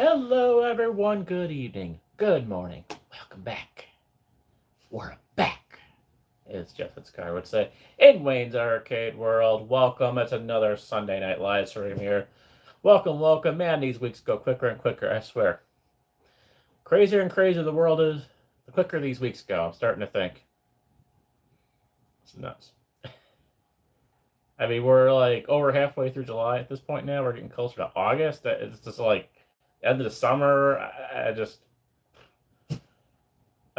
Hello, everyone. Good evening. Good morning. Welcome back. We're back, as Jeff and Scar would say, in Wayne's Arcade World. Welcome. It's another Sunday night live stream here. Welcome, welcome. Man, these weeks go quicker and quicker, I swear. Crazier and crazier the world is, the quicker these weeks go. I'm starting to think. It's nuts. I mean, we're like over halfway through July at this point now. We're getting closer to August. It's just like end of the summer.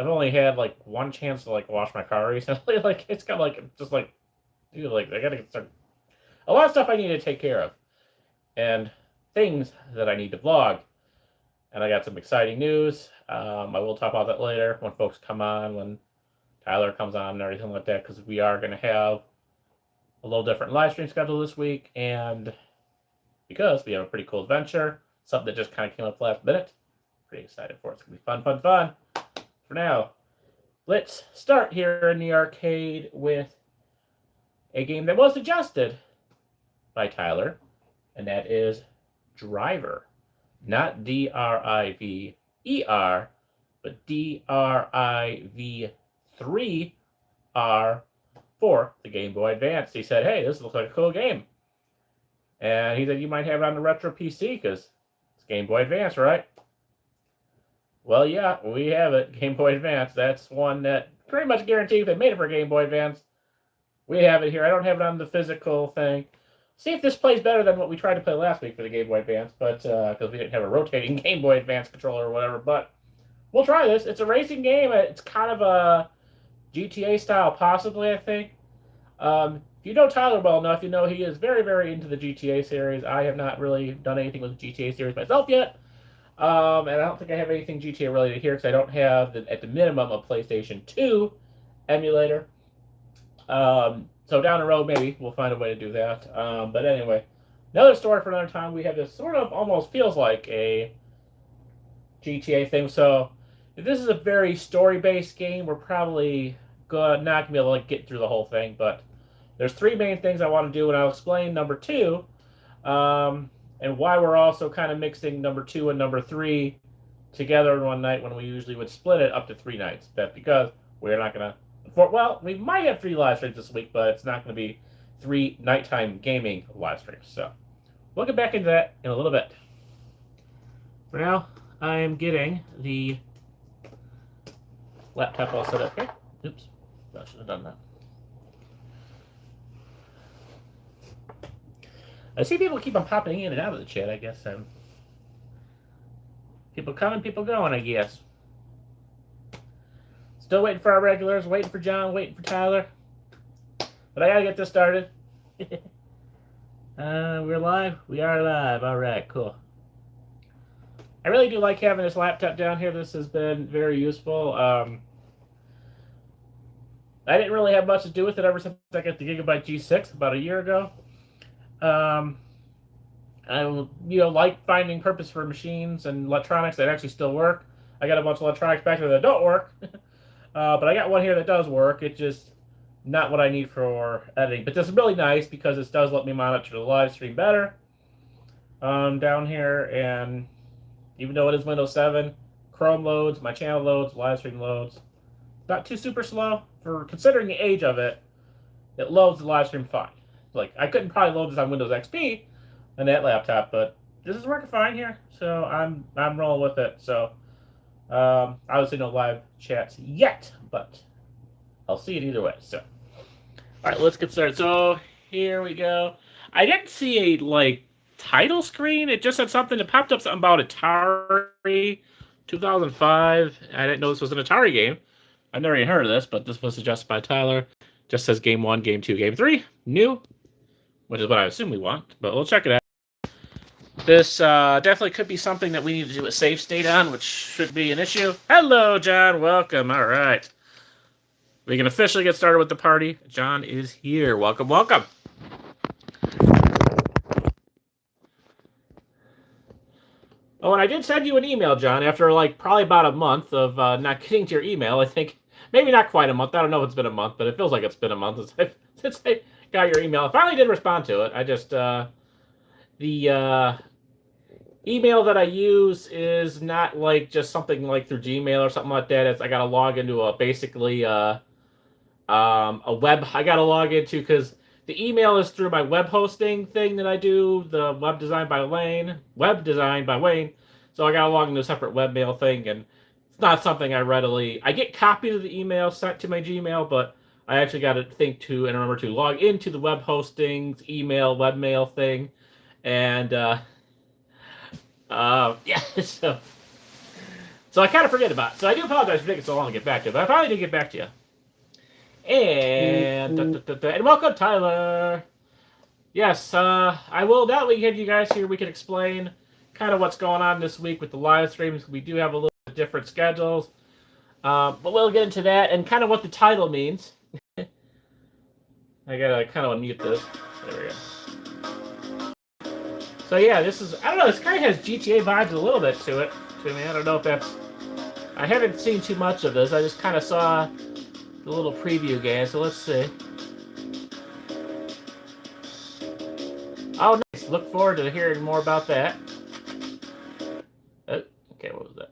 I've only had like one chance to like wash my car recently. Like it's kind of like just like, dude, like I gotta start a lot of stuff I need to take care of, and things that I need to vlog. And I got some exciting news. I will talk about that later when folks come on, when Tyler comes on and everything like that, because we are gonna have a little different live stream schedule this week, and because we have a pretty cool adventure, something that just kind of came up last minute. Pretty excited for it. It's gonna be fun, fun, fun. For now, let's start here in the arcade with a game that was suggested by Tyler, and that is Driver. Not Driver, but Driv3r for the Game Boy Advance. He said, hey, this looks like a cool game. And he said, you might have it on the retro PC because it's Game Boy Advance, right? Well, yeah, we have it. Game Boy Advance. That's one that pretty much guaranteed if they made it for Game Boy Advance. We have it here. I don't have it on the physical thing. See if this plays better than what we tried to play last week for the Game Boy Advance, but because we didn't have a rotating Game Boy Advance controller or whatever. But we'll try this. It's a racing game. It's kind of a GTA style, possibly, I think. If you know Tyler well enough, you know he is very, very into the GTA series. I have not really done anything with the GTA series myself yet. And I don't think I have anything GTA related here because I don't have, at the minimum, a PlayStation 2 emulator. So down the road, maybe we'll find a way to do that. But anyway, another story for another time. We have this sort of almost feels like a GTA thing. So if this is a very story-based game, we're probably not going to be able to get through the whole thing. But there's three main things I want to do, and I'll explain number two. And why we're also kind of mixing number 2 and number 3 together in one night when we usually would split it up to 3 nights. That's because we're not going to... Well, we might have 3 live streams this week, but it's not going to be 3 nighttime gaming live streams. So we'll get back into that in a little bit. For now, I am getting the laptop all set up here. Oops, I should have done that. I see people keep on popping in and out of the chat, I guess. People coming, people going, I guess. Still waiting for our regulars, waiting for John, waiting for Tyler. But I gotta get this started. We're live? We are live. Alright, cool. I really do like having this laptop down here. This has been very useful. I didn't really have much to do with it ever since I got the Gigabyte G6 about a year ago. I like finding purpose for machines and electronics that actually still work. I got a bunch of electronics back there that don't work, but I got one here that does work. It's just not what I need for editing. But this is really nice because this does let me monitor the live stream better down here. And even though it is Windows 7, Chrome loads, my channel loads, live stream loads. Not too super slow for considering the age of it. It loads the live stream fine. Like, I couldn't probably load this on Windows XP on that laptop, but this is working fine here, so I'm rolling with it. So, obviously no live chats yet, but I'll see it either way. So, all right, let's get started. So, here we go. I didn't see a, title screen. It just said something. It popped up something about Atari 2005. I didn't know this was an Atari game. I've never even heard of this, but this was suggested by Tyler. Just says Game 1, Game 2, Game 3. New. Which is what I assume we want, but we'll check it out. This definitely could be something that we need to do a save state on, which should be an issue. Hello, John. Welcome. All right. We can officially get started with the party. John is here. Welcome, welcome. Oh, and I did send you an email, John, after probably about a month of not getting to your email. I think maybe not quite a month. I don't know if it's been a month, but it feels like it's been a month since I got your email. I finally did respond to it. I just the email that I use is not like just something like through Gmail or something like that. It's I gotta log into a basically a web. I gotta log into because the email is through my web hosting thing that I do, the web design by Wayne. So I gotta log into a separate webmail thing, and it's not something I readily. I get copies of the email sent to my Gmail, but I actually got to think to and remember to log into the web hosting's email webmail thing, and yeah, so I kind of forget about it. So I do apologize for taking so long to get back to it, but I finally did get back to you. And welcome, Tyler. Yes, I will now we have you guys here. We can explain kind of what's going on this week with the live streams. We do have a little bit different schedules, but we'll get into that and kind of what the title means. I gotta kind of unmute this. There we go. So yeah, this is I don't know. This kind of has GTA vibes a little bit to it. To me, I don't know if that's. I haven't seen too much of this. I just kind of saw the little preview game. So let's see. Oh, nice. Look forward to hearing more about that. Okay, what was that?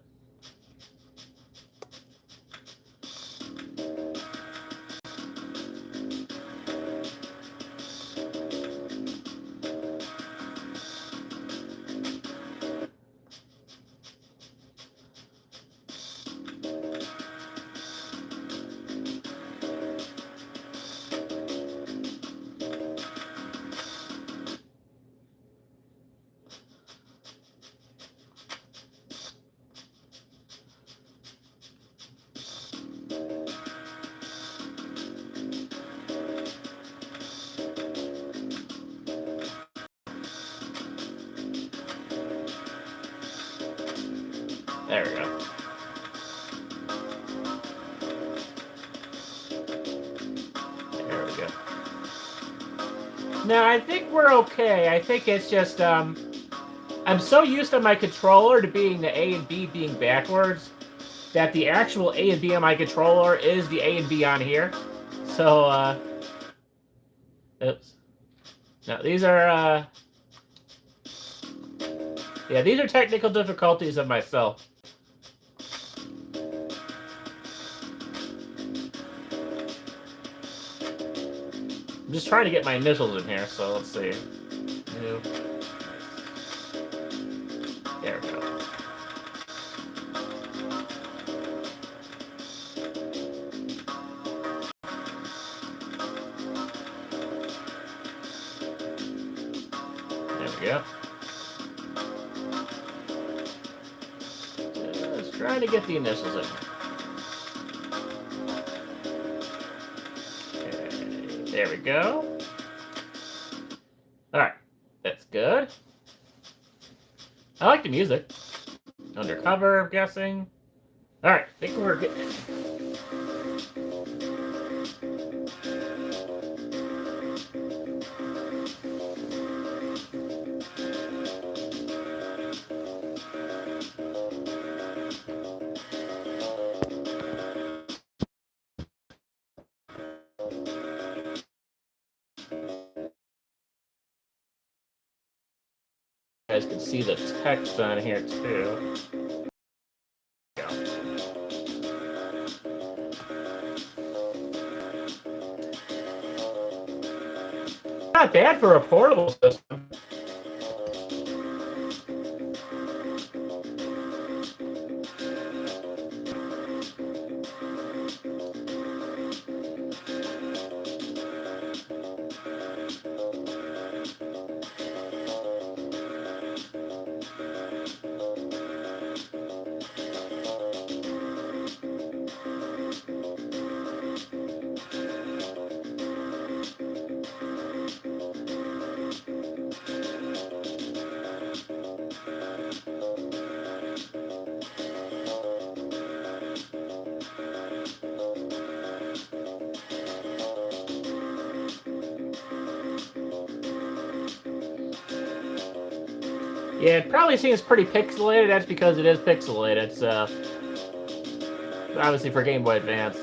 There we go. There we go. No, I think we're okay. I think it's just, I'm so used to my controller to being the A and B being backwards that the actual A and B on my controller is the A and B on here. So, oops. No, these are, yeah, these are technical difficulties of myself. I'm just trying to get my initials in here, so let's see. New. There we go. There we go. Just trying to get the initials in. Okay, there we go. Alright, that's good. I like the music. Undercover, I'm guessing. Alright, I think we're good. You guys can see the text on here too. Not bad for a portable system. Yeah, it probably seems pretty pixelated. That's because it is pixelated, so obviously for Game Boy Advance.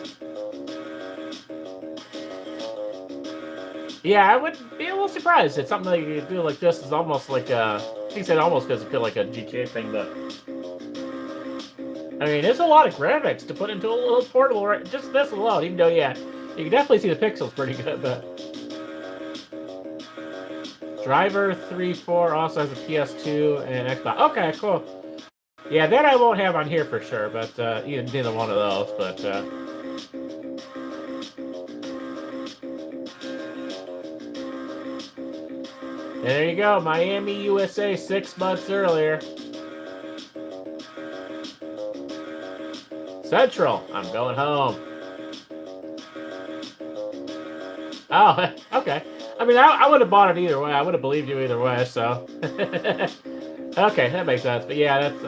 Yeah, I would be a little surprised that something like you do like this is almost like He said almost doesn't feel like a GTA thing, but I mean, there's a lot of graphics to put into a little portable, right? Just this alone, even though, yeah, you can definitely see the pixels pretty good, but Driv3r also has a PS2 and an Xbox. Okay, cool. Yeah, that I won't have on here for sure, but neither one of those, but there you go, Miami, USA, 6 months earlier. Central, I'm going home. Oh, okay. I mean, I would have bought it either way. I would have believed you either way, so. Okay, that makes sense. But yeah, that's...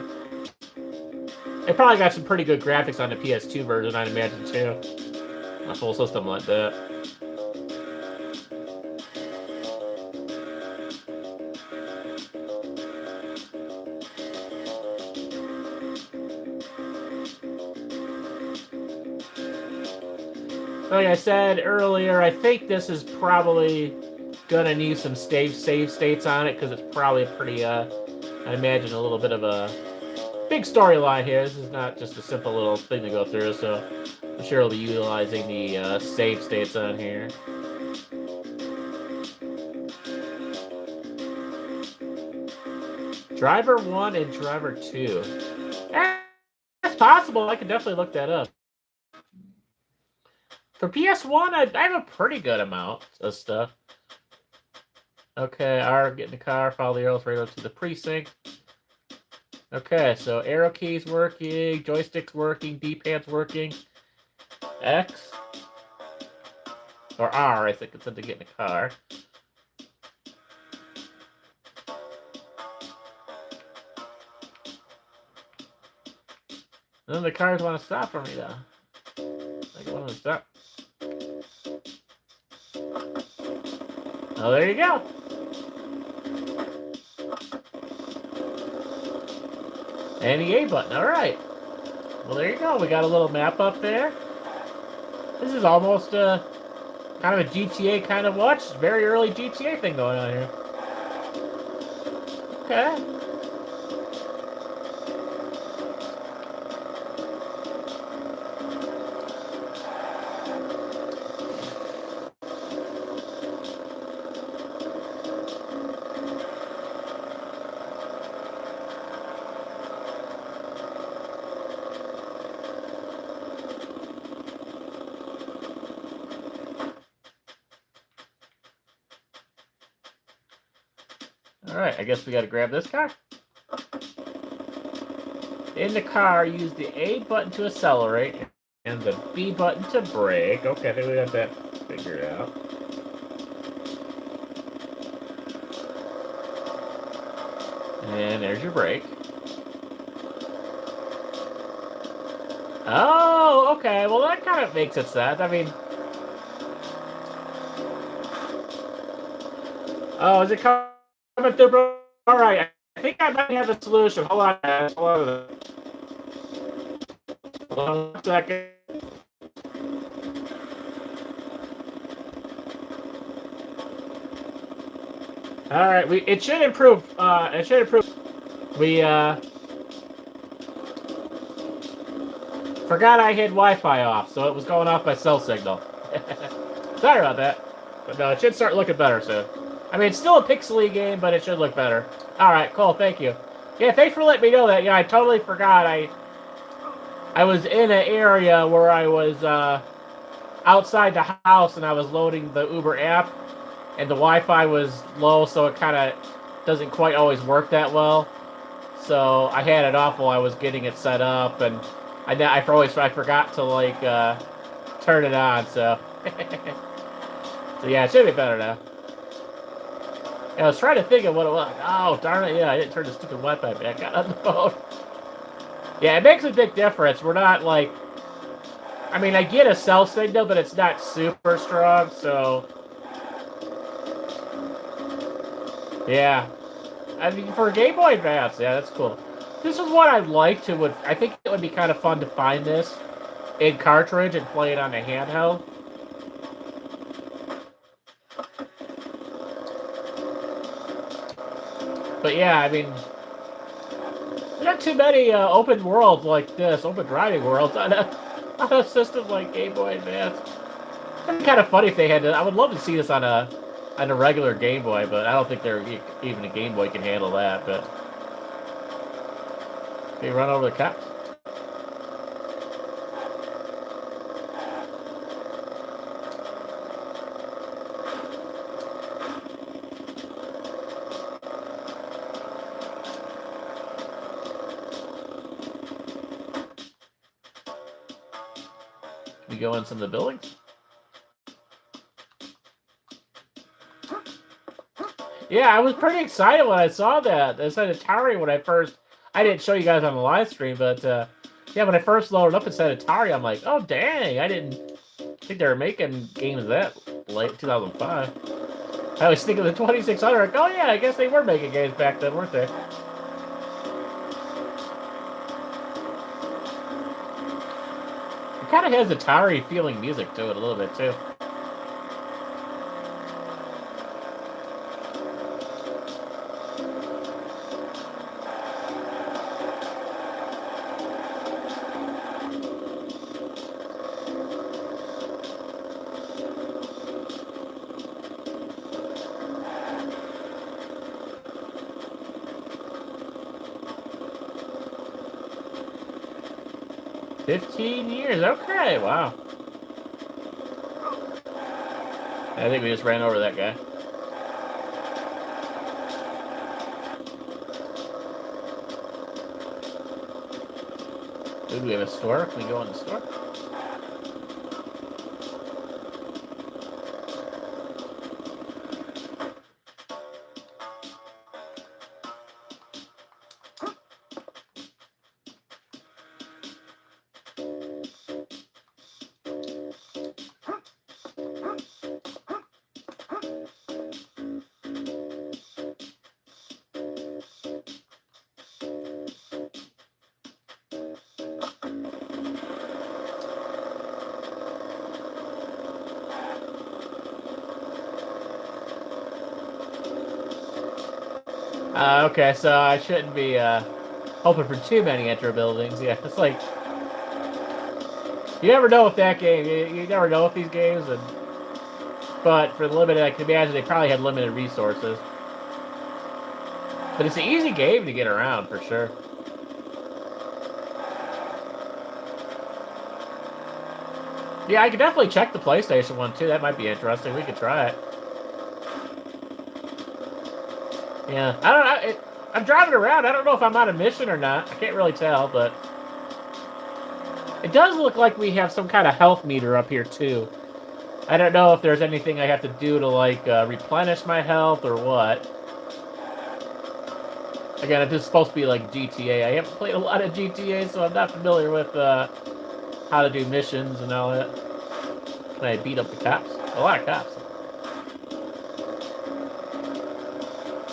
It probably got some pretty good graphics on the PS2 version, I'd imagine, too. A full system like that. Like I said earlier, I think this is probably gonna need some save states on it, because it's probably a pretty, I imagine, a little bit of a big storyline here. This is not just a simple little thing to go through, so I'm sure we'll be utilizing the save states on here. Driv3r and Driv3r. That's possible. I could definitely look that up. For PS1, I have a pretty good amount of stuff. Okay, R, get in the car, follow the arrows right up to the precinct. Okay, so arrow keys working, joystick's working, D-pad's working. X. Or R, I think it's to get in the car. And then the cars want to stop for me, though. They want to stop. Oh, there you go. And the A button, alright. Well, there you go. We got a little map up there. This is almost kind of a GTA kind of watch. Very early GTA thing going on here. Okay. Alright, I guess we gotta grab this car. In the car, use the A button to accelerate and the B button to brake. Okay, I think we got that figured out. And there's your brake. Oh, okay. Well, that kind of makes it sense. I mean... Oh, is it coming through, bro? Alright, I think I might have a solution. Hold on, guys. Hold on a second. Alright, it should improve. We forgot I had Wi-Fi off, so it was going off my cell signal. Sorry about that. But no, it should start looking better soon. I mean, it's still a pixely game, but it should look better. Alright, cool, thank you. Yeah, thanks for letting me know that. Yeah, I totally forgot. I was in an area where I was outside the house, and I was loading the Uber app, and the Wi-Fi was low, so it kind of doesn't quite always work that well. So I had it off while I was getting it set up, and I forgot to, like, turn it on, so... So yeah, it should be better now. I was trying to think of what it was. Oh, darn it, yeah, I didn't turn the stupid Wi-Fi back on the phone. Yeah, it makes a big difference. We're not, like... I mean, I get a cell signal, but it's not super strong, so... Yeah. I mean, for a Game Boy Advance, yeah, that's cool. This is what I'd like to... I think it would be kind of fun to find this in cartridge and play it on a handheld. But yeah, I mean, there's not too many open worlds like this, open driving worlds on a system like Game Boy Advance. It'd be kind of funny if they had to. I would love to see this on a regular Game Boy, but I don't think even a Game Boy can handle that. But they run over the cops. We go in some of the buildings. Yeah, I was pretty excited when I saw that. It said Atari when I first. I didn't show you guys on the live stream, but yeah, when I first loaded up and said Atari, I'm like, oh dang! I didn't think they were making games that late, 2005. I was thinking the 2600. Like, oh yeah, I guess they were making games back then, weren't they? It kind of has Atari feeling music to it a little bit too. $15 okay, wow. I think we just ran over that guy. Ooh, do we have a store? Can we go in the store? Okay, so I shouldn't be hoping for too many enter buildings. Yeah, it's like you never know with that game. You never know with these games, but for the limited, I can imagine they probably had limited resources. But it's an easy game to get around for sure. Yeah, I could definitely check the PlayStation one too. That might be interesting. We could try it. Yeah, I don't know. I'm driving around. I don't know if I'm on a mission or not. I can't really tell, but it does look like we have some kind of health meter up here too. I don't know if there's anything I have to do to like replenish my health or what. Again, if this is supposed to be like GTA, I haven't played a lot of GTA, so I'm not familiar with how to do missions and all that. Can I beat up the cops? A lot of cops.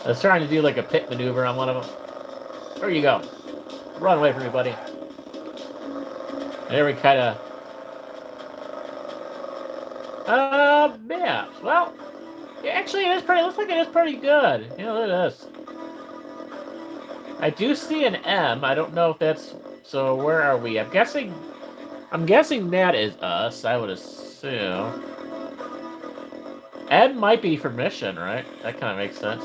I was trying to do like a pit maneuver on one of them. Where you go? Run away from me, buddy. There we kind of... maps. Well, yeah, actually, it is pretty... Looks like it is pretty good. You know, look at this. I do see an M. I don't know if that's... So, where are we? I'm guessing that is us, I would assume. M might be for mission, right? That kind of makes sense.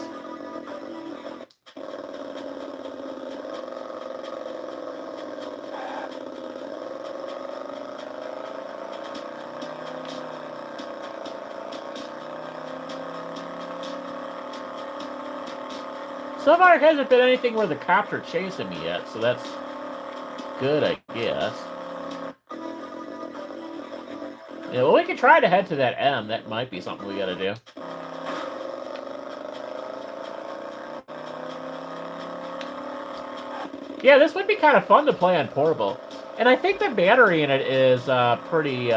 So far, it hasn't been anything where the cops are chasing me yet, so that's good, I guess. Yeah, well, we could try to head to that M. That might be something we gotta do. Yeah, this would be kind of fun to play on portable. And I think the battery in it is pretty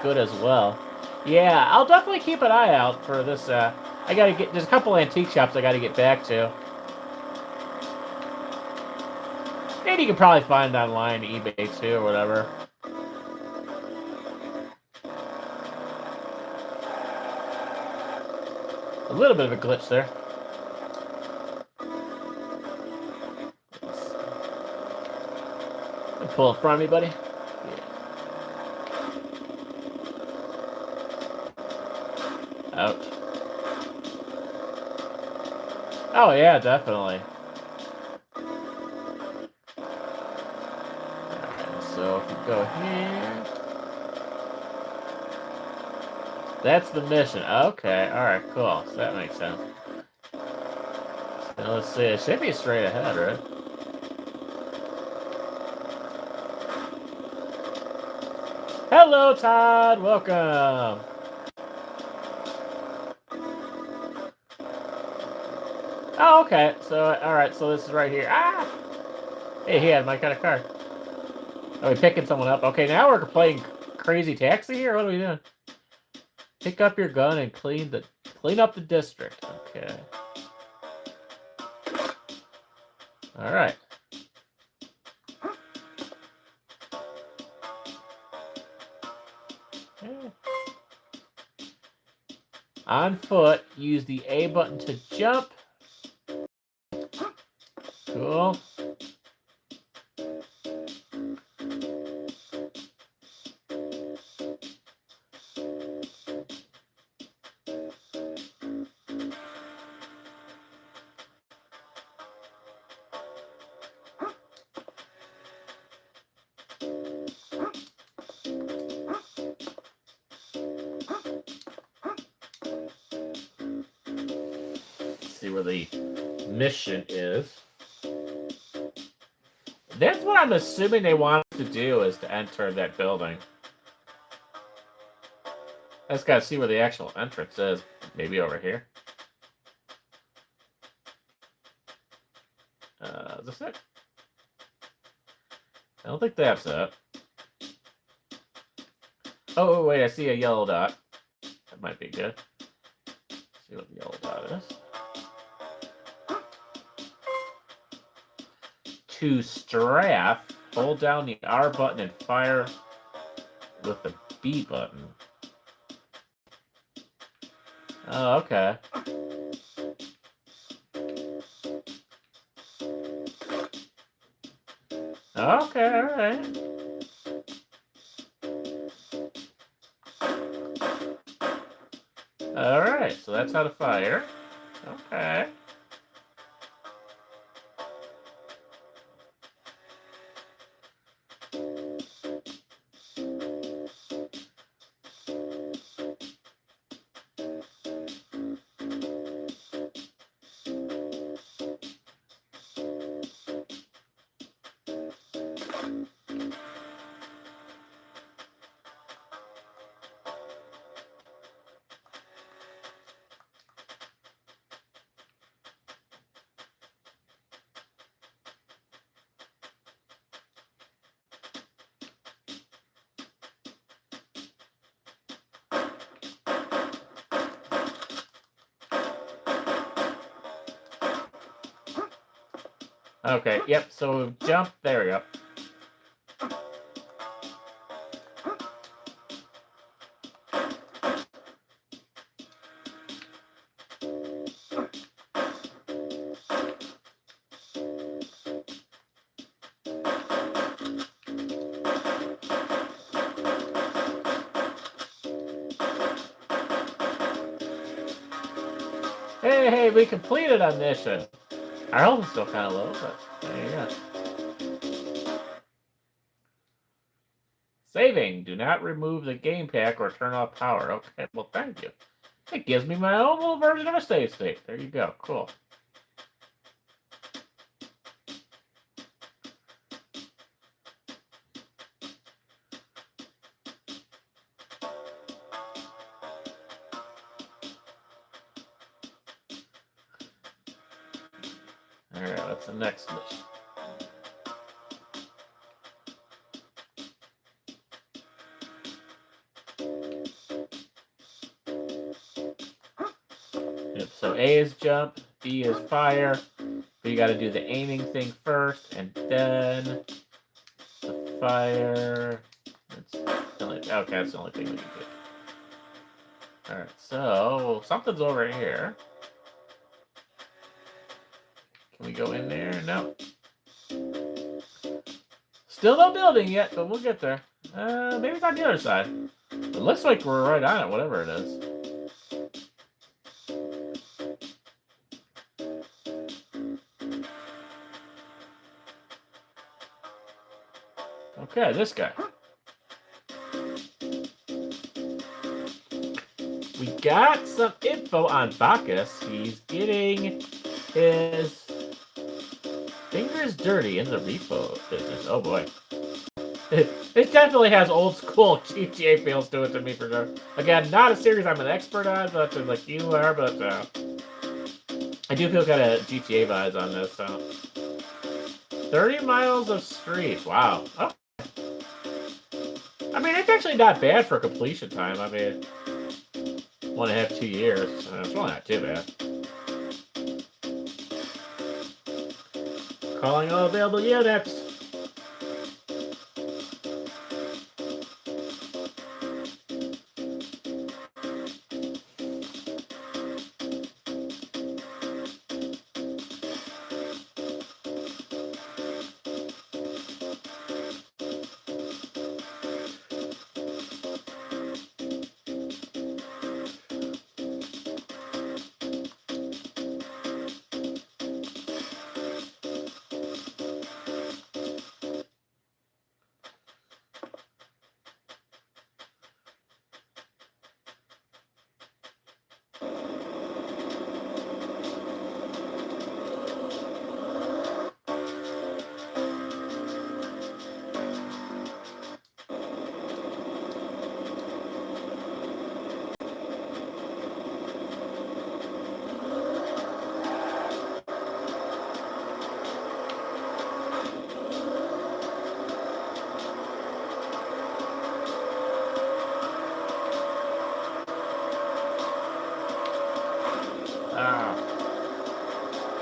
good as well. Yeah, I'll definitely keep an eye out for this. I gotta get... There's a couple antique shops I gotta get back to. And you can probably find it online, eBay too, or whatever. A little bit of a glitch there. Pull in front of me, buddy. Yeah. Ouch. Oh yeah, definitely. Alright, so if you go here, that's the mission. Okay, alright, cool. So that makes sense. So let's see, it should be straight ahead, right? Hello, Todd. Welcome. Oh, okay. So, all right. So this is right here. Ah! Hey, he had my kind of car. Are we picking someone up? Okay, now we're playing Crazy Taxi here. What are we doing? Pick up your gun and clean up the district. Okay. All right. On foot, use the A button to jump. Cool. See where the mission is. That's what I'm assuming they want to do, is to enter that building. I just gotta see where the actual entrance is. Maybe over here. Is this it? I don't think that's it. Oh, wait, I see a yellow dot. That might be good. Let's see what the yellow dot is. To strap, hold down the R button and fire with the B button. Oh, okay. Okay, alright. Alright, so that's how to fire. Okay. Okay, yep, so jump, there we go. Hey, we completed a mission. Our health is still kind of low, but there you go. Saving. Do not remove the game pack or turn off power. Okay, well, thank you. It gives me my own little version of a save state. There you go. Cool. Alright, what's the next mission? Yep, so A is jump, B is fire. But you gotta do the aiming thing first, and then the fire. Okay, that's the only thing we can do. Alright, so something's over here. Can we go in there? No. Still no building yet, but we'll get there. Maybe it's on the other side. It looks like we're right on it, whatever it is. Okay, this guy. We got some info on Bacchus. He's getting his fingers dirty in the repo business. Oh boy. It definitely has old school GTA feels to it to me for sure. Again, not a series I'm an expert on, but like you are, but I do feel kind of GTA vibes on this. So 30 miles of streets. Wow. Oh. I mean, it's actually not bad for completion time. I mean, 1.5, 2 years. It's really not too bad. Calling all available units.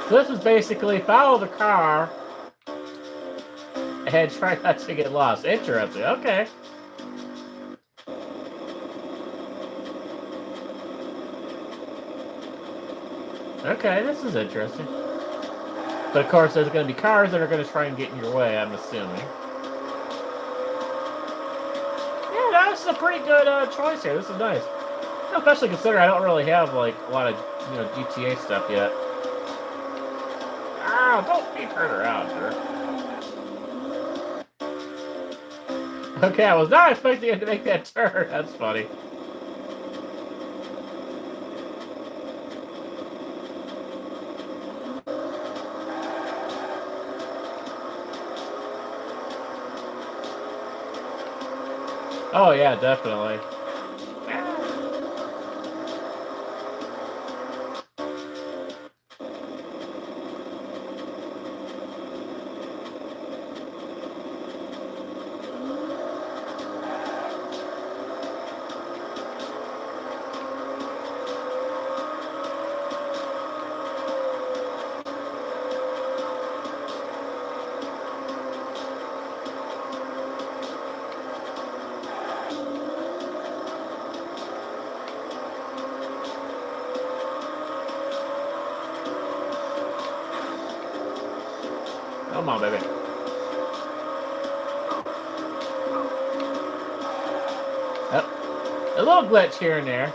So this is basically follow the car and try not to get lost. Interesting. Okay. Okay, this is interesting. But of course, there's going to be cars that are going to try and get in your way, I'm assuming. Yeah, that was a pretty good choice here. This is nice. Especially considering I don't really have like a lot of GTA stuff yet. Ah, don't be turned around, sir. Okay, I was not expecting it to make that turn. That's funny. Oh yeah, definitely. Come on, baby. Yep. A little glitch here and there.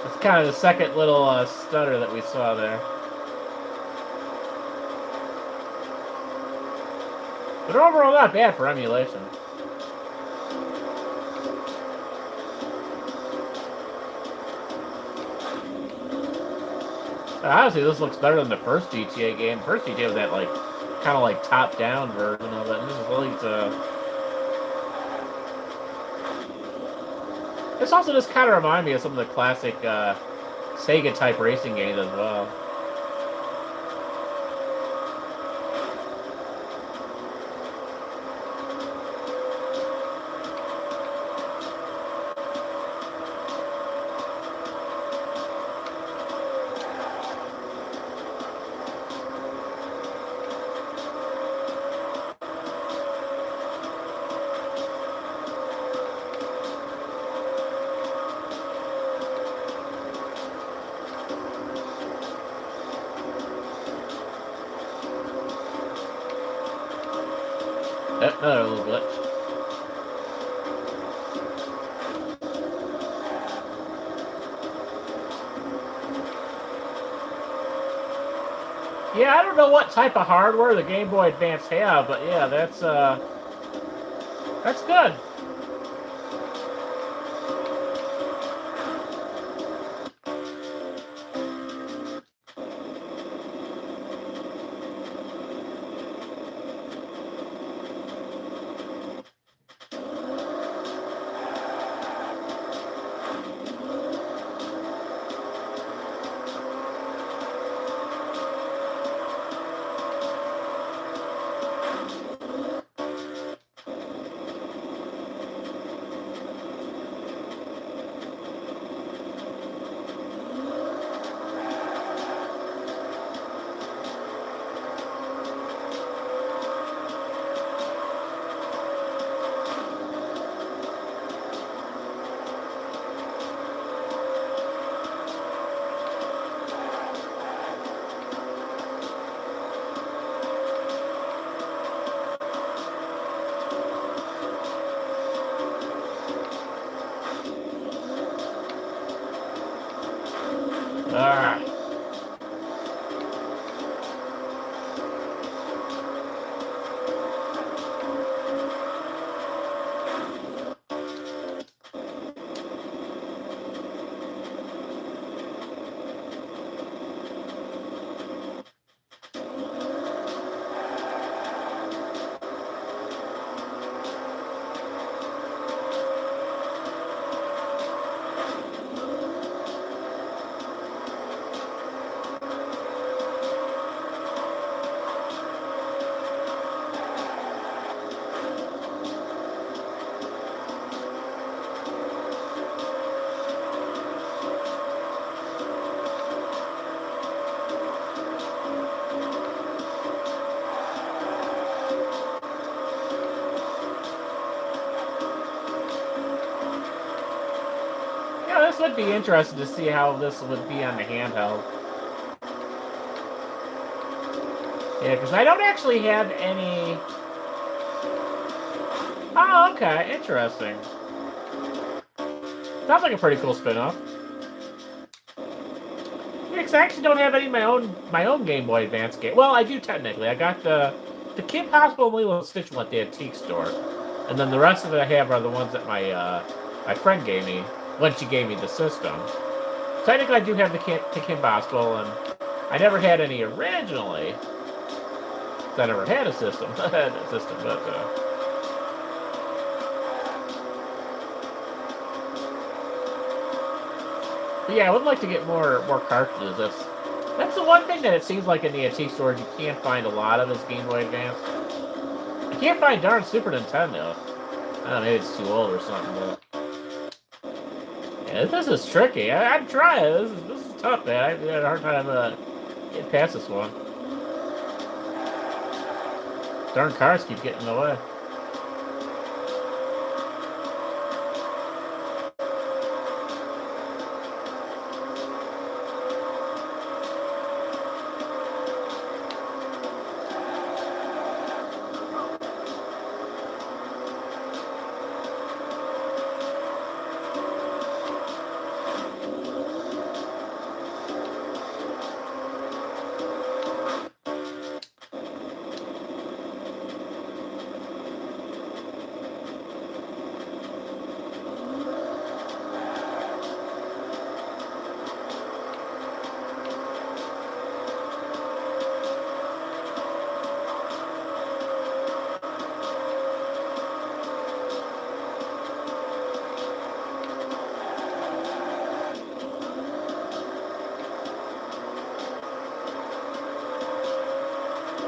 It's kind of the second little stutter that we saw there. But overall, not bad for emulation. Honestly, this looks better than the first GTA game. The first GTA was that like kind of like top-down version of it. And this is really This also just kind of reminds me of some of the classic Sega-type racing games as well. Another little glitch. Yeah, I don't know what type of hardware the Game Boy Advance have, but yeah, that's good. Ah. Yeah, this would be interesting to see how this would be on the handheld. Yeah, because I don't actually have any... Oh, okay, interesting. Sounds like a pretty cool spin-off. Yeah, because I actually don't have any of my own Game Boy Advance game. Well, I do technically. I got the Kid Possible and Lilo and Stitch one at the antique store, and then the rest of it I have are the ones that my friend gave me when she gave me the system. Technically, I do have the Kid Possible, and I never had any originally. I never had a system, but yeah, I would like to get more cartridges. That's the one thing that it seems like in the antique stores you can't find a lot of is Game Boy Advance. You can't find darn Super Nintendo. I don't know, maybe it's too old or something, but yeah, this is tricky. I'd try it. This is tough, man. I had a hard time getting past this one. Darn cars keep getting in the way.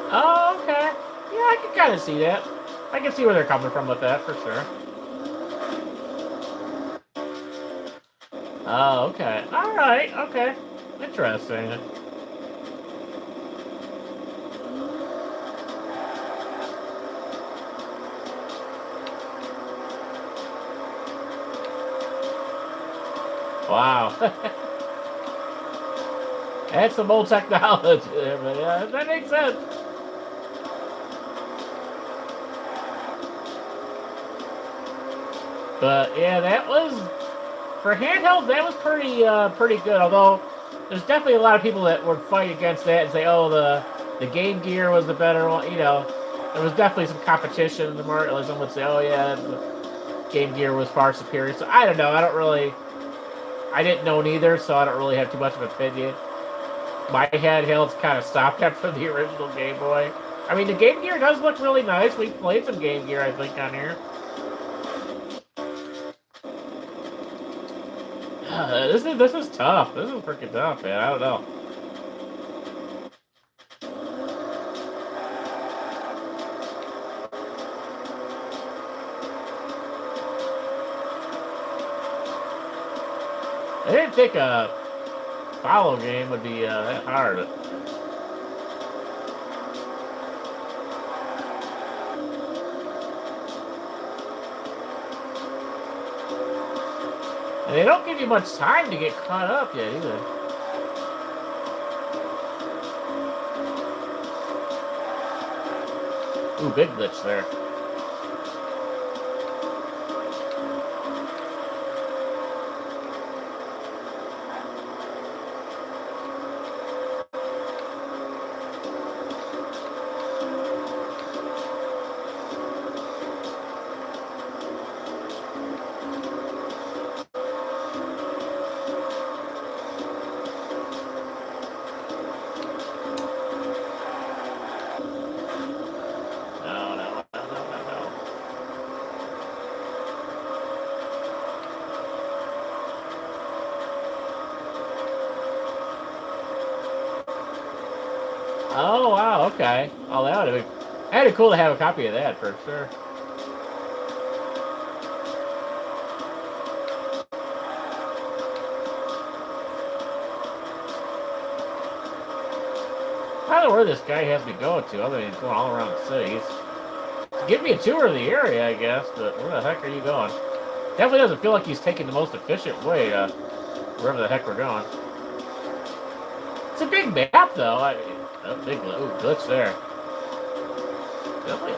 Oh, okay. Yeah, I can kind of see that. I can see where they're coming from with that, for sure. Oh, okay. Alright, okay. Interesting. Wow. That's some old technology there, but yeah, that makes sense. But yeah, that was for handhelds. That was pretty good. Although there's definitely a lot of people that would fight against that and say, "Oh, the Game Gear was the better one." You know, there was definitely some competition in the market. Like some would say, "Oh yeah, the Game Gear was far superior." So I don't know. I didn't know neither, so I don't really have too much of an opinion. My handhelds kind of stopped after the original Game Boy. I mean, the Game Gear does look really nice. We played some Game Gear, I think, on here. This is tough. This is freaking tough, man. I don't know. I didn't think a follow game would be that hard. And they don't give you much time to get caught up yet either. Ooh, big glitch there. Oh, wow, okay. Oh, that would have been cool to have a copy of that for sure. I don't know where this guy has me going to, other than going all around the city. Give me a tour of the area, I guess, but where the heck are you going? Definitely doesn't feel like he's taking the most efficient way, wherever the heck we're going. It's a big map, though. I mean, a big glitch there. Definitely.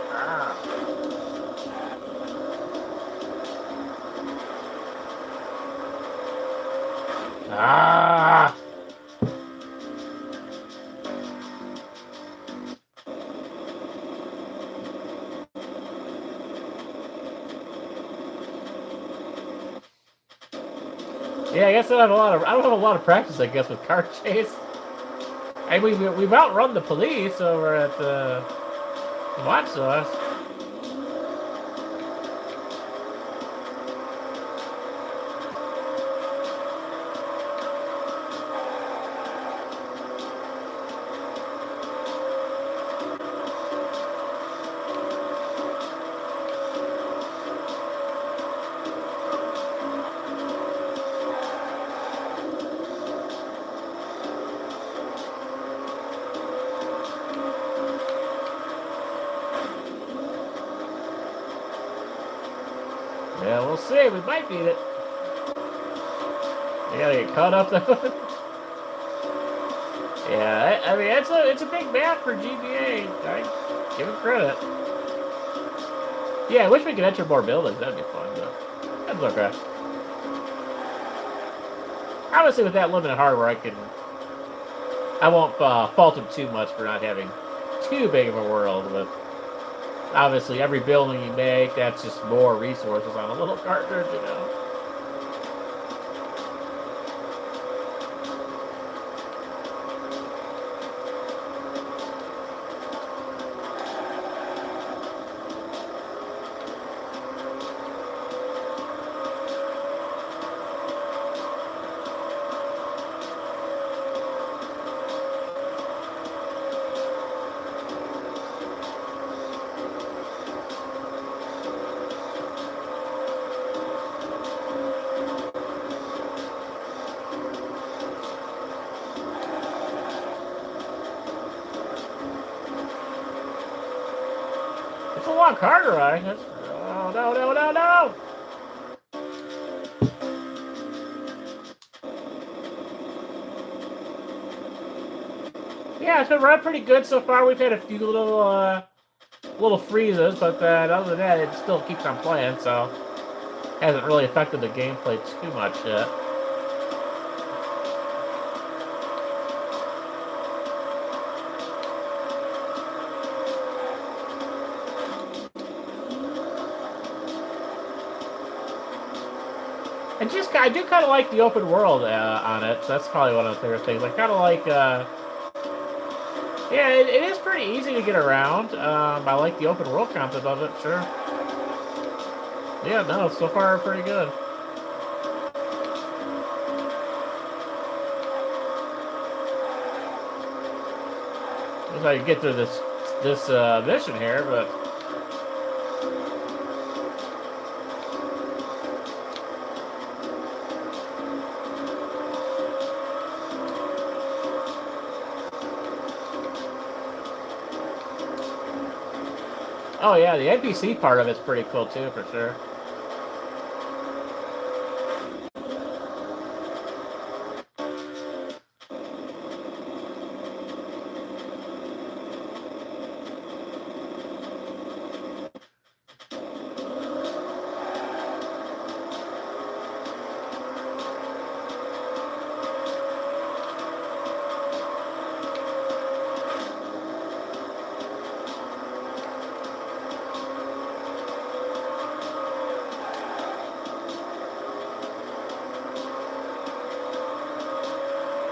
Ah! Yeah, I guess I don't have a lot of practice, I guess, with car chase. And we've outrun the police over at the watch us. Yeah, we'll see. We might beat it. You gotta get caught up though. Yeah, I mean it's a big map for GBA. I give it credit. Yeah, I wish we could enter more buildings. That'd be fun, but that's okay. Obviously, with that limited hardware, I won't fault him too much for not having too big of a world. With obviously every building you make, that's just more resources on a little cartridge, you know. It's a lot harder, right? Oh, no, no, no, no! Yeah, it's been running pretty good so far. We've had a few little freezes, but other than that, it still keeps on playing, so... Hasn't really affected the gameplay too much yet. And just, I do kind of like the open world on it, so that's probably one of the favorite things. I kind of like, yeah, it is pretty easy to get around. I like the open world concept of it, sure. Yeah, no, so far pretty good. Looks like you get through this mission here, but oh yeah, the NPC part of it's pretty cool too, for sure.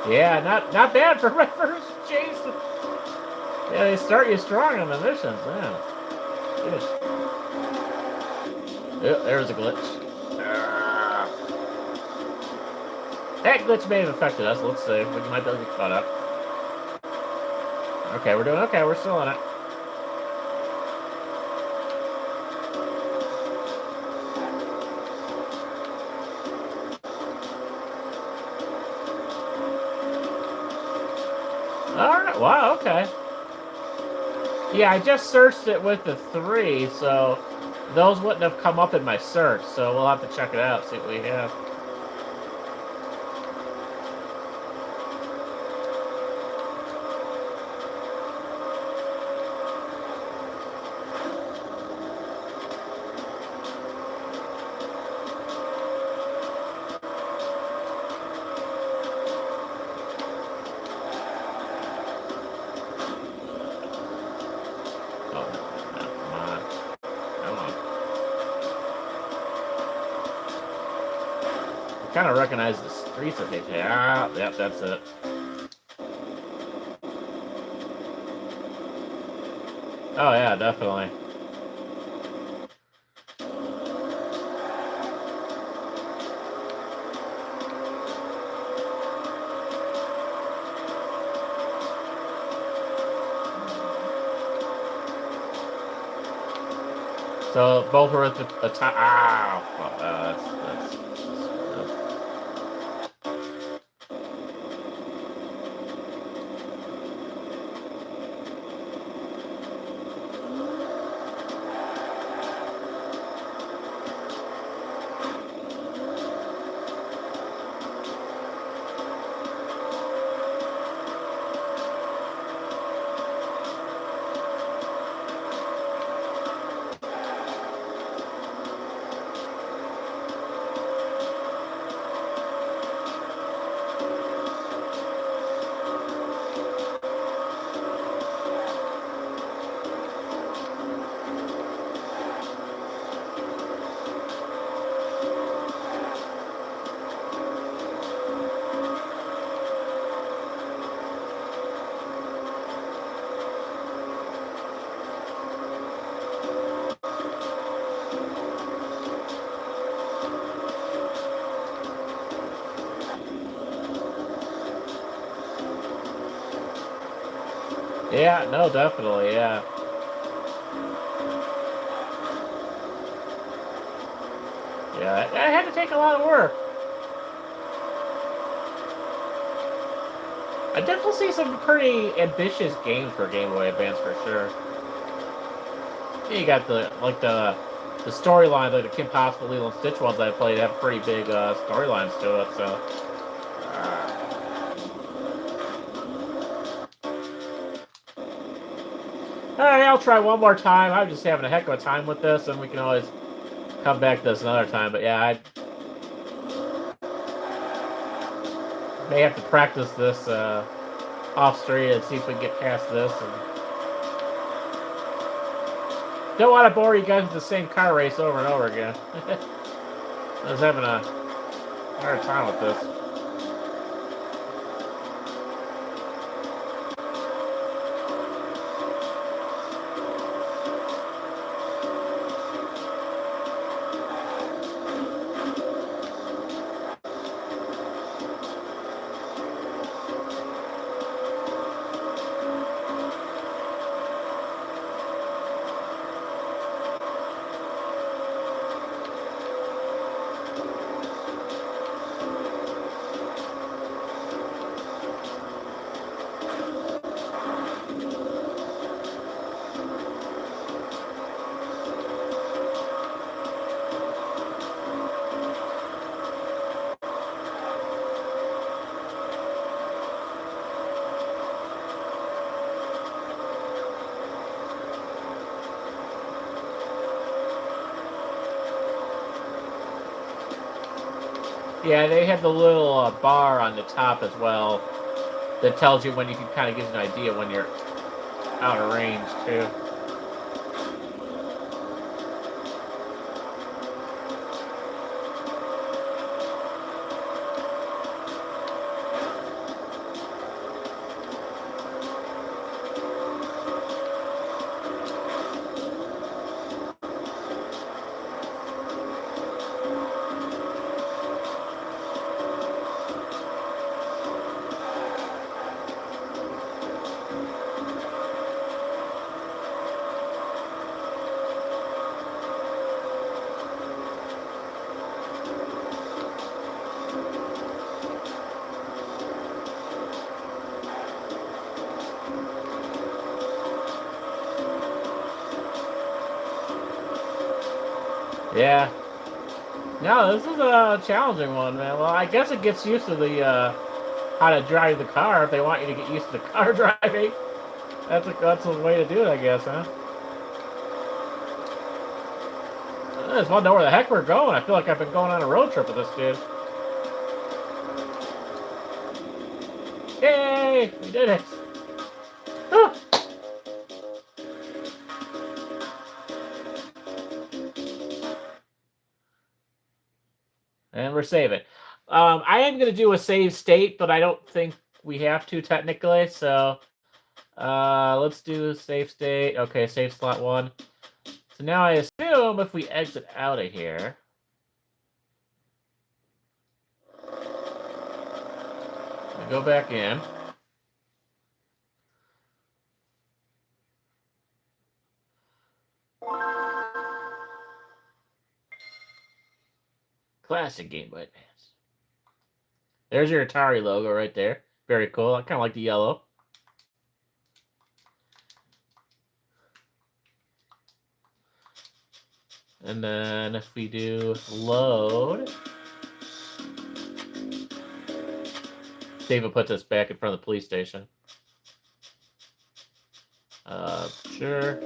Yeah, not bad for my first chase. Yeah, they start you strong on the missions, man. Goodness. Oh, there's a glitch. That glitch may have affected us. Let's see. We might be able to get caught up. Okay, we're doing okay. We're still in it. Alright, wow, okay. Yeah, I just searched it with the 3, so those wouldn't have come up in my search, so we'll have to check it out, see what we have. Kind of recognize the streets that they take. Ah, yep, that's it. Oh yeah, definitely. So both were at the top. Ah, that's. Yeah, no, definitely, yeah. Yeah, I had to take a lot of work. I definitely see some pretty ambitious games for Game Boy Advance for sure. You got the storyline, like the Kim Possible, Lilo and Stitch ones I played have pretty big storylines to it, so. Alright, I'll try one more time. I'm just having a heck of a time with this, and we can always come back to this another time. But yeah, I may have to practice this off stream and see if we can get past this. And don't want to bore you guys with the same car race over and over again. I was having a hard time with this. Yeah, they have the little bar on the top as well that tells you when you can kind of get an idea when you're out of range, too. Yeah. No, this is a challenging one, man. Well, I guess it gets used to the how to drive the car. If they want you to get used to the car driving, that's a way to do it, I guess, huh? I just want to know where the heck we're going. I feel like I've been going on a road trip with this dude. Yay! We did it! Ah! And we're saving. I am going to do a save state, but I don't think we have to technically. So let's do save state. Okay, save slot 1. So now I assume if we exit out of here, we go back in. Classic Game Boy Advance. There's your Atari logo right there. Very cool. I kind of like the yellow. And then if we do load, see if it puts us back in front of the police station. Sure.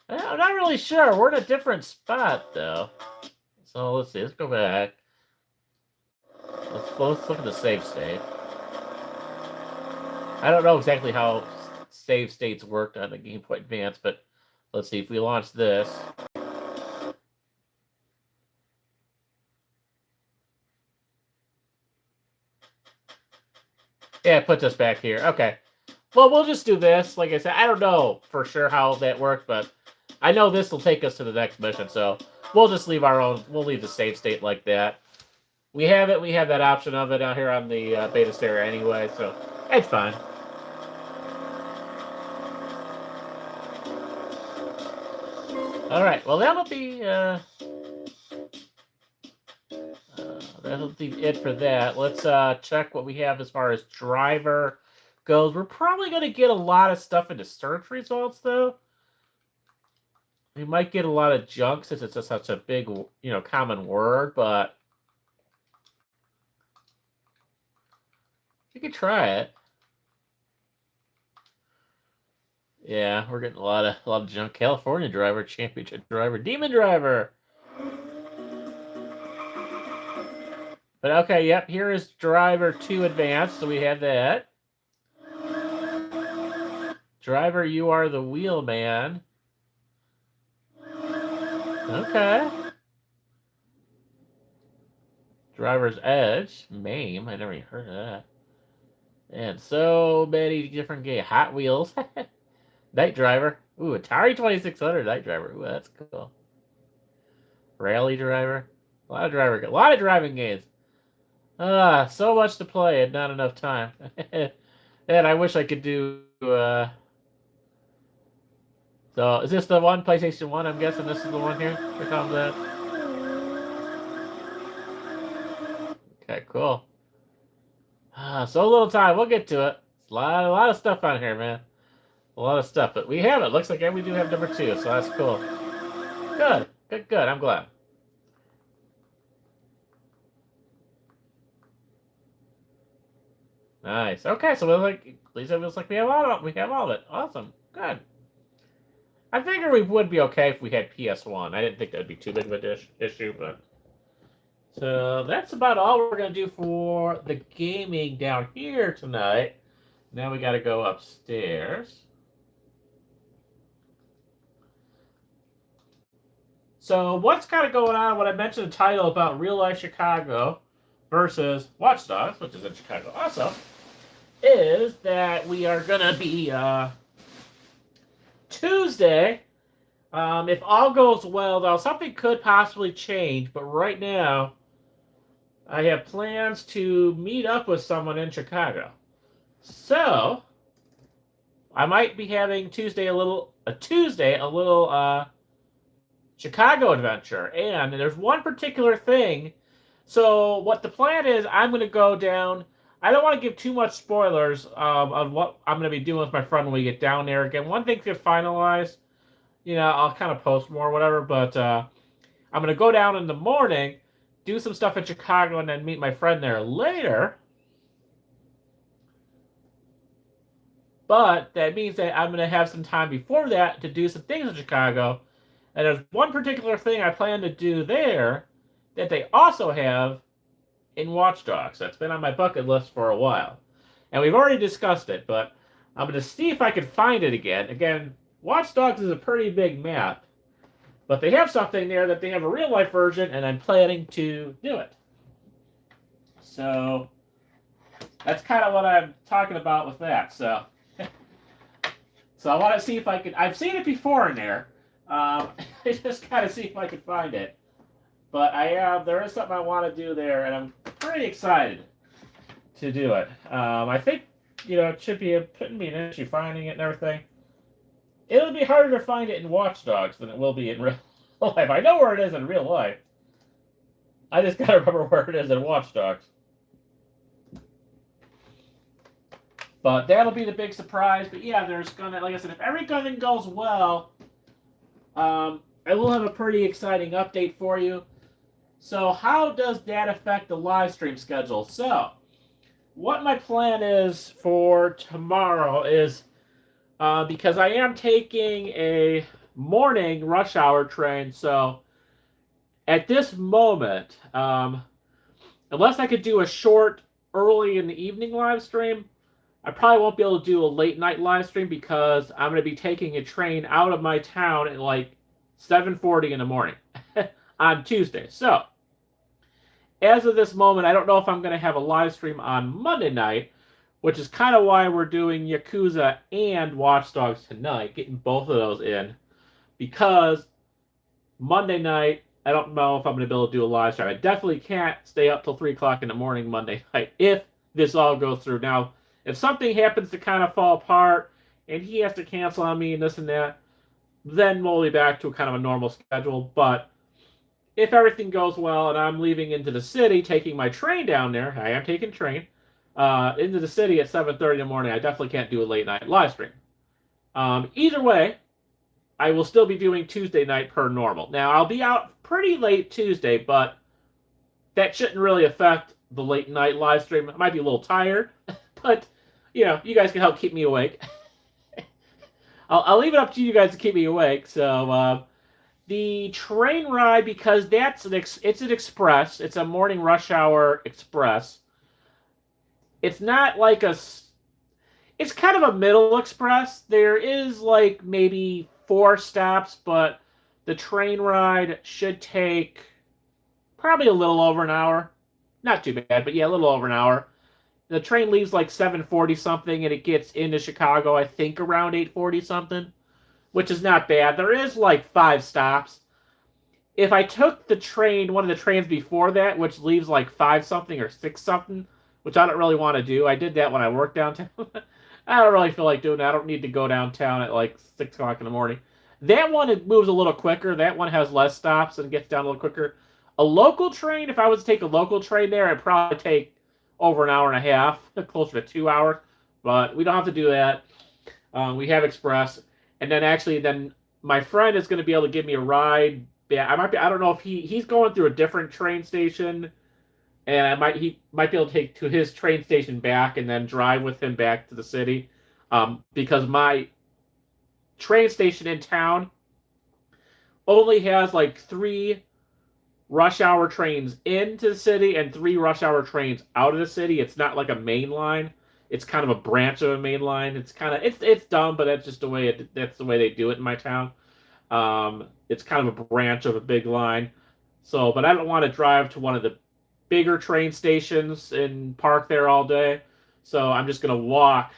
I'm not really sure. We're in a different spot, though. So let's see. Let's go back. Let's look at the save state. I don't know exactly how save states worked on the Game Boy Advance, but let's see. If we launch this, yeah, it puts us back here. Okay. Well, we'll just do this. Like I said, I don't know for sure how that worked, but I know this will take us to the next mission, so we'll just leave our own. We'll leave the save state like that. We have it. We have that option of it out here on the beta stereo anyway, so it's fine. All right. Well, that'll be that'll be it for that. Let's check what we have as far as driver goes. We're probably going to get a lot of stuff into search results, though. We might get a lot of junk since it's just such a big, common word, but you could try it. Yeah, we're getting a lot of junk. California driver, championship driver, demon driver. But okay, yep, here is driver 2 advanced, so we have that. Driver, you are the wheelman. Okay. Driver's edge, MAME. I never even heard of that. And so many different games. Hot Wheels. Night Driver. Ooh, Atari 2600 Night Driver. Ooh, that's cool. Rally Driver. A lot of driving games. So much to play and not enough time. And I wish I could do. So is this the one PlayStation 1? I'm guessing this is the one here. Here comes that. Okay, cool. So little time. We'll get to it. It's a lot of stuff on here, man. A lot of stuff, but we have it. Looks like we do have number 2, so that's cool. Good. I'm glad. Nice. Okay, so at least it looks like we have all of it. Awesome. Good. I figured we would be okay if we had PS1. I didn't think that would be too big of a issue, but so that's about all we're gonna do for the gaming down here tonight. Now we got to go upstairs. So what's kind of going on when I mentioned the title about Real Life Chicago versus Watch Dogs, which is in Chicago also, is that we are going to be Tuesday. If all goes well, though, something could possibly change, but right now I have plans to meet up with someone in Chicago. So I might be having a little Chicago adventure, and there's one particular thing. So what the plan is, I'm going to go down. I don't want to give too much spoilers on what I'm going to be doing with my friend when we get down there. Again, one thing's get finalized. I'll kind of post more, whatever. But I'm going to go down in the morning, do some stuff in Chicago, and then meet my friend there later. But that means that I'm going to have some time before that to do some things in Chicago. And there's one particular thing I plan to do there that they also have in Watch Dogs. That's been on my bucket list for a while. And we've already discussed it, but I'm going to see if I can find it again. Again, Watch Dogs is a pretty big map. But they have something there that they have a real-life version, and I'm planning to do it. So that's kind of what I'm talking about with that. So I want to see if I can. I've seen it before in there. Just kind of see if I can find it. But there is something I want to do there, and I'm pretty excited to do it. I think, it should be putting me an issue finding it and everything. It'll be harder to find it in Watch Dogs than it will be in real life. I know where it is in real life. I just gotta remember where it is in Watch Dogs. But that'll be the big surprise. But yeah, there's gonna, like I said, if everything goes well, I will have a pretty exciting update for you. So how does that affect the live stream schedule? So what my plan is for tomorrow is, because I am taking a morning rush hour train, so at this moment, unless I could do a short early in the evening live stream, I probably won't be able to do a late night live stream because I'm going to be taking a train out of my town at like 7:40 in the morning on Tuesday. So, as of this moment, I don't know if I'm going to have a live stream on Monday night, which is kind of why we're doing Yakuza and Watch Dogs tonight, getting both of those in. Because Monday night, I don't know if I'm going to be able to do a live stream. I definitely can't stay up till 3 o'clock in the morning Monday night if this all goes through. Now, if something happens to kind of fall apart and he has to cancel on me and this and that, then we'll be back to kind of a normal schedule. But if everything goes well and I'm leaving into the city, taking my train down there, I am taking train into the city at 7:30 in the morning. I definitely can't do a late night live stream. Either way, I will still be doing Tuesday night per normal. Now, I'll be out pretty late Tuesday, but that shouldn't really affect the late night live stream. I might be a little tired, but you know, you guys can help keep me awake. I'll leave it up to you guys to keep me awake. So the train ride, because it's an express. It's a morning rush hour express. It's not like it's kind of a middle express. There is like maybe 4 stops, but the train ride should take probably a little over an hour. Not too bad, but yeah, a little over an hour. The train leaves like 7:40 something, and it gets into Chicago, I think, around 8:40 something, which is not bad. There is like 5 stops. If I took the train, one of the trains before that, which leaves like 5 something or 6 something, which I don't really want to do. I did that when I worked downtown. I don't really feel like doing that. I don't need to go downtown at like 6 o'clock in the morning. That one, it moves a little quicker. That one has less stops and gets down a little quicker. A local train, if I was to take a local train there, it'd probably take over an hour and a half, closer to 2 hours. But we don't have to do that. We have Express. And then my friend is going to be able to give me a ride. Yeah, I don't know if he's going through a different train station, and he might be able to take to his train station back and then drive with him back to the city, because my train station in town only has like 3 rush hour trains into the city and 3 rush hour trains out of the city. It's not like a main line. It's kind of a branch of a main line. It's dumb, but that's just that's the way they do it in my town. It's kind of a branch of a big line. So, but I don't want to drive to one of the bigger train stations and park there all day. So I'm just gonna walk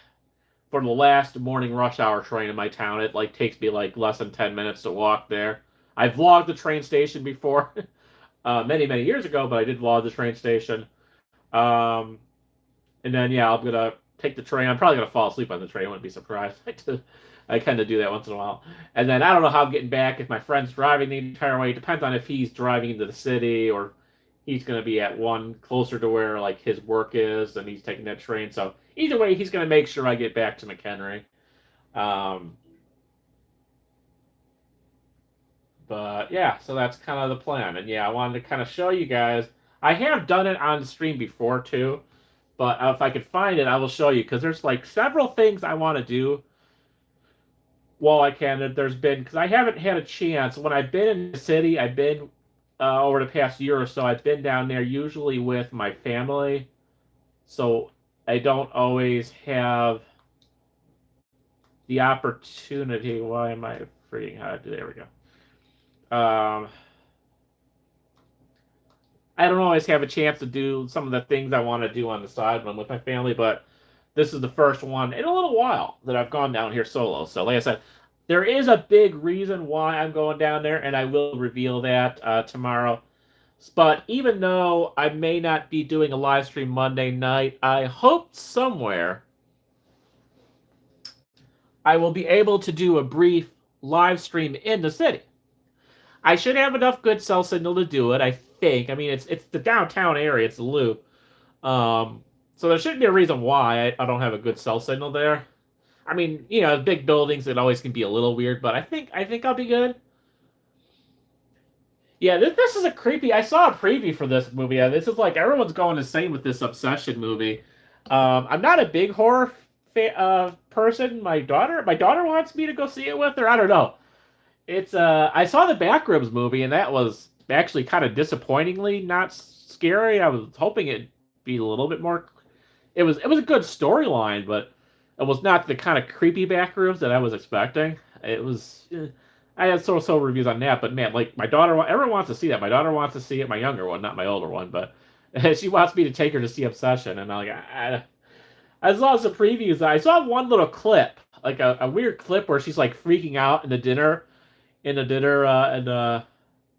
for the last morning rush hour train in my town. It like takes me like less than 10 minutes to walk there. I've vlogged the train station before, many years ago, but I did vlog the train station. And then yeah, I'm gonna take the train. I'm probably gonna fall asleep on the train. I wouldn't be surprised. I kind of do that once in a while. And then I don't know how I'm getting back, if my friend's driving the entire way. It depends on if he's driving into the city or he's going to be at one closer to where like his work is and he's taking that train. So either way, he's going to make sure I get back to McHenry. But yeah, so that's kind of the plan. And yeah, I wanted to kind of show you guys. I have done it on the stream before too, but if I could find it, I will show you, because there's like several things I want to do while I can. There's been, because I haven't had a chance. When I've been in the city, I've been over the past year or so, I've been down there usually with my family. So I don't always have the opportunity. Why am I freaking how to do? There we go. I don't always have a chance to do some of the things I want to do on the side when I'm with my family, but this is the first one in a little while that I've gone down here solo. So like I said, there is a big reason why I'm going down there, and I will reveal that tomorrow. But even though I may not be doing a live stream Monday night, I hope somewhere I will be able to do a brief live stream in the city. I should have enough good cell signal to do it, I think. I mean, it's the downtown area, it's the loop. So there shouldn't be a reason why I don't have a good cell signal there. I mean, you know, big buildings, it always can be a little weird, but I think I'll be good. Yeah, this is a creepy. I saw a preview for this movie. This is like everyone's going insane with this Obsession movie. I'm not a big horror person. My daughter wants me to go see it with her. I don't know. It's I saw the Backrooms movie, and that was actually kind of disappointingly not scary. I was hoping it'd be a little bit more. It was a good storyline, but it was not the kind of creepy Backrooms that I was expecting. It was. I had so reviews on that, but man, like my daughter, everyone wants to see that. My daughter wants to see it. My younger one, not my older one, but she wants me to take her to see Obsession, and I'm like, I saw some previews. I saw one little clip, like a weird clip where she's like freaking out in the dinner,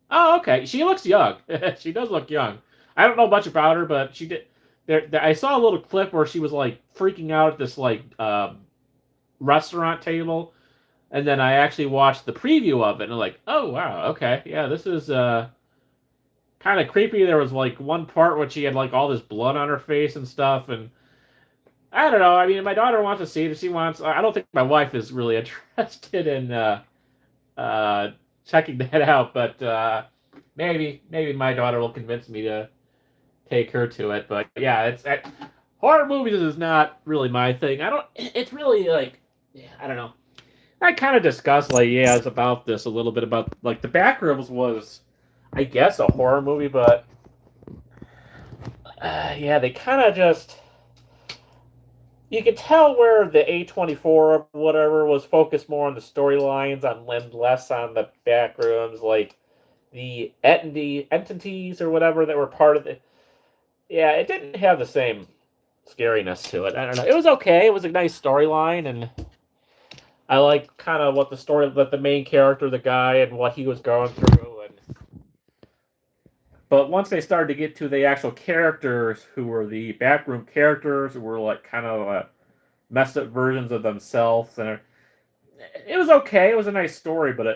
oh, okay, she looks young. She does look young. I don't know much about her, but she did. I saw a little clip where she was like freaking out at this like restaurant table. And then I actually watched the preview of it, and I'm like, oh, wow, okay. Yeah, this is kind of creepy. There was like one part where she had like all this blood on her face and stuff, and I don't know. I mean, my daughter wants to see it. She wants. I don't think my wife is really interested in uh, checking that out, but maybe my daughter will convince me to take her to it. But yeah, horror movies is not really my thing. I don't. It's really like, yeah, I don't know. I kind of discussed like, yeah, it's about this a little bit about like the Backrooms was, I guess, a horror movie, but yeah, they kind of just. You could tell where the A24 or whatever was focused more on the storylines, on less on the Backrooms, like the entities or whatever that were part of it. Yeah, it didn't have the same scariness to it. I don't know. It was okay. It was a nice storyline, and I like kind of what the story, that the main character, the guy, and what he was going through. But once they started to get to the actual characters, who were the backroom characters, who were like kind of messed up versions of themselves, and it was okay. It was a nice story, but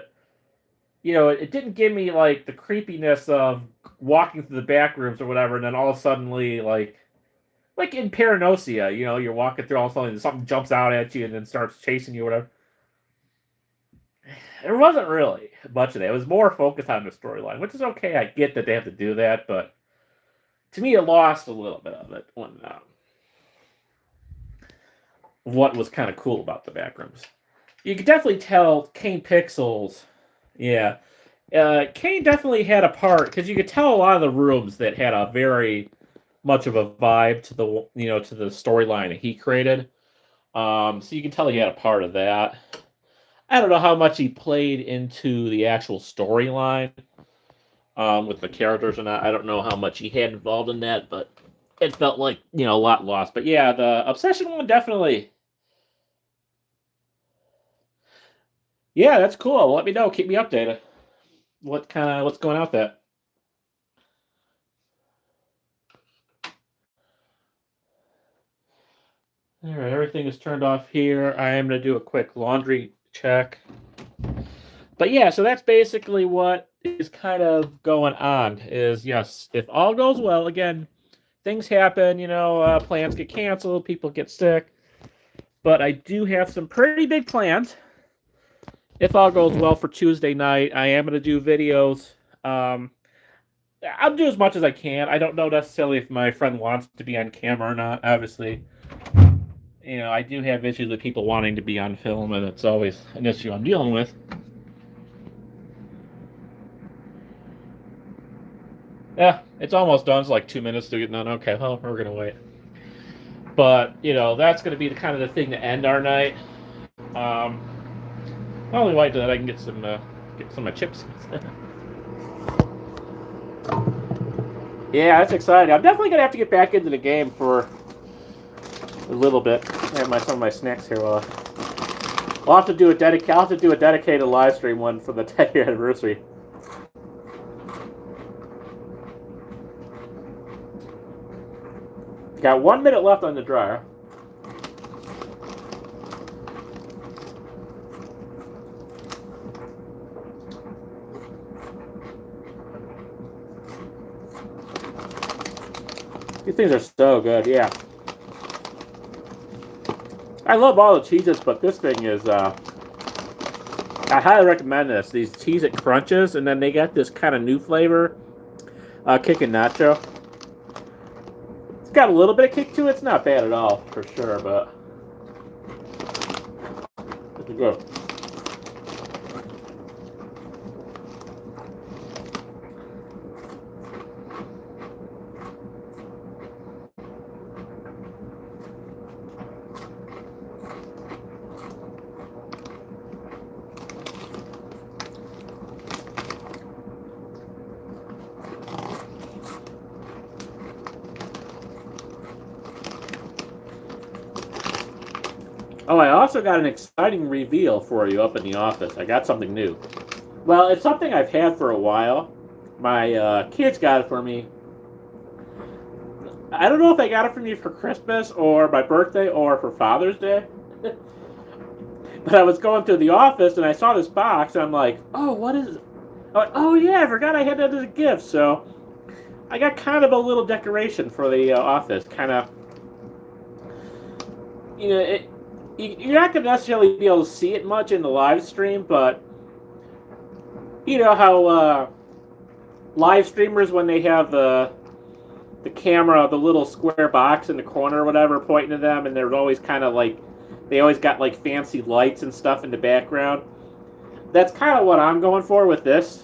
it didn't give me like the creepiness of walking through the back rooms or whatever, and then all of a sudden, like in Paranoia, you're walking through, all of a sudden something jumps out at you and then starts chasing you or whatever. There wasn't really much of that. It was more focused on the storyline, which is okay. I get that they have to do that, but to me, it lost a little bit of it when what was kind of cool about the Backrooms. You could definitely tell Kane Pixels. Yeah. Kane definitely had a part, because you could tell a lot of the rooms that had a very much of a vibe to the storyline that he created. So you can tell he had a part of that. I don't know how much he played into the actual storyline with the characters or not. I don't know how much he had involved in that, but it felt like, a lot lost. But yeah, the Obsession one definitely. Yeah, that's cool. Let me know. Keep me updated. What's going out there? All right, everything is turned off here. I am going to do a quick laundry check. But yeah, so that's basically what is kind of going on. Is, yes, if all goes well, again, things happen. Plans get canceled, people get sick. But I do have some pretty big plans. If all goes well for Tuesday night, I am going to do videos. I'll do as much as I can. I don't know necessarily if my friend wants to be on camera or not. Obviously, I do have issues with people wanting to be on film, and it's always an issue I'm dealing with. Yeah, it's almost done. It's like 2 minutes to get done. Okay, well, we're going to wait. But, that's going to be the kind of the thing to end our night. I'll only wait that I can get some of my chips. Yeah, that's exciting. I'm definitely going to have to get back into the game for a little bit. I have some of my snacks here. I'll have to do a dedicated live stream one for the 10-year anniversary. Got 1 minute left on the dryer. These things are so good, yeah. I love all the Cheez-Its, but this thing is, I highly recommend this. These Cheez-It Crunches, and then they got this kind of new flavor, Kickin' Nacho. It's got a little bit of kick to it. It's not bad at all, for sure, but it's good. Oh, I also got an exciting reveal for you up in the office. I got something new. Well, it's something I've had for a while. My kids got it for me. I don't know if they got it for me for Christmas or my birthday or for Father's Day. But I was going through the office and I saw this box and I'm like, oh, what is it? I'm like, oh yeah, I forgot I had that as a gift. So I got kind of a little decoration for the office. Kind of, you know, you're not going to necessarily be able to see it much in the live stream, but you know how live streamers, when they have the camera, the little square box in the corner or whatever, pointing to them, and they're always kind of like, they always got like fancy lights and stuff in the background. That's kind of what I'm going for with this.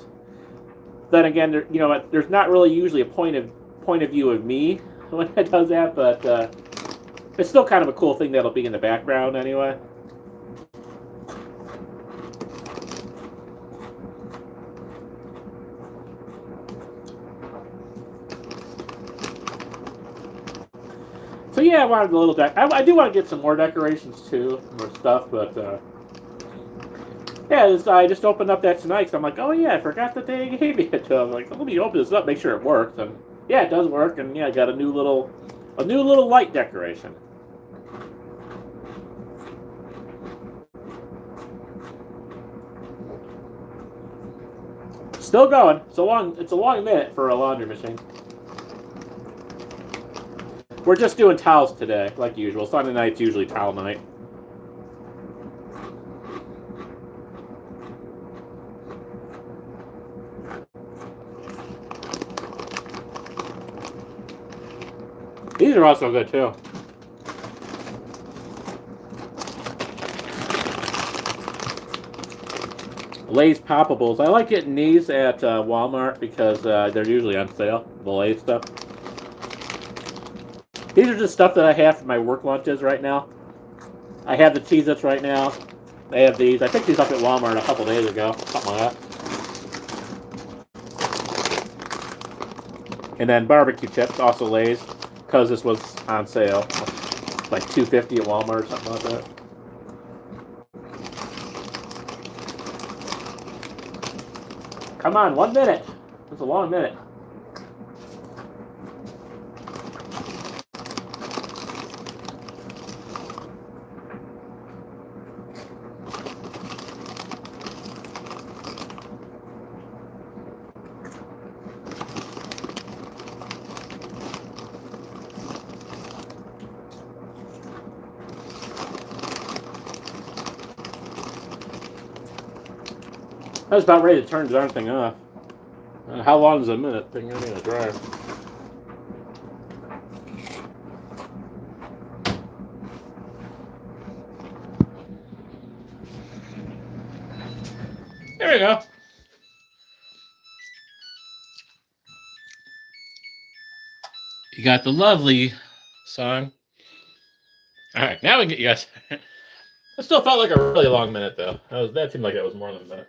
Then again, you know, there's not really usually a point of view of me when it does that, but it's still kind of a cool thing that'll be in the background anyway. So yeah, I wanted a little deck. I do want to get some more decorations too, more stuff, but yeah, I just opened up that tonight because I'm like, oh yeah, I forgot that they gave me it to them. Like, let me open this up, make sure it works, and yeah, it does work, and yeah, I got a new little light decoration. Still going. It's a long minute for a laundry machine. We're just doing towels today, like usual. Sunday night's usually towel night. These are also good too. Lay's Poppables. I like getting these at Walmart because they're usually on sale. The Lay's stuff. These are just stuff that I have for my work lunches right now. I have the Cheez-Its right now. I have these. I picked these up at Walmart a couple days ago. Something like that. And then barbecue chips, also Lay's, because this was on sale. Like $2.50 at Walmart or something like that. Come on, 1 minute. That's a long minute. I was about ready to turn the darn thing off. How long is a minute? Thing going to dry. There we go. You got the lovely song. All right, now we can get you guys. It still felt like a really long minute, though. That seemed like that was more than a minute.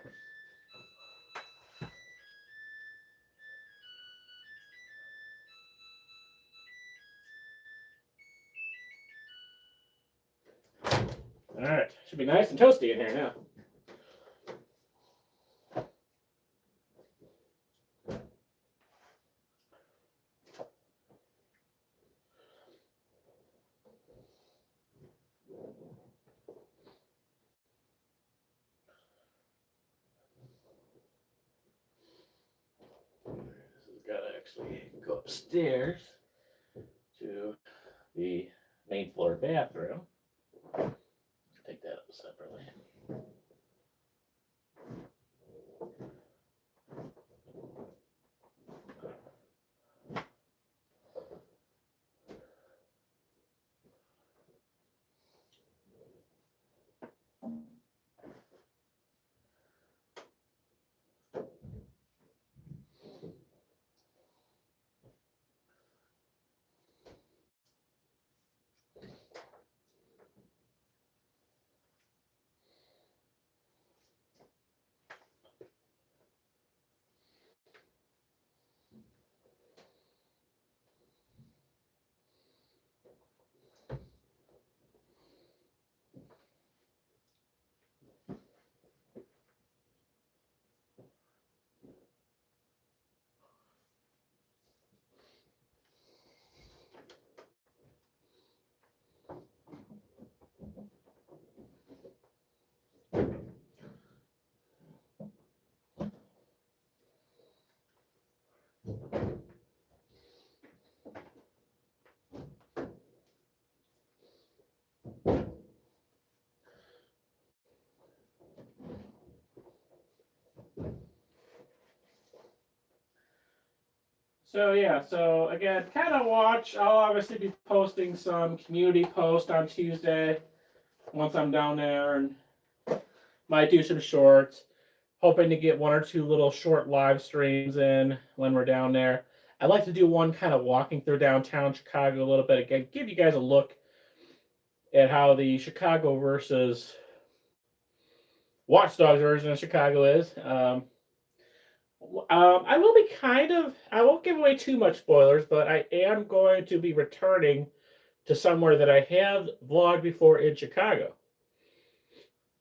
All right, should be nice and toasty in here now. This has got to actually go upstairs to the main floor bathroom. Take that up separately. So yeah, so again, kind of watch. I'll obviously be posting some community posts on Tuesday once I'm down there, and might do some shorts. Hoping to get 1 or 2 little short live streams in when we're down there. I'd like to do one kind of walking through downtown Chicago a little bit again, give you guys a look at how the Chicago versus Watch Dogs version of Chicago is. I will be I won't give away too much spoilers, but I am going to be returning to somewhere that I have vlogged before in Chicago.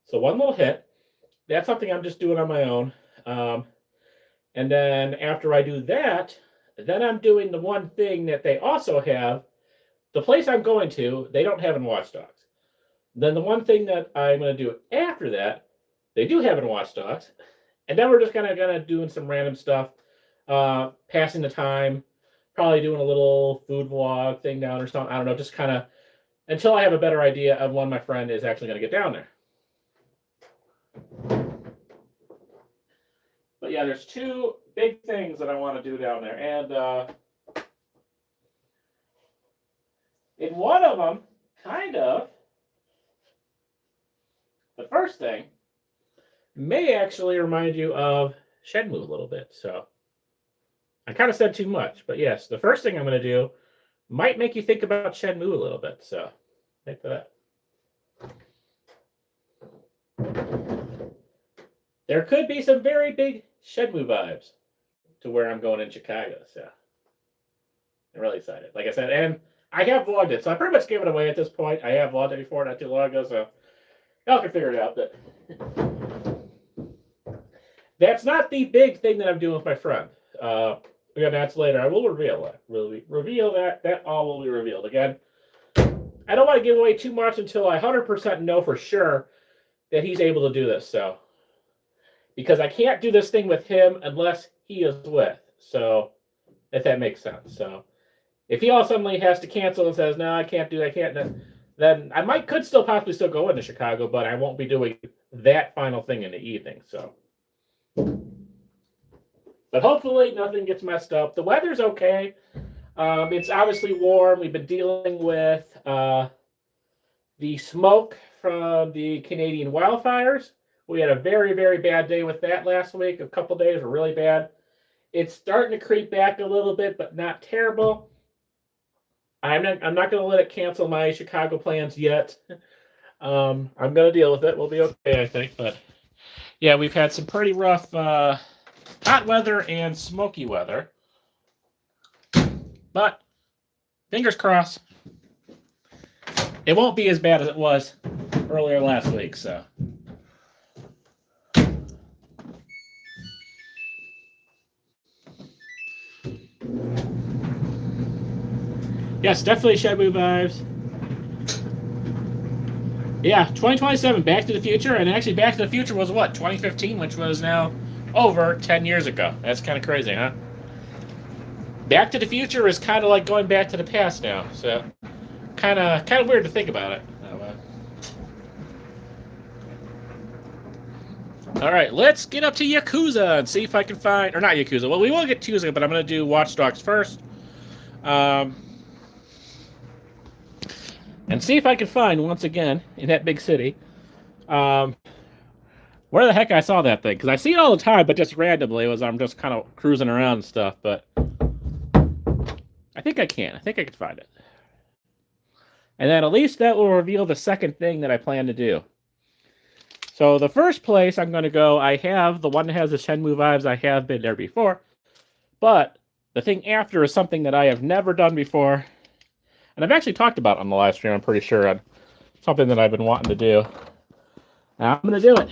So one little hint, that's something I'm just doing on my own. And then after I do that, then I'm doing the one thing that they also have. The place I'm going to, they don't have in Watch Dogs. Then the one thing that I'm going to do after that, they do have in Watch Dogs. And then we're just kind of doing some random stuff, passing the time, probably doing a little food vlog thing down or something. I don't know, just kind of until I have a better idea of when my friend is actually going to get down there. But yeah, there's 2 big things that I want to do down there. And in one of them, the first thing may actually remind you of Shenmue a little bit. So I kind of said too much. But yes, the first thing I'm going to do might make you think about Shenmue a little bit. So think for that. There could be some very big Shenmue vibes to where I'm going in Chicago. So I'm really excited. Like I said, and I have vlogged it. So I pretty much gave it away at this point. I have vlogged it before not too long ago. So y'all can figure it out. But that's not the big thing that I'm doing with my friend. Again, that's later. I will reveal that. Reveal that. That all will be revealed. Again, I don't want to give away too much until I 100% know for sure that he's able to do this. So, because I can't do this thing with him unless he is with. So, if that makes sense. So, if he all suddenly has to cancel and says, "No, I can't do that. I can't," then I could still possibly still go into Chicago, but I won't be doing that final thing in the evening. So. But hopefully nothing gets messed up. The weather's okay. It's obviously warm. We've been dealing with the smoke from the Canadian wildfires. We had a very, very bad day with that last week. A couple days were really bad. It's starting to creep back a little bit, but not terrible. I'm not going to let it cancel my Chicago plans yet. I'm going to deal with it. We'll be okay, I think. But yeah, we've had some pretty rough hot weather and smoky weather. But fingers crossed, it won't be as bad as it was earlier last week. So. Yes, definitely Shenmue vibes. Yeah, 2027, Back to the Future. And actually, Back to the Future was what? 2015, which was now over 10 years ago. That's kind of crazy, huh? Back to the Future is kind of like going back to the past now. So, kind of weird to think about it. All right, let's get up to Yakuza and see if I can find... Or not Yakuza. Well, we will get to Yakuza, but I'm going to do Watch Dogs first. And see if I can find, once again, in that big city, where the heck I saw that thing. Because I see it all the time, but just randomly as I'm just kind of cruising around and stuff. But I think I can. I think I can find it. And then at least that will reveal the second thing that I plan to do. So the first place I'm going to go, I have the one that has the Shenmue vibes. I have been there before. But the thing after is something that I have never done before. And I've actually talked about it on the live stream, I'm pretty sure, on something that I've been wanting to do. Now I'm going to do it.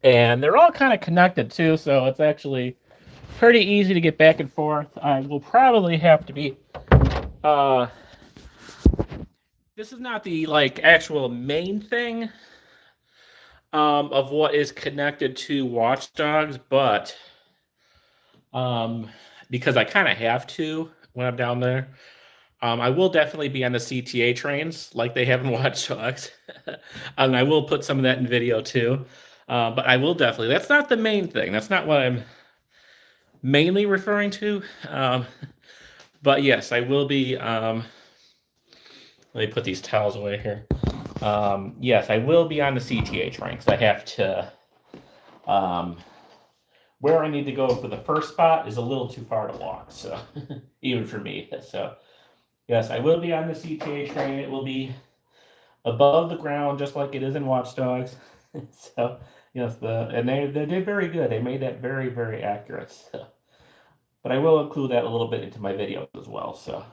And they're all kind of connected, too, so it's actually pretty easy to get back and forth. I will probably have to be... this is not the, actual main thing of what is connected to Watch Dogs, but... because I kind of have to when I'm down there. I will definitely be on the CTA trains like they have in Watch Dogs. And I will put some of that in video too. But I will definitely, that's not the main thing. That's not what I'm mainly referring to. But yes, I will be, let me put these towels away here. Yes, I will be on the CTA train because I have to, where I need to go for the first spot is a little too far to walk. So even for me, so. Yes, I will be on the CTA train. It will be above the ground, just like it is in Watch Dogs. So, yes, and they did very good. They made that very, very accurate. So. But I will include that a little bit into my videos as well. So,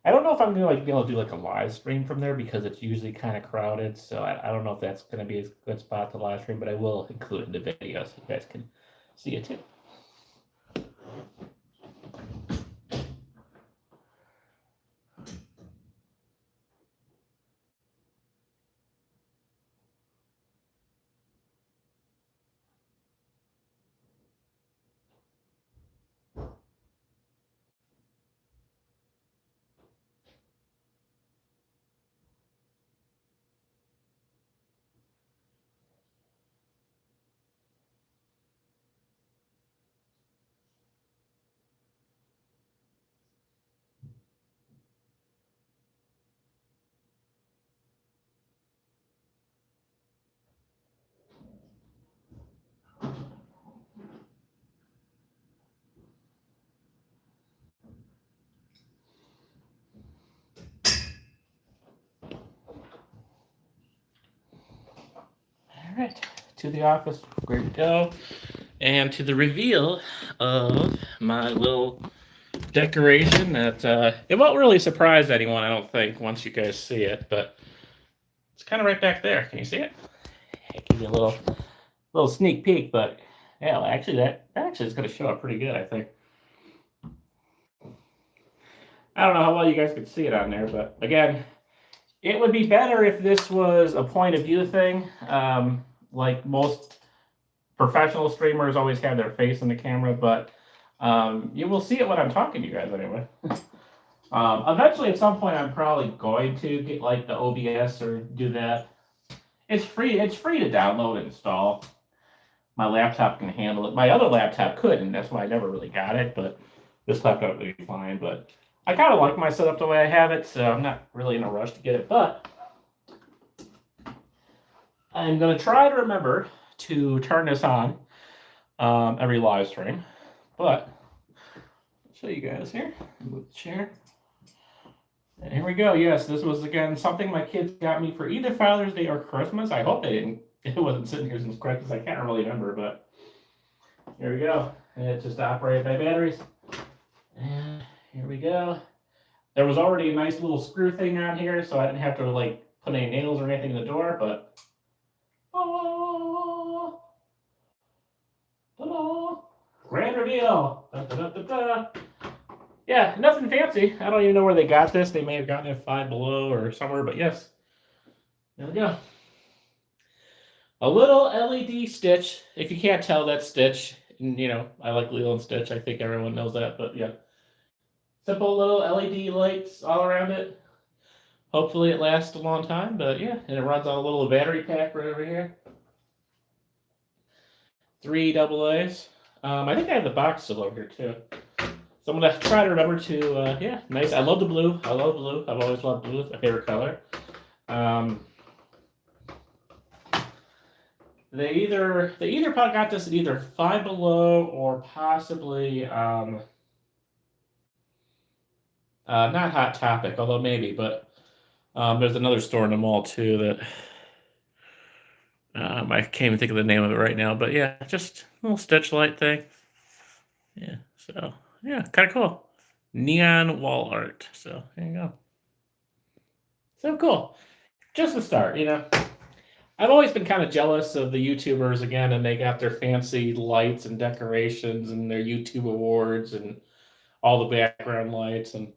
I don't know if I'm gonna be able to do like a live stream from there because it's usually kind of crowded. So I don't know if that's gonna be a good spot to live stream, but I will include it in the video so you guys can see it too. All right, to the office, where to go, and to the reveal of my little decoration that it won't really surprise anyone, I don't think, once you guys see it, but it's kind of right back there. Can you see it? I'll give you a little sneak peek, but yeah, actually that actually is going to show up pretty good, I think. I don't know how well you guys could see it on there, but again, it would be better if this was a point of view thing. Like most professional streamers always have their face in the camera, but you will see it when I'm talking to you guys anyway. Eventually, at some point, I'm probably going to get like the OBS or do that. It's free. It's free to download and install. My laptop can handle it. My other laptop couldn't. That's why I never really got it. But this laptop will be fine. But I kind of like my setup the way I have it, so I'm not really in a rush to get it. But I'm going to try to remember to turn this on every live stream. But I'll show you guys here. Move the chair. And here we go. Yes, this was again something my kids got me for either Father's Day or Christmas. I hope they didn't. It wasn't sitting here since Christmas. I can't really remember, but here we go. And it's just operated by batteries. And here we go. There was already a nice little screw thing on here, so I didn't have to like put any nails or anything in the door. But oh, ta-da! Grand reveal. Da, da, da, da, da. Yeah, nothing fancy. I don't even know where they got this. They may have gotten it Five Below or somewhere, but yes. There we go. A little LED Stitch. If you can't tell, that's Stitch. And, you know, I like Lilo and Stitch. I think everyone knows that, but yeah. Simple little LED lights all around it. Hopefully it lasts a long time, but yeah. And it runs on a little battery pack right over here. 3 AA's. I think I have the box still over here, too. So I'm going to try to remember to, yeah, nice. I love the blue. I love blue. I've always loved blue. It's my favorite color. They either got this at either Five Below or possibly, not Hot Topic, although maybe, but there's another store in the mall too that I can't even think of the name of it right now, but yeah, just a little Stitch light thing. Yeah, so yeah, kind of cool. Neon wall art. So there you go. So cool. Just the start, you know. I've always been kind of jealous of the YouTubers again, and they got their fancy lights and decorations and their YouTube awards and all the background lights. And,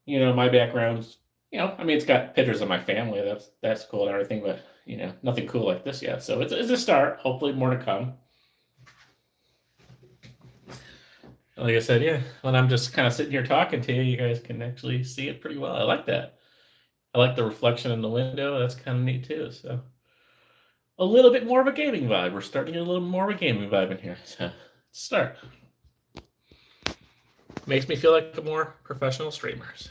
you know, my background's, you know, I mean, it's got pictures of my family. That's cool and everything, but, you know, nothing cool like this yet. So it's a start. Hopefully more to come. Like I said, yeah, when I'm just kind of sitting here talking to you, you guys can actually see it pretty well. I like that. I like the reflection in the window. That's kind of neat too. So a little bit more of a gaming vibe. We're starting to get a little more of a gaming vibe in here. So let's start. Makes me feel like a more professional streamer. So.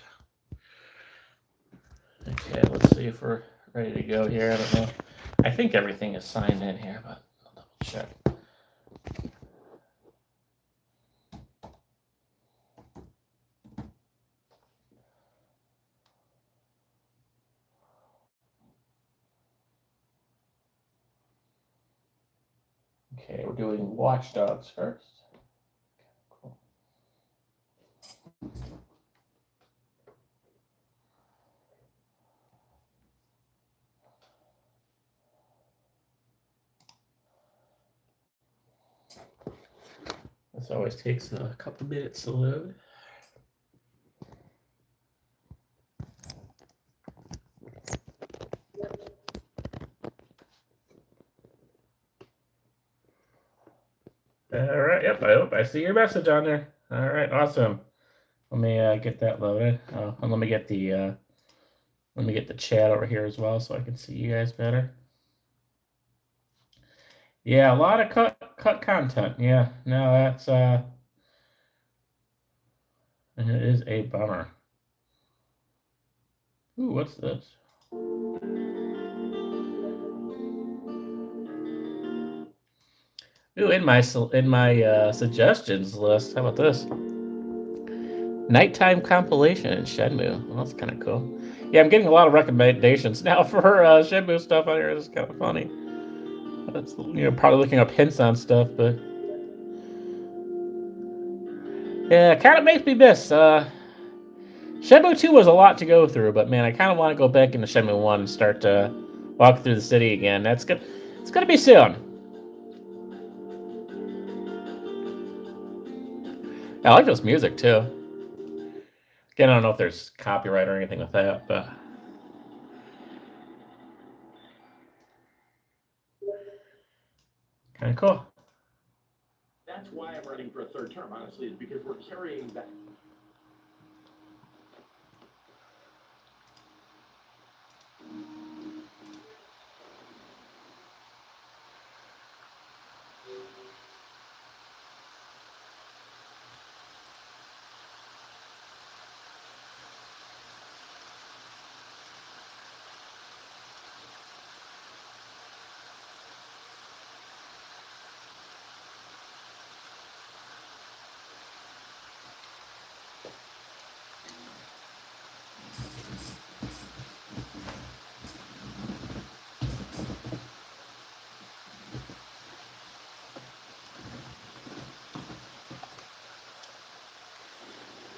Okay, let's see if we're ready to go here. I don't know. I think everything is signed in here, but I'll double check. Okay, we're doing Watch Dogs first. Cool. This always takes a couple minutes to load. All right, yep, I hope I see your message on there. All right, awesome. Let me get that loaded. And let me get the chat over here as well so I can see you guys better. Yeah, a lot of cut content. Yeah, no, that's it is a bummer. Ooh, what's this? Ooh, in my suggestions list, how about this? Nighttime compilation in Shenmue. Well, that's kind of cool. Yeah, I'm getting a lot of recommendations now for Shenmue stuff on here. It's kind of funny. That's, probably looking up hints on stuff, but yeah, it kind of makes me miss. Shenmue 2 was a lot to go through, but man, I kind of want to go back into Shenmue 1 and start to walk through the city again. That's good. It's gonna be soon. I like this music too. Again, I don't know if there's copyright or anything with that, but kind of cool. That's why I'm running for a third term, honestly, is because we're carrying that.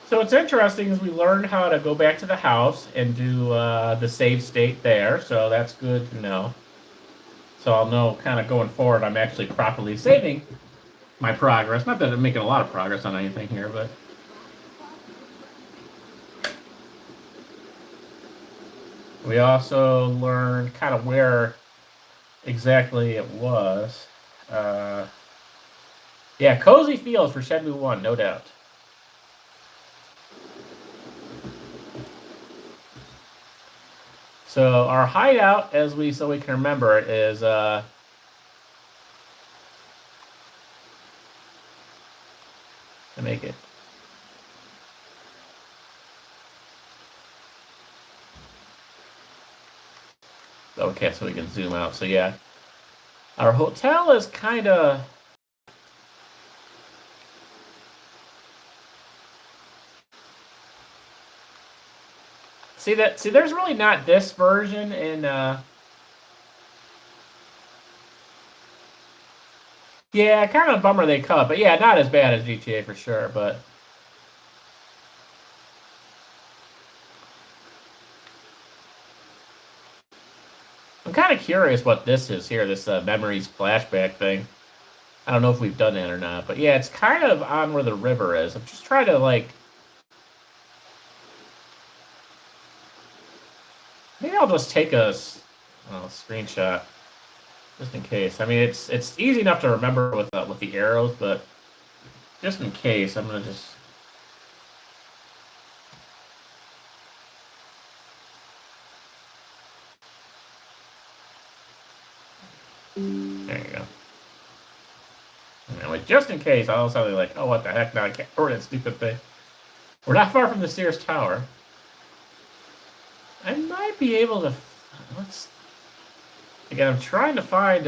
So what's interesting is we learned how to go back to the house and do the save state there, so that's good to know. So I'll know kind of going forward I'm actually properly saving my progress. Not that I'm making a lot of progress on anything here, but... We also learned kind of where exactly it was. Yeah, cozy feels for Shenmue 1, no doubt. So our hideout, so we can remember, is to make it. Okay, so we can zoom out. So yeah, our hotel is kind of. See, there's really not this version in. Yeah, kind of a bummer they cut, but yeah, not as bad as GTA for sure, but. I'm kind of curious what this is here, this memories flashback thing. I don't know if we've done that or not, but yeah, it's kind of on where the river is. I'm just trying to, like... Maybe I'll just take a screenshot, just in case. I mean, it's easy enough to remember with the arrows, but just in case, I'm gonna just. There you go. Anyway, just in case, I'll also be like, oh, what the heck? Now I can't afford that stupid thing. We're not far from the Sears Tower. I might be able to. Let's. Again, I'm trying to find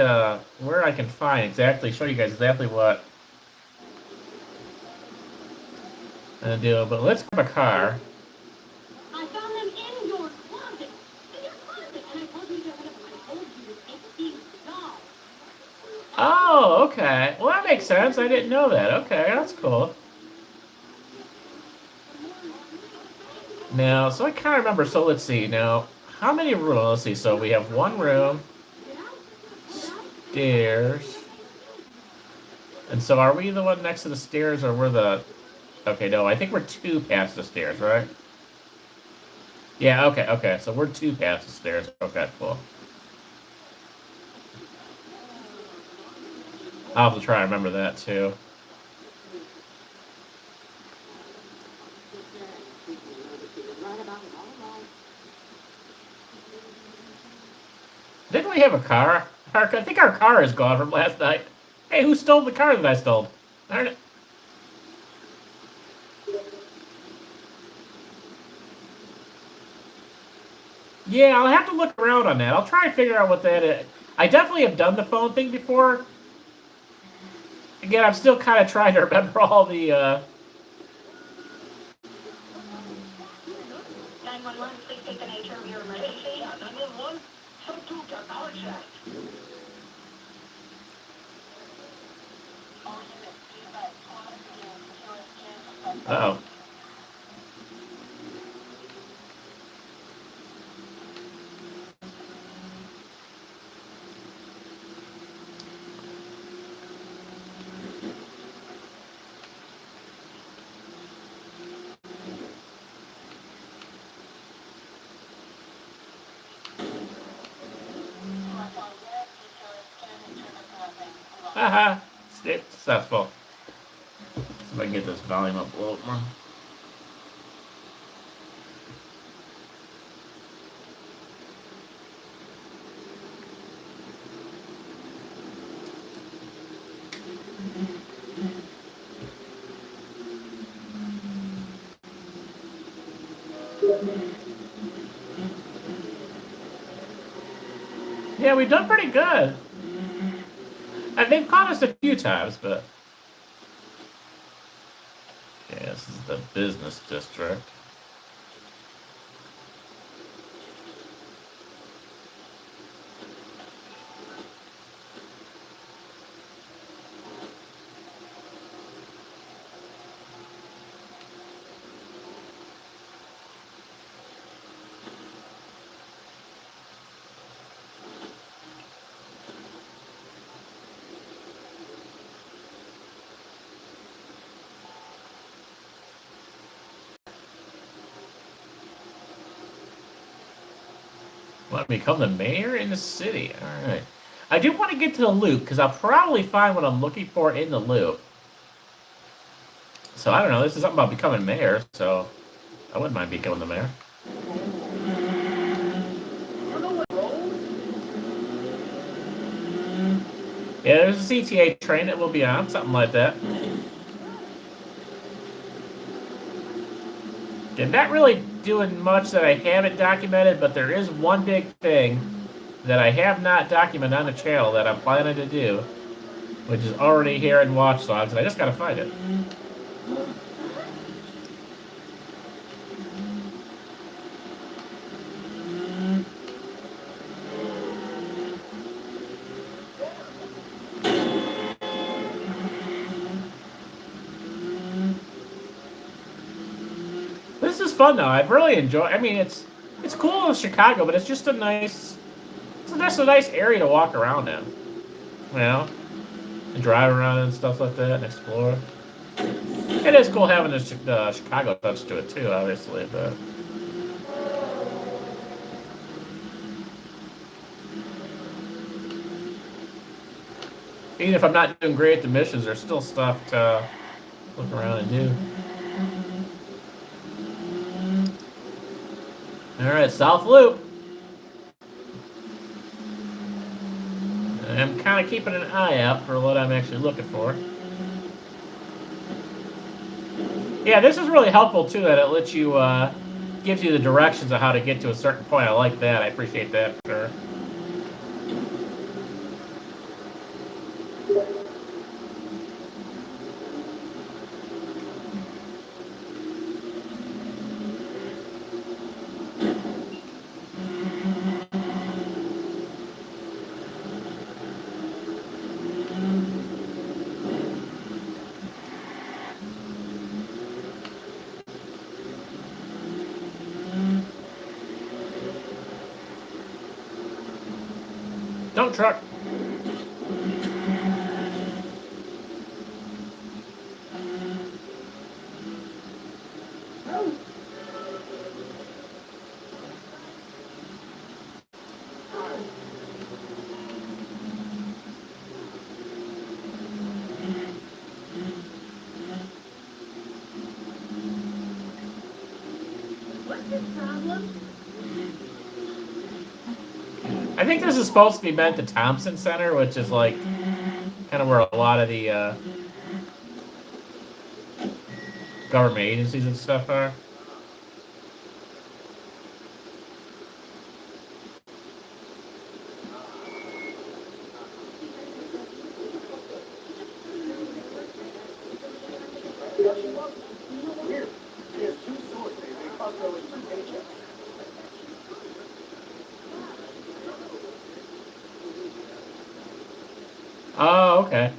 where I can find exactly, show you guys exactly what I'm gonna do. But let's grab a car. I found them in your closet. In your closet. And I told you to get rid of them. I told you to take these dolls. Oh, okay. Well, that makes sense. I didn't know that. Okay, that's cool. Now, so I kind of remember. So let's see. Now, how many rooms? Let's see. So we have one room, stairs, and so are we the one next to the stairs, or we're the? Okay, no. I think we're two past the stairs, right? Yeah. Okay. Okay. So we're two past the stairs. Okay. Cool. I'll have to try to remember that too. Didn't we have a car? I think our car is gone from last night. Hey, who stole the car that I stole? Darn it. Yeah, I'll have to look around on that. I'll try and figure out what that is. I definitely have done the phone thing before. Again, I'm still kind of trying to remember all the, 911, please take the nature of your emergency. 911, some two got power jacked. uh-oh. Haha, successful. See if I can get this volume up a little more. Yeah, we've done pretty good. And they've caught us a few times, but... Yeah, this is the business district. Want to become the mayor in the city? Alright. I do want to get to the loop, because I'll probably find what I'm looking for in the loop. So, I don't know. This is something about becoming mayor, so I wouldn't mind becoming the mayor. Yeah, there's a CTA train that will be on, something like that. I'm not really doing much that I haven't documented, but there is one big thing that I have not documented on the channel that I'm planning to do, which is already here in Watch Dogs, and I just gotta find it. This is fun though. I've really enjoyed. I mean, it's cool in Chicago, but it's just a nice. It's just a nice area to walk around in. You know, and drive around and stuff like that, and explore. It is cool having a Chicago touch to it too, obviously, but. Even if I'm not doing great at the missions, there's still stuff to look around and do. Alright, South Loop. I'm kind of keeping an eye out for what I'm actually looking for. Yeah, this is really helpful too, that it lets you, gives you the directions of how to get to a certain point. I like that. I appreciate that for sure. Don't truck. What's the problem? I think this is supposed to be meant the Thompson Center, which is like kind of where a lot of the government agencies and stuff are. Oh, okay.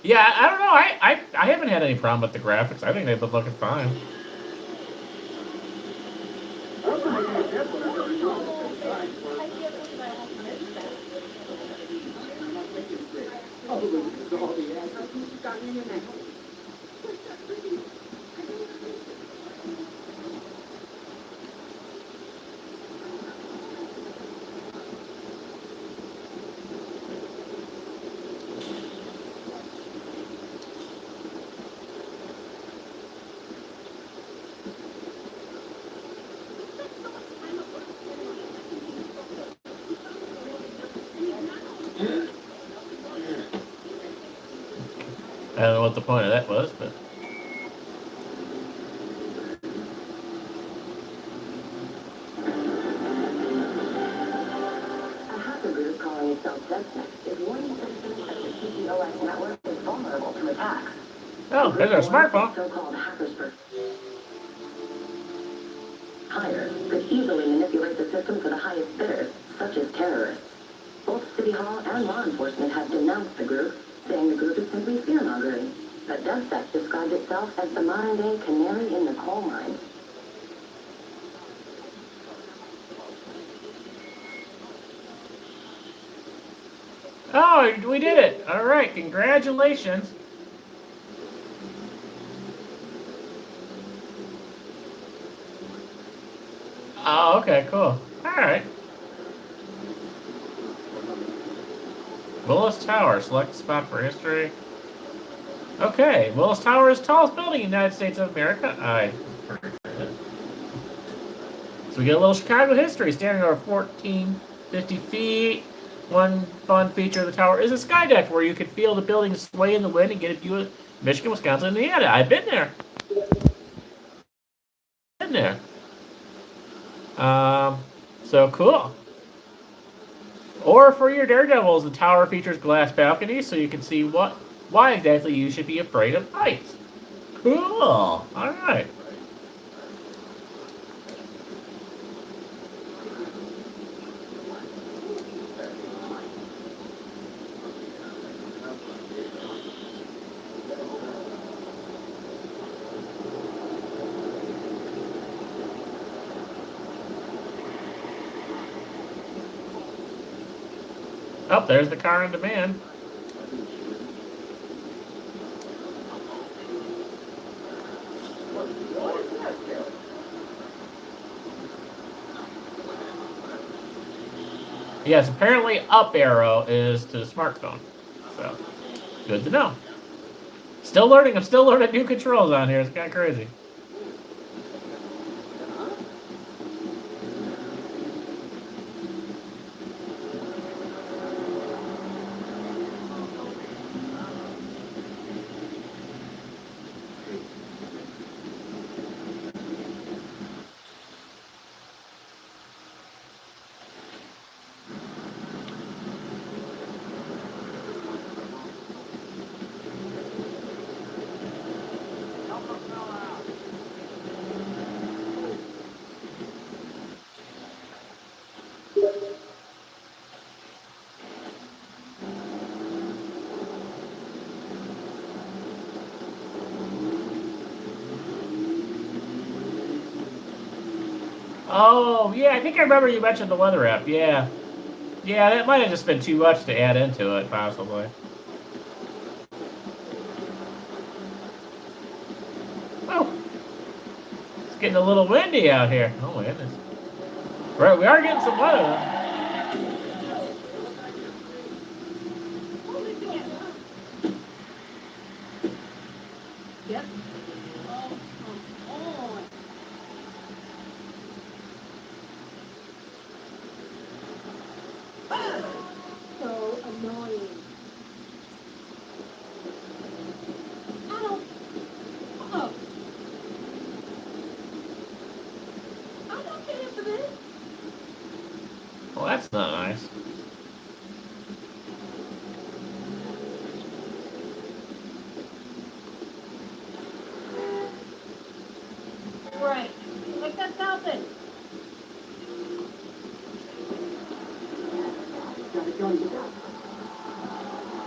Yeah, I don't know. I haven't had any problem with the graphics. I think they've been looking fine. I don't know what the point of that was, but... A hacker group calling itself DevSec is warning citizens that the CCOS network is vulnerable to attacks. Oh, there's our smartphone. So-called hackers for hire could easily manipulate the system for the highest bidders, such as terrorists. Both City Hall and law enforcement have denounced the group, saying the group is simply fear-mongering. But DevSec described itself as the modern-day canary in the coal mine. Oh, we did it! All right, congratulations. Oh, okay, cool. All right. Willis Tower, select spot for history. Okay, Willis Tower is the tallest building in the United States of America. So we get a little Chicago history, standing over 1,450 feet. One fun feature of the tower is a sky deck where you can feel the building sway in the wind and get a view of Michigan, Wisconsin, and Indiana. I've been there. So cool. Or for your daredevils, the tower features glass balconies so you can see why exactly you should be afraid of heights. Cool. All right. Oh, there's the car on demand. Yes, apparently up arrow is to the smartphone. So, good to know. Still learning. I'm still learning new controls on here. It's kind of crazy. Oh, yeah, I think I remember you mentioned the weather app. Yeah. Yeah, that might have just been too much to add into it, possibly. Oh. It's getting a little windy out here. Oh, my goodness. Right, we are getting some weather, though. Yep. Oh, come on. So annoying. I don't. Oh. I don't care for this. Well, that's not nice. Right. Like that nothing.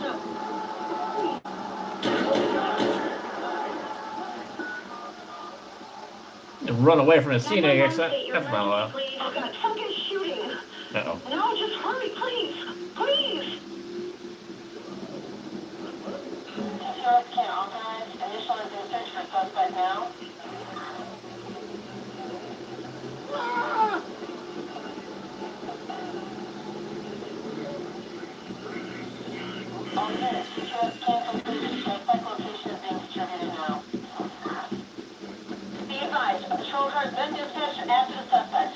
No. Run away from a scenic exit. That's not allowed. I've got fucking shooting. Uh-oh. No, just hurry, please. Please. Insurance can authorize initializing search for suspect now. Ah! All units, insurance can complete. Suspect location is being distributed now. Be advised, a patrol car has been dispatched after the suspect.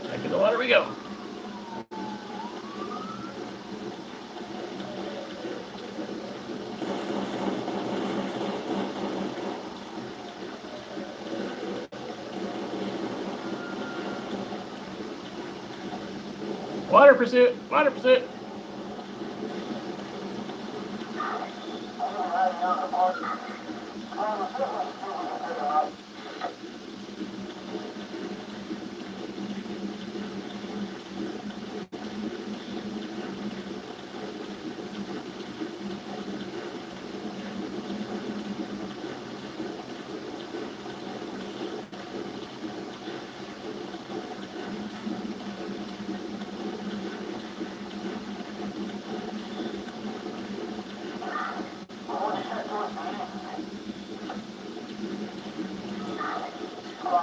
Back in the water we go. Water pursuit! Water pursuit!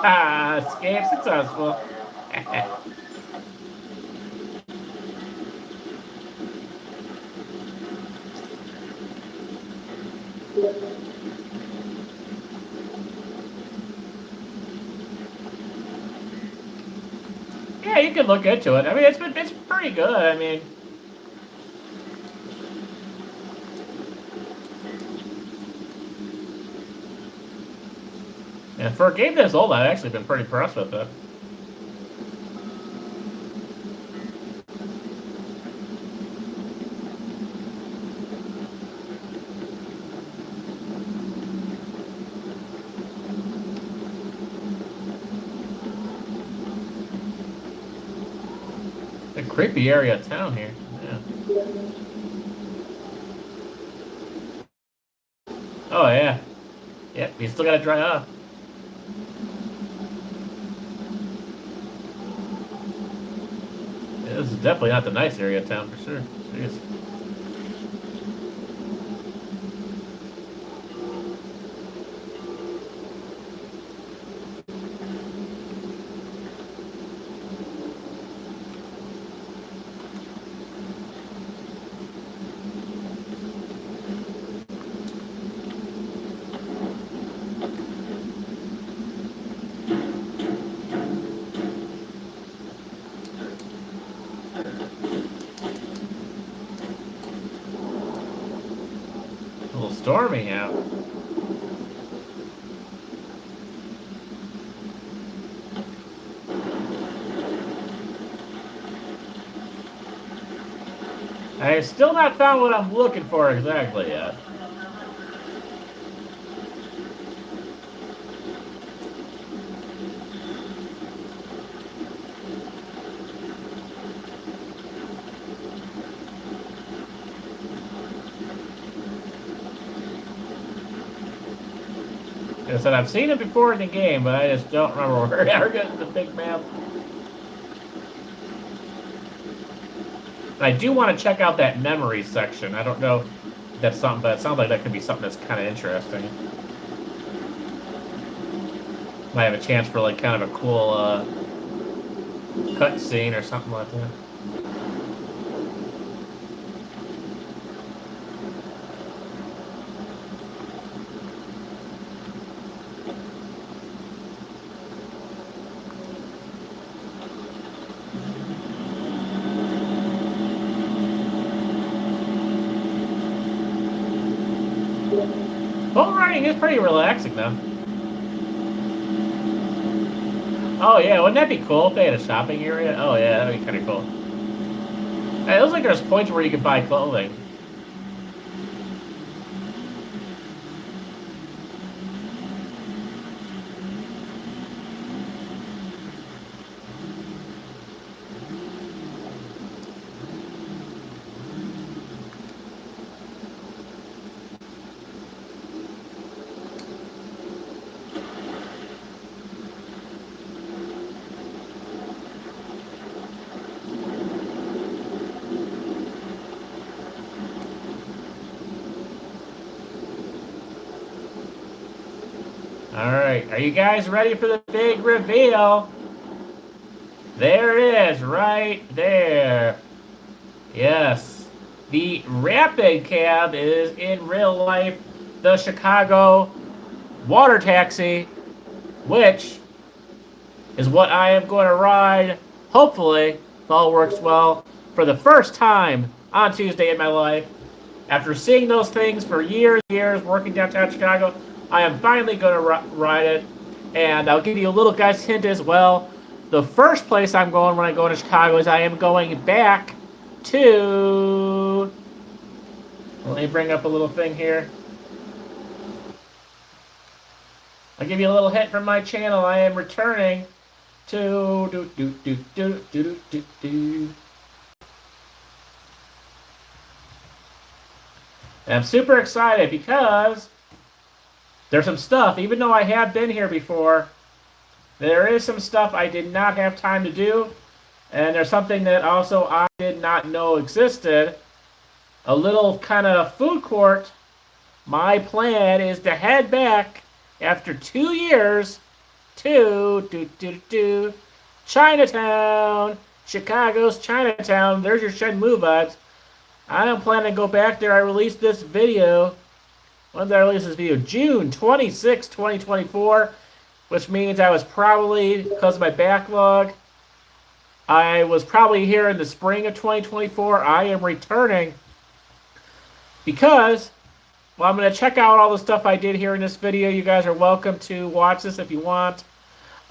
Ah, escape successful. Yeah, you can look into it. I mean, it's pretty good. I mean, and for a game this old, I've actually been pretty impressed with it. A creepy area of town here. Yeah. Oh yeah. You still gotta dry up. Yeah, this is definitely not the nice area of town for sure. Jeez. A little stormy out. I have still not found what I'm looking for exactly yet. Like I said, I've seen it before in the game, but I just don't remember where I got the big map. I do want to check out that memory section. I don't know if that's something, but it sounds like that could be something that's kind of interesting. Might have a chance for like kind of a cool cut scene or something like that. Bull riding is pretty relaxing, though. Oh, yeah, wouldn't that be cool if they had a shopping area? Oh, yeah, that'd be kind of cool. Hey, it looks like there's points where you could buy clothing. Alright, are you guys ready for the big reveal? There it is, right there. Yes. The Rapid Cab is, in real life, the Chicago water taxi, which is what I am going to ride, hopefully, if all works well, for the first time on Tuesday in my life. After seeing those things for years, working downtown Chicago, I am finally going to ride it. And I'll give you a little guy's hint as well. The first place I'm going when I go to Chicago is I am going back to... Let me bring up a little thing here. I'll give you a little hint from my channel. I am returning to... And I'm super excited because there's some stuff, even though I have been here before, there is some stuff I did not have time to do. And there's something that also I did not know existed. A little kind of food court. My plan is to head back after 2 years to Chinatown. Chicago's Chinatown. There's your Shenmue vibes. I am planning to go back there. I released this video. When did I release this video? June 26, 2024. Which means I was probably, because of my backlog, I was probably here in the spring of 2024. I am returning because, well, I'm going to check out all the stuff I did here in this video. You guys are welcome to watch this if you want.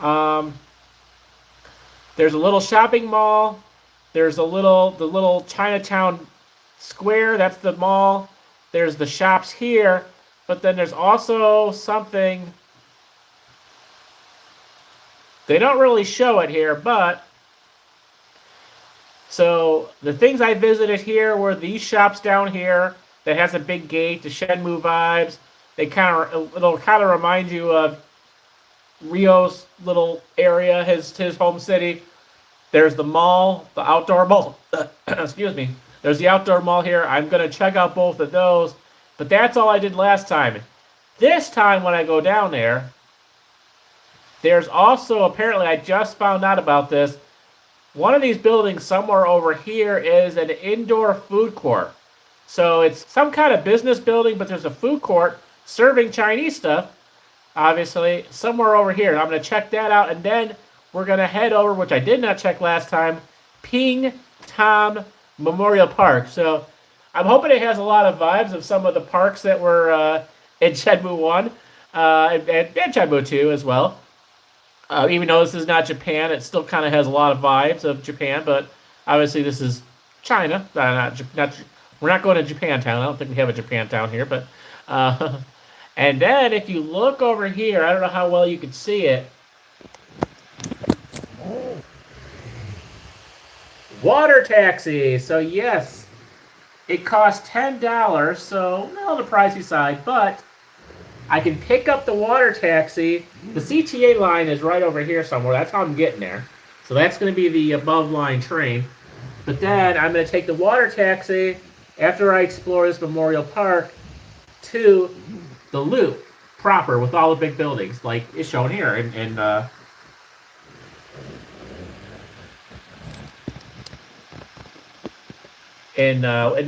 There's a little shopping mall. There's the little Chinatown Square. That's the mall. There's the shops here. But then there's also something... They don't really show it here, but... So, the things I visited here were these shops down here that has a big gate, the Shenmue vibes. it'll kind of remind you of Rio's little area, his home city. There's the mall, the outdoor mall. Excuse me. There's the outdoor mall here. I'm gonna check out both of those, but that's all I did last time. This time when I go down there, there's also, apparently I just found out about this, one of these buildings somewhere over here is an indoor food court. So it's some kind of business building, but there's a food court serving Chinese stuff, obviously, somewhere over here. I'm going to check that out, and then we're going to head over, which I did not check last time, Ping Tom Memorial Park. So I'm hoping it has a lot of vibes of some of the parks that were in Shenmue 1 and Shenmue 2 as well. Even though this is not Japan, it still kind of has a lot of vibes of Japan, but obviously this is China. We're not going to Japantown. I don't think we have a Japantown here, but and then if you look over here, I don't know how well you can see it. Water taxi. So yes, it costs $10, so not on the pricey side, but I can pick up the water taxi. The CTA line is right over here somewhere. That's how I'm getting there. So that's going to be the above line train. But then I'm going to take the water taxi after I explore this memorial park to the loop proper with all the big buildings, like is shown here in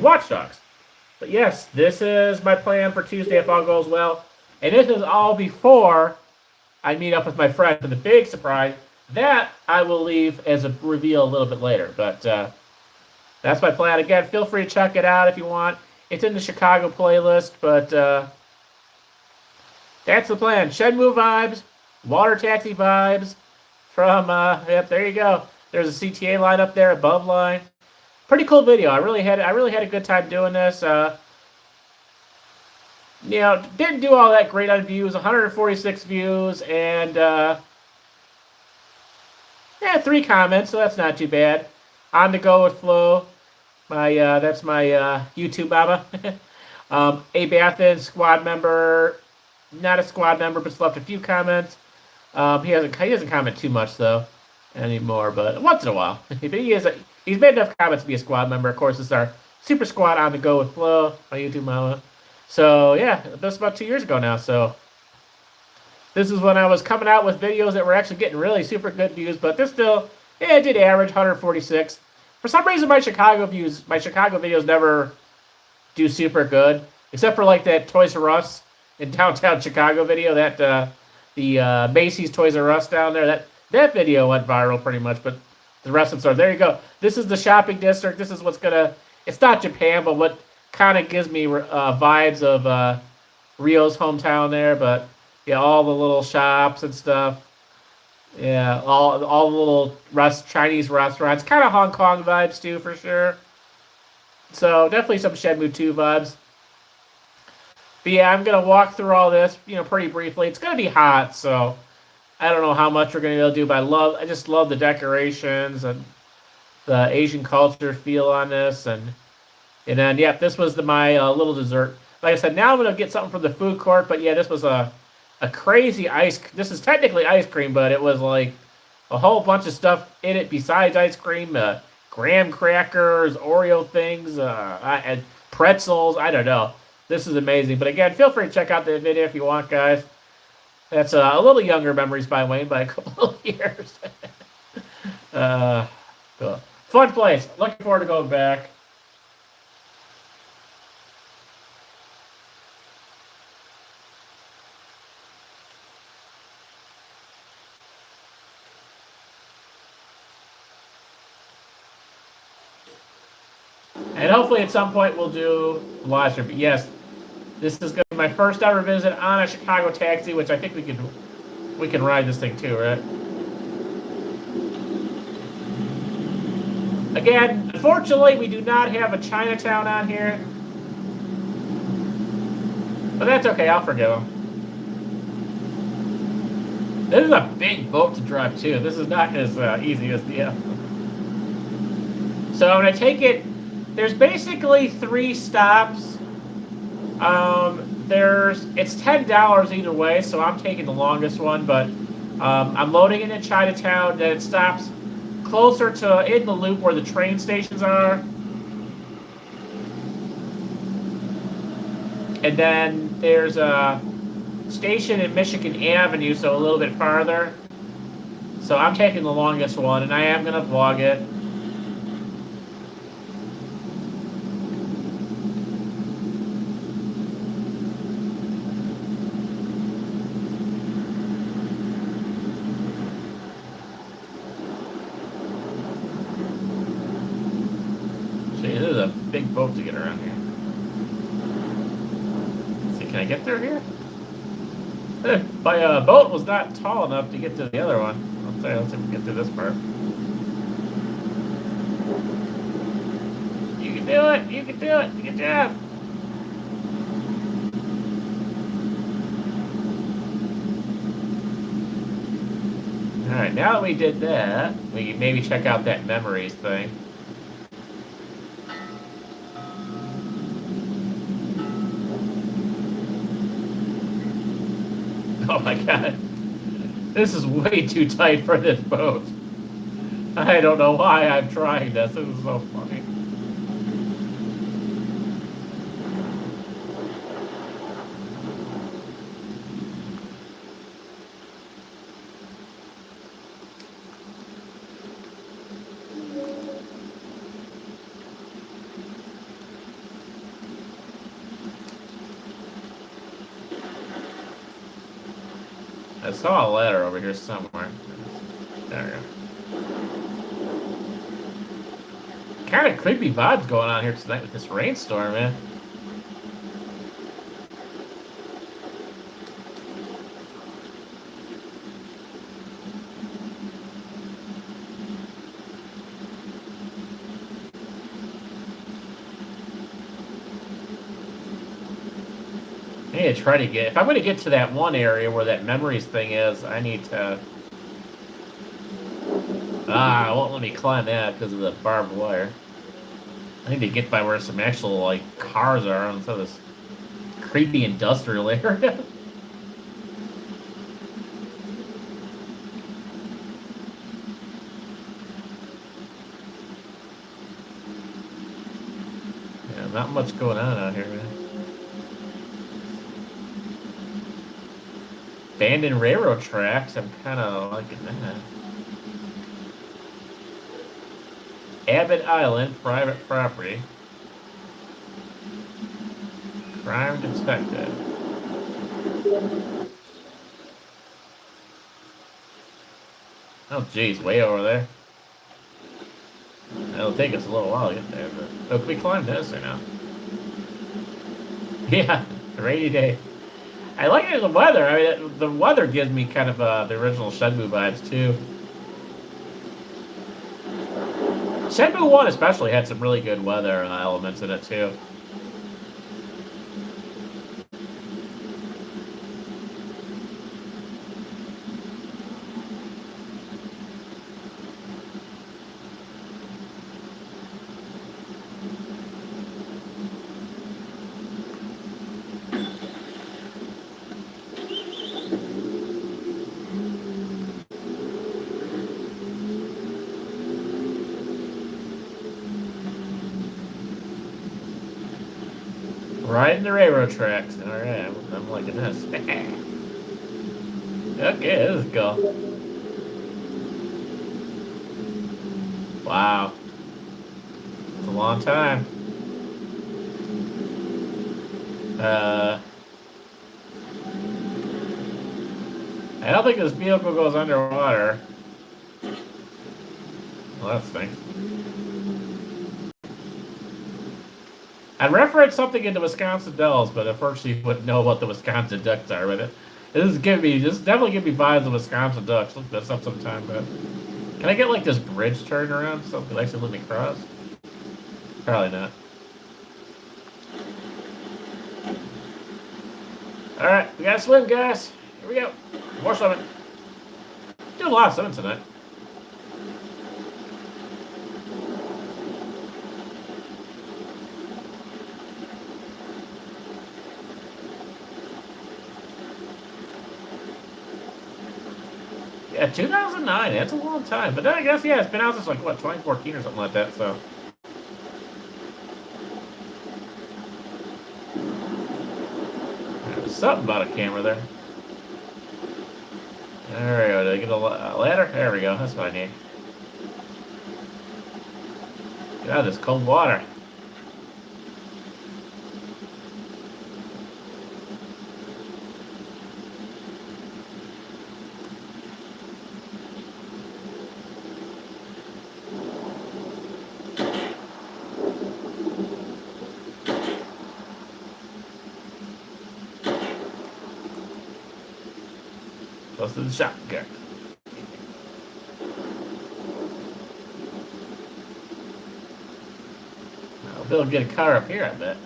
Watch Dogs. But yes, this is my plan for Tuesday if all goes well. And this is all before I meet up with my friend for the big surprise. That I will leave as a reveal a little bit later. But that's my plan. Again, feel free to check it out if you want. It's in the Chicago playlist, but that's the plan. Shenmue vibes, water taxi vibes from, yep, there you go. There's a CTA line up there, above line. Pretty cool video. I really had a good time doing this. You know, didn't do all that great on views. 146 views and 3 comments, so that's not too bad. On the go with Flo. That's my YouTube mama. Abe Athens, squad member. Not a squad member, but still left a few comments. He doesn't comment too much though anymore, but once in a while. But he's made enough comments to be a squad member. Of course, it's our super squad on the go with Flo, my YouTube mama. So yeah, that's about 2 years ago now. So this is when I was coming out with videos that were actually getting really super good views, but this still, it did average 146. For some reason, my Chicago videos never do super good, except for like that Toys R Us in downtown Chicago video, that the Macy's Toys R Us down there. That video went viral pretty much, but the rest of them, there you go. This is the shopping district. This is what's gonna. It's not Japan, but what kind of gives me vibes of Rio's hometown there. But yeah, all the little shops and stuff. Yeah, all the little Chinese restaurants. Kind of Hong Kong vibes too, for sure. So definitely some Shenmue 2 vibes. But yeah, I'm gonna walk through all this, pretty briefly. It's gonna be hot, so I don't know how much we're gonna be able to do. But I just love the decorations and the Asian culture feel on this, and then yeah, this was my little dessert. Like I said, now I'm gonna get something from the food court. But yeah, this was a crazy ice. This is technically ice cream, but it was like a whole bunch of stuff in it besides ice cream. Graham crackers, Oreo things, and pretzels. I don't know. This is amazing. But again, feel free to check out the video if you want, guys. That's a little younger memories by Wayne by a couple of years. Cool. Fun place. Looking forward to going back. And hopefully at some point we'll do a live stream. But yes, this is going to be my first ever visit on a Chicago taxi, which I think we can ride this thing too, right? Again, unfortunately, we do not have a Chinatown on here. But that's okay, I'll forgive them. This is a big boat to drive too. This is not as easy as the other. So I'm going to take it. There's basically 3 stops. it's $10 either way, so I'm taking the longest one, but I'm loading it in Chinatown, then it stops closer to in the loop where the train stations are. And then there's a station in Michigan Avenue, so a little bit farther. So I'm taking the longest one, and I am going to vlog it. See, this is a big boat to get around here. Let's see, can I get through here? My boat was not tall enough to get to the other one. Let's see if we can get through this part. You can do it! You can do it! Good job! Alright, now that we did that, we can maybe check out that memories thing. Oh my god. This is way too tight for this boat. I don't know why I'm trying this. This is so funny. I saw a letter over here somewhere. There we go. Kind of creepy vibes going on here tonight with this rainstorm, man. I need to try to get, if I'm going to get to that one area where that memories thing is, I need to, it won't let me climb that because of the barbed wire. I need to get by where some actual, like, cars are instead of this creepy industrial area. Yeah, not much going on out here, man. Abandoned railroad tracks, I'm kind of liking that. Abbott Island, private property. Crime detected. Oh, geez, way over there. It'll take us a little while to get there, but... Oh, can we climb this or no? Yeah, rainy day. I like the weather. I mean, the weather gives me kind of the original Shenmue vibes, too. Shenmue 1 especially had some really good weather elements in it, too. Riding the railroad tracks. Alright, I'm liking this. Okay, let's go. Wow. It's a long time. I don't think this vehicle goes underwater. Well, that stinks. I'd reference something into Wisconsin Dells, but unfortunately you wouldn't know what the Wisconsin Ducks are with it. This is definitely giving me vibes of Wisconsin Ducks. Look this up sometime, but can I get like this bridge turned around so it actually let me cross? Probably not. Alright, we gotta swim, guys. Here we go. More swimming. Doing a lot of swimming tonight. Yeah, 2009. That's a long time. But then I guess, yeah, it's been out since like, what, 2014 or something like that, so. There's something about a camera there. There we go. Did I get a ladder? There we go. That's what I need. Get out of this cold water. Close to the shotgun. I'll be able to get a car up here, I bet.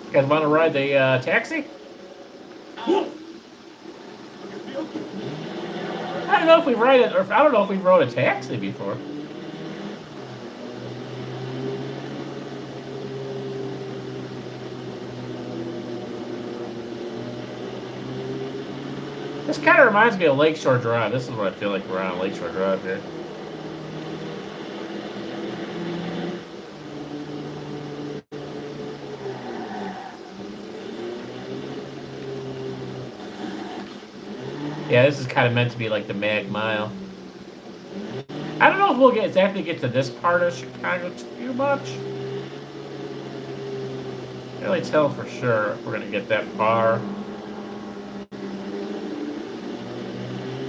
You guys want to ride the taxi? I don't know if we ride it, or I don't know if we rode a taxi before. This kind of reminds me of Lakeshore Drive. This is what I feel like we're on Lakeshore Drive here. Yeah, this is kind of meant to be like the Mag Mile. I don't know if we'll exactly get to this part of Chicago too much. Can't really tell for sure if we're gonna get that far.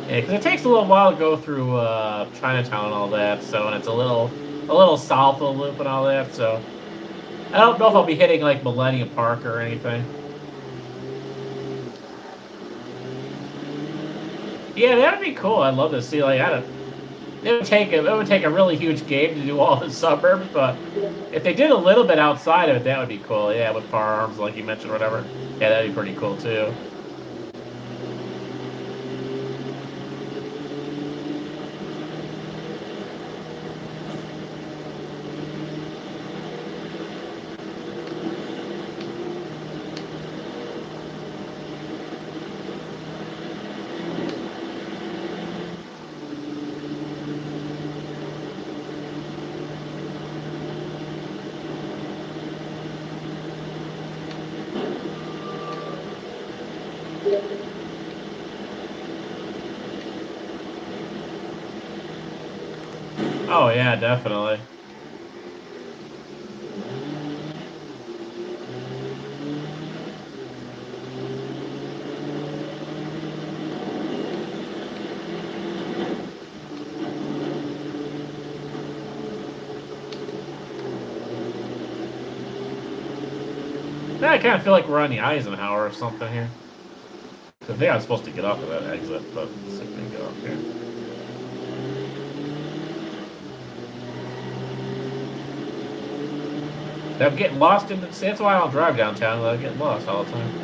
Yeah, because it takes a little while to go through Chinatown and all that. So, and it's a little south of the loop and all that. So, I don't know if I'll be hitting like Millennium Park or anything. Yeah, that'd be cool. I'd love to see like it would take a really huge game to do all the suburbs, but if they did a little bit outside of it, that would be cool. Yeah, with firearms, like you mentioned, or whatever. Yeah, that'd be pretty cool too. Oh yeah, definitely. Now I kind of feel like we're on the Eisenhower or something here. I think I'm supposed to get off of that exit, but let's see if we can get off here. I'm getting lost in the... See, that's why I don't drive downtown. I get lost all the time.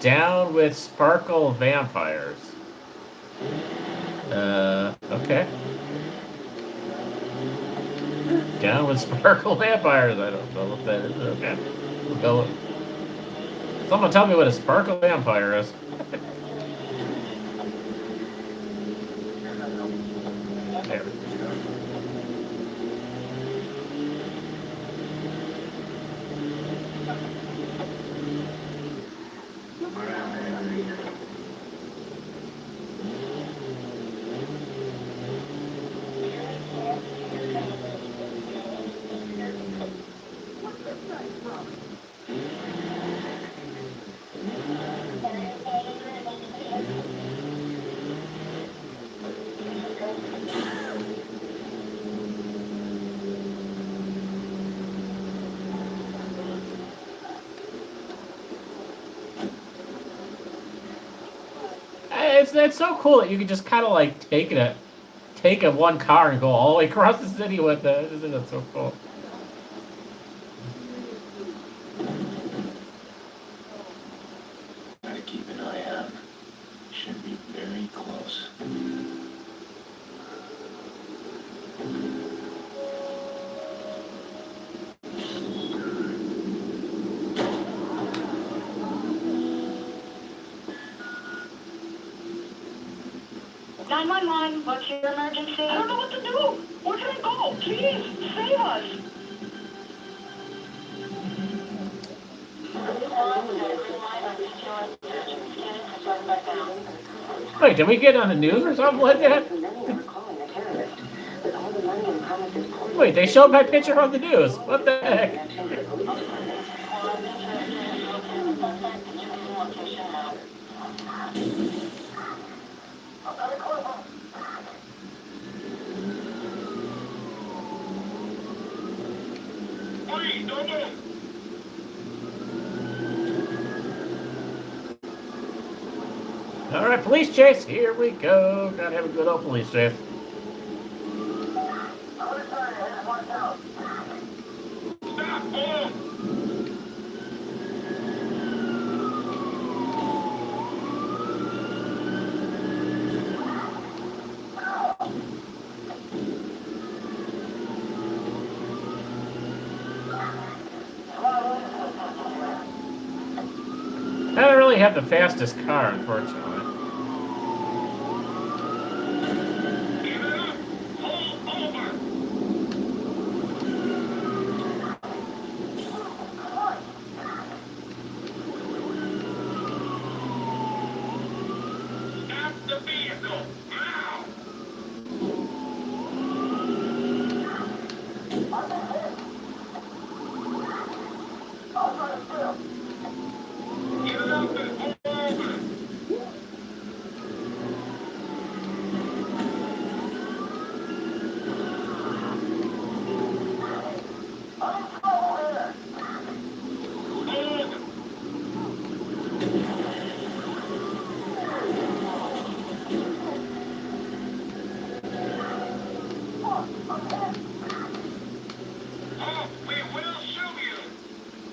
Down with Sparkle Vampires. Okay. Down with Sparkle Vampires. I don't know what that is. Okay. We'll go with... Someone tell me what a Sparkle Vampire is. There. It's so cool that you can just kind of like take a one car and go all the way across the city with it. Isn't it so cool? Gotta keep an eye out. Should be very close. 911, what's your emergency? I don't know what to do. Where can I go? Please, save us. Wait, did we get on the news or something like that? Wait, they showed my picture on the news. What the heck? Please, don't move. All right, police chase. Here we go. Gotta have a good old police chase. Stop, boom. I don't really have the fastest car, unfortunately.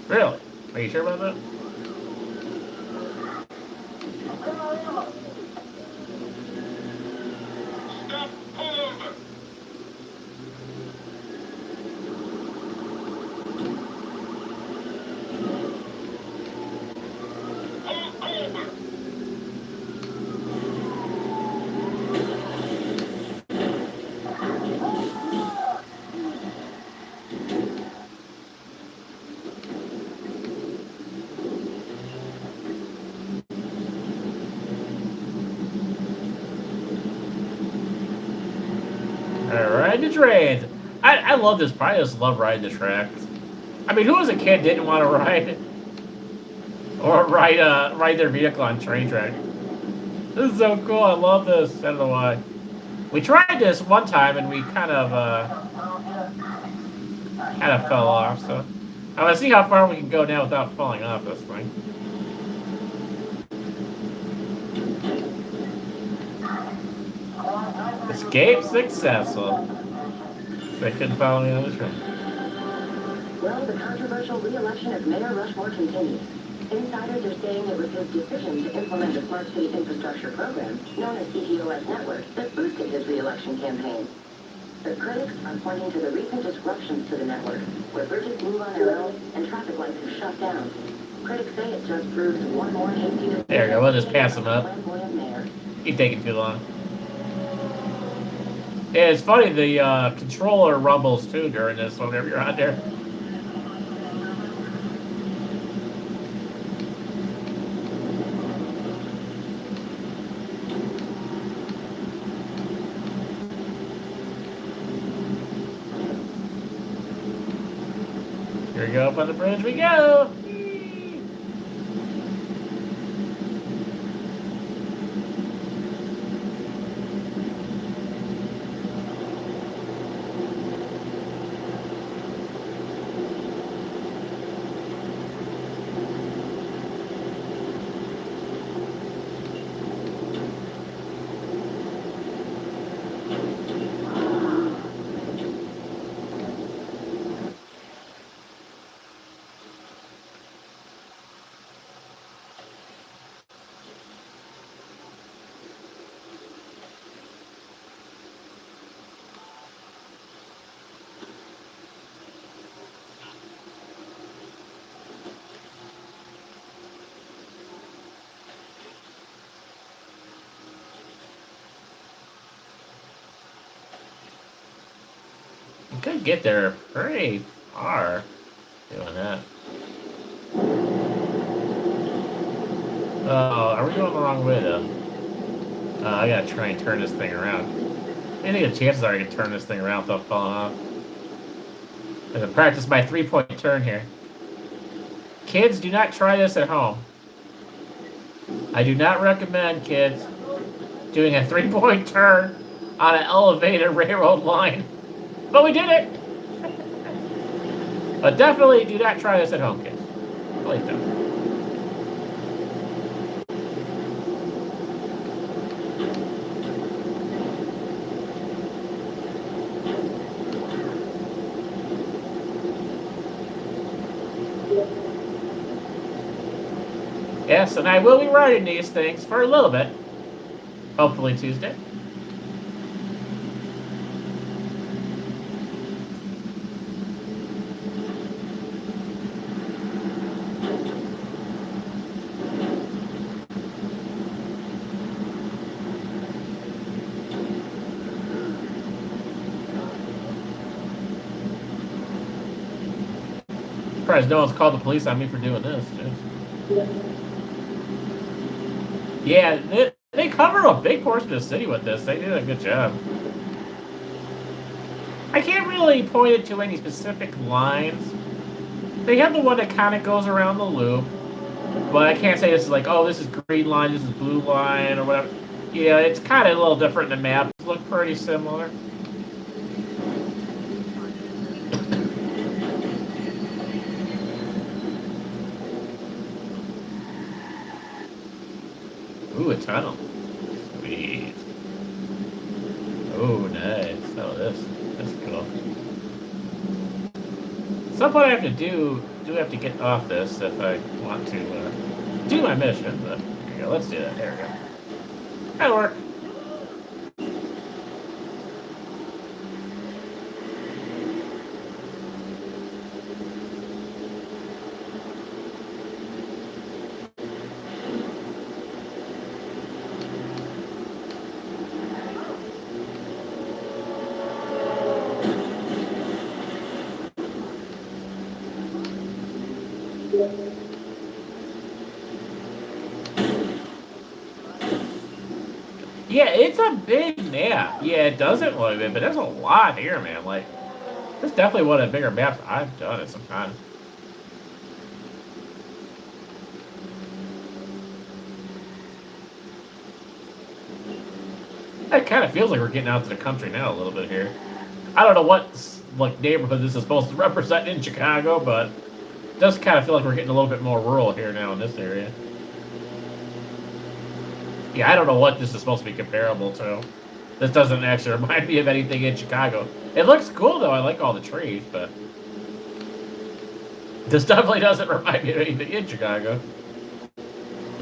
Really? Are you sure about that? Stop, pull over. Pull over. Alright, the trains. I love this. I just love riding the tracks. I mean, who as a kid didn't want to ride or ride their vehicle on train track? This is so cool. I love this. I don't know why. We tried this one time and we kind of fell off. So I want to see how far we can go now without falling off this thing. Escape successful. They couldn't follow me on the train. Well, the controversial re-election of Mayor Rushmore continues. Insiders are saying it was his decision to implement a smart city infrastructure program, known as CTOS Network, that boosted his re-election campaign. But critics are pointing to the recent disruptions to the network, where bridges move on their own and traffic lights have shut down. Critics say it just proves one more hasty decision. There we go. We'll just pass him up. Flamboyant mayor. He's taking too long. Yeah, it's funny, the controller rumbles too during this whenever you're on there. Here we go, up on the bridge we go! You could get there pretty far doing that. Oh, are we going the wrong way though? I gotta try and turn this thing around. I think the chances are I can turn this thing around without falling off. I'm gonna practice my 3-point turn here. Kids, do not try this at home. I do not recommend kids doing a 3-point turn on an elevated railroad line. But we did it! But definitely do not try this at home, kids. Please don't. Yes, and I will be riding these things for a little bit. Hopefully Tuesday. Surprised no one's called the police on me for doing this, too. Yeah, they cover a big portion of the city with this. They did a good job. I can't really point it to any specific lines. They have the one that kind of goes around the loop, but I can't say this is like, oh, this is green line, this is blue line, or whatever. Yeah, it's kind of a little different. The maps look pretty similar. Ooh, a tunnel. Sweet. Oh, nice. Oh, that's cool. At some point I have to do have to get off this if I want to do my mission, but here we go. Let's do that. There we go. That'll work. Yeah, it's a big map. Yeah, it doesn't look it, but there's a lot here, man. Like, this is definitely one of the bigger maps I've done at some time. It kind of feels like we're getting out to the country now a little bit here. I don't know what like neighborhood this is supposed to represent in Chicago, but it does kind of feel like we're getting a little bit more rural here now in this area. Yeah, I don't know what this is supposed to be comparable to. This doesn't actually remind me of anything in Chicago. It looks cool, though. I like all the trees, but this definitely doesn't remind me of anything in Chicago.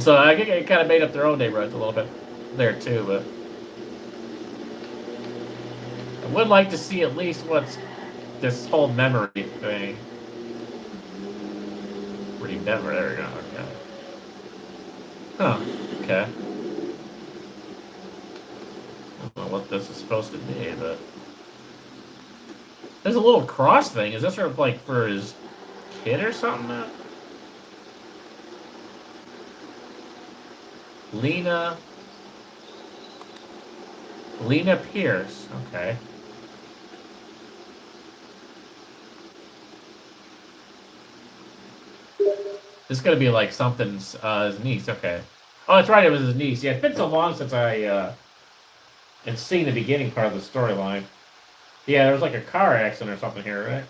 So I think they kind of made up their own neighborhoods a little bit there, too, but I would like to see at least what's this whole memory thing. Remember, there we go, okay. Huh, okay. what this is supposed to be, but there's a little cross thing. Is this sort of like for his kid or something? Lena Pierce. Okay. This is gonna be like something's his niece. Okay. Oh, that's right. It was his niece. Yeah, it's been so long since I had seen the beginning part of the storyline. Yeah, there was like a car accident or something here, right?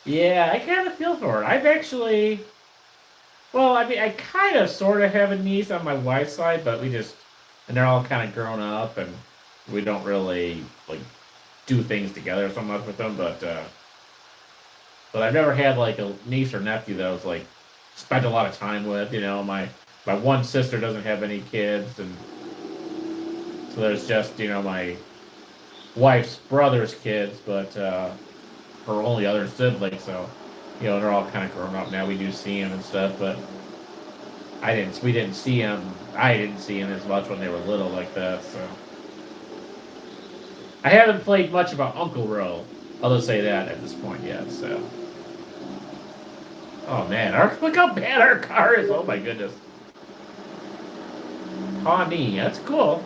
Yeah, I kind of feel for it. I've actually, well, I mean, I kind of sort of have a niece on my wife's side, but and they're all kind of grown up, and we don't really like do things together so much with them. But I've never had like a niece or nephew that I was like spent a lot of time with. You know, my one sister doesn't have any kids, and so there's just my wife's brother's kids, but her only other sibling. So they're all kind of grown up now. We do see him and stuff, but we didn't see him. I didn't see him as much when they were little like that. So I haven't played much about Uncle Ro. I'll just say that at this point yet. So. Oh man, look how bad our car is. Oh my goodness. Pawnee, that's cool.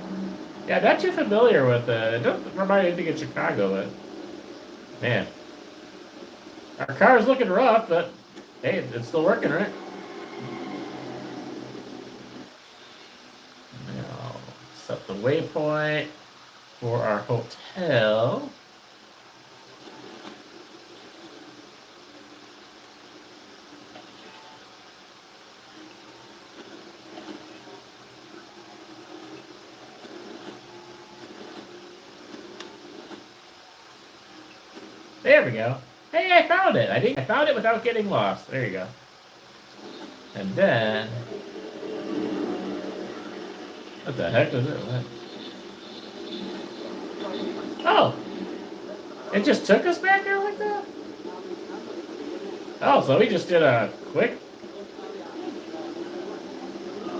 Yeah, not too familiar with it. It doesn't remind me anything in Chicago, but man. Our car is looking rough, but hey, it's still working, right? Now, set the waypoint for our hotel. There we go. Hey, I found it. I found it without getting lost. There you go. And then, what the heck was it? What? Oh, it just took us back there like that? Oh, so we just did a quick.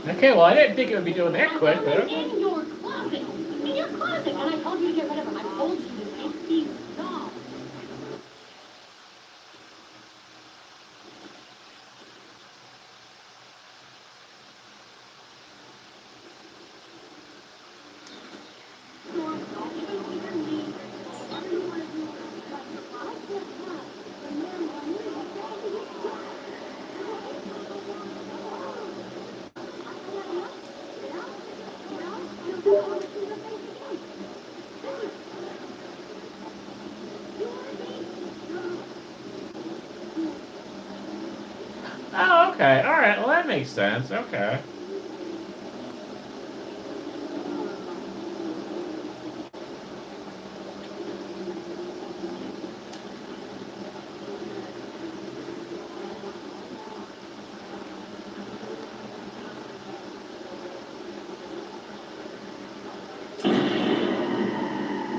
Okay, well, I didn't think it would be doing that quick, but okay. In your closet. In your closet. And I told you to get rid of them. I told you to take these dolls. Oh, okay. All right. Well, that makes sense. Okay.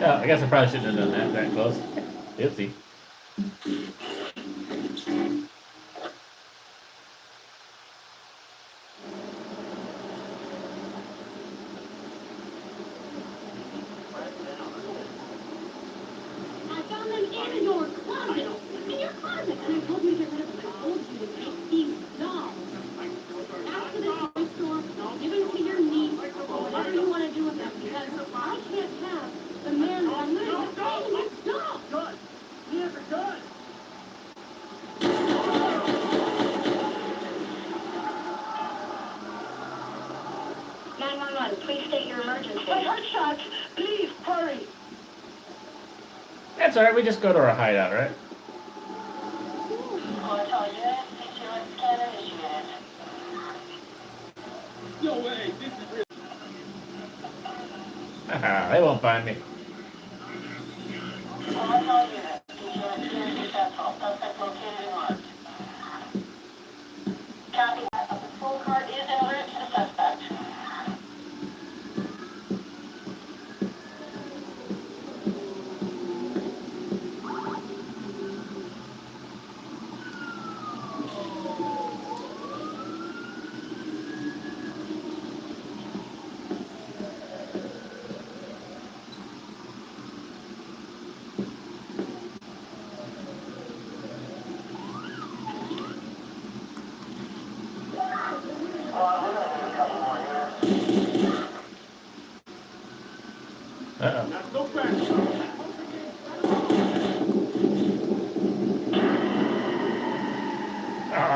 Oh, I guess I probably shouldn't have done that close. Oopsie. I found them in your closet. In your closet. And I told you to get rid of them. I told you to take these dolls. After the toy store, give them to your niece, or whatever you want to do with them, because I can't have the man that I'm going to pay these dolls. Gun! He has a gun! Please state your emergency. My heart shots! Please, hurry! That's all right. We just go to our hideout, right? No way! This is real! Haha, they won't find me. All units, suspect located.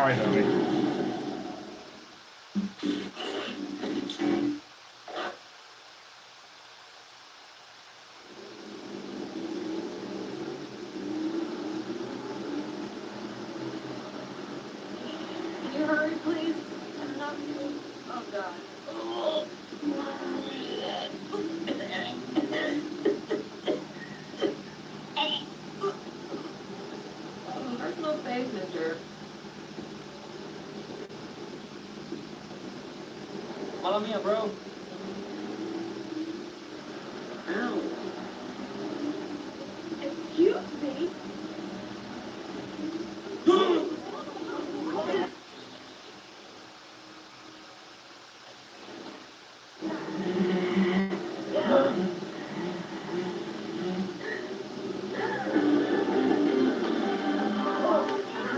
I know me. Can you hurry, please? I'm not. Oh, God. Personal space, mister. Follow me, bro. Ow. Excuse me?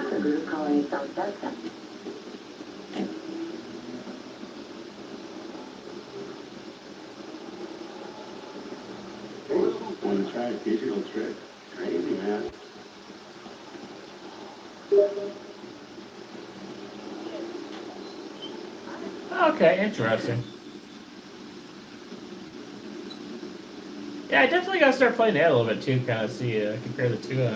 The group calling itself Delta. Want to try a digital trick? Crazy, man. Okay, interesting. Yeah, I definitely gotta start playing that a little bit too, kind of see, compare the two.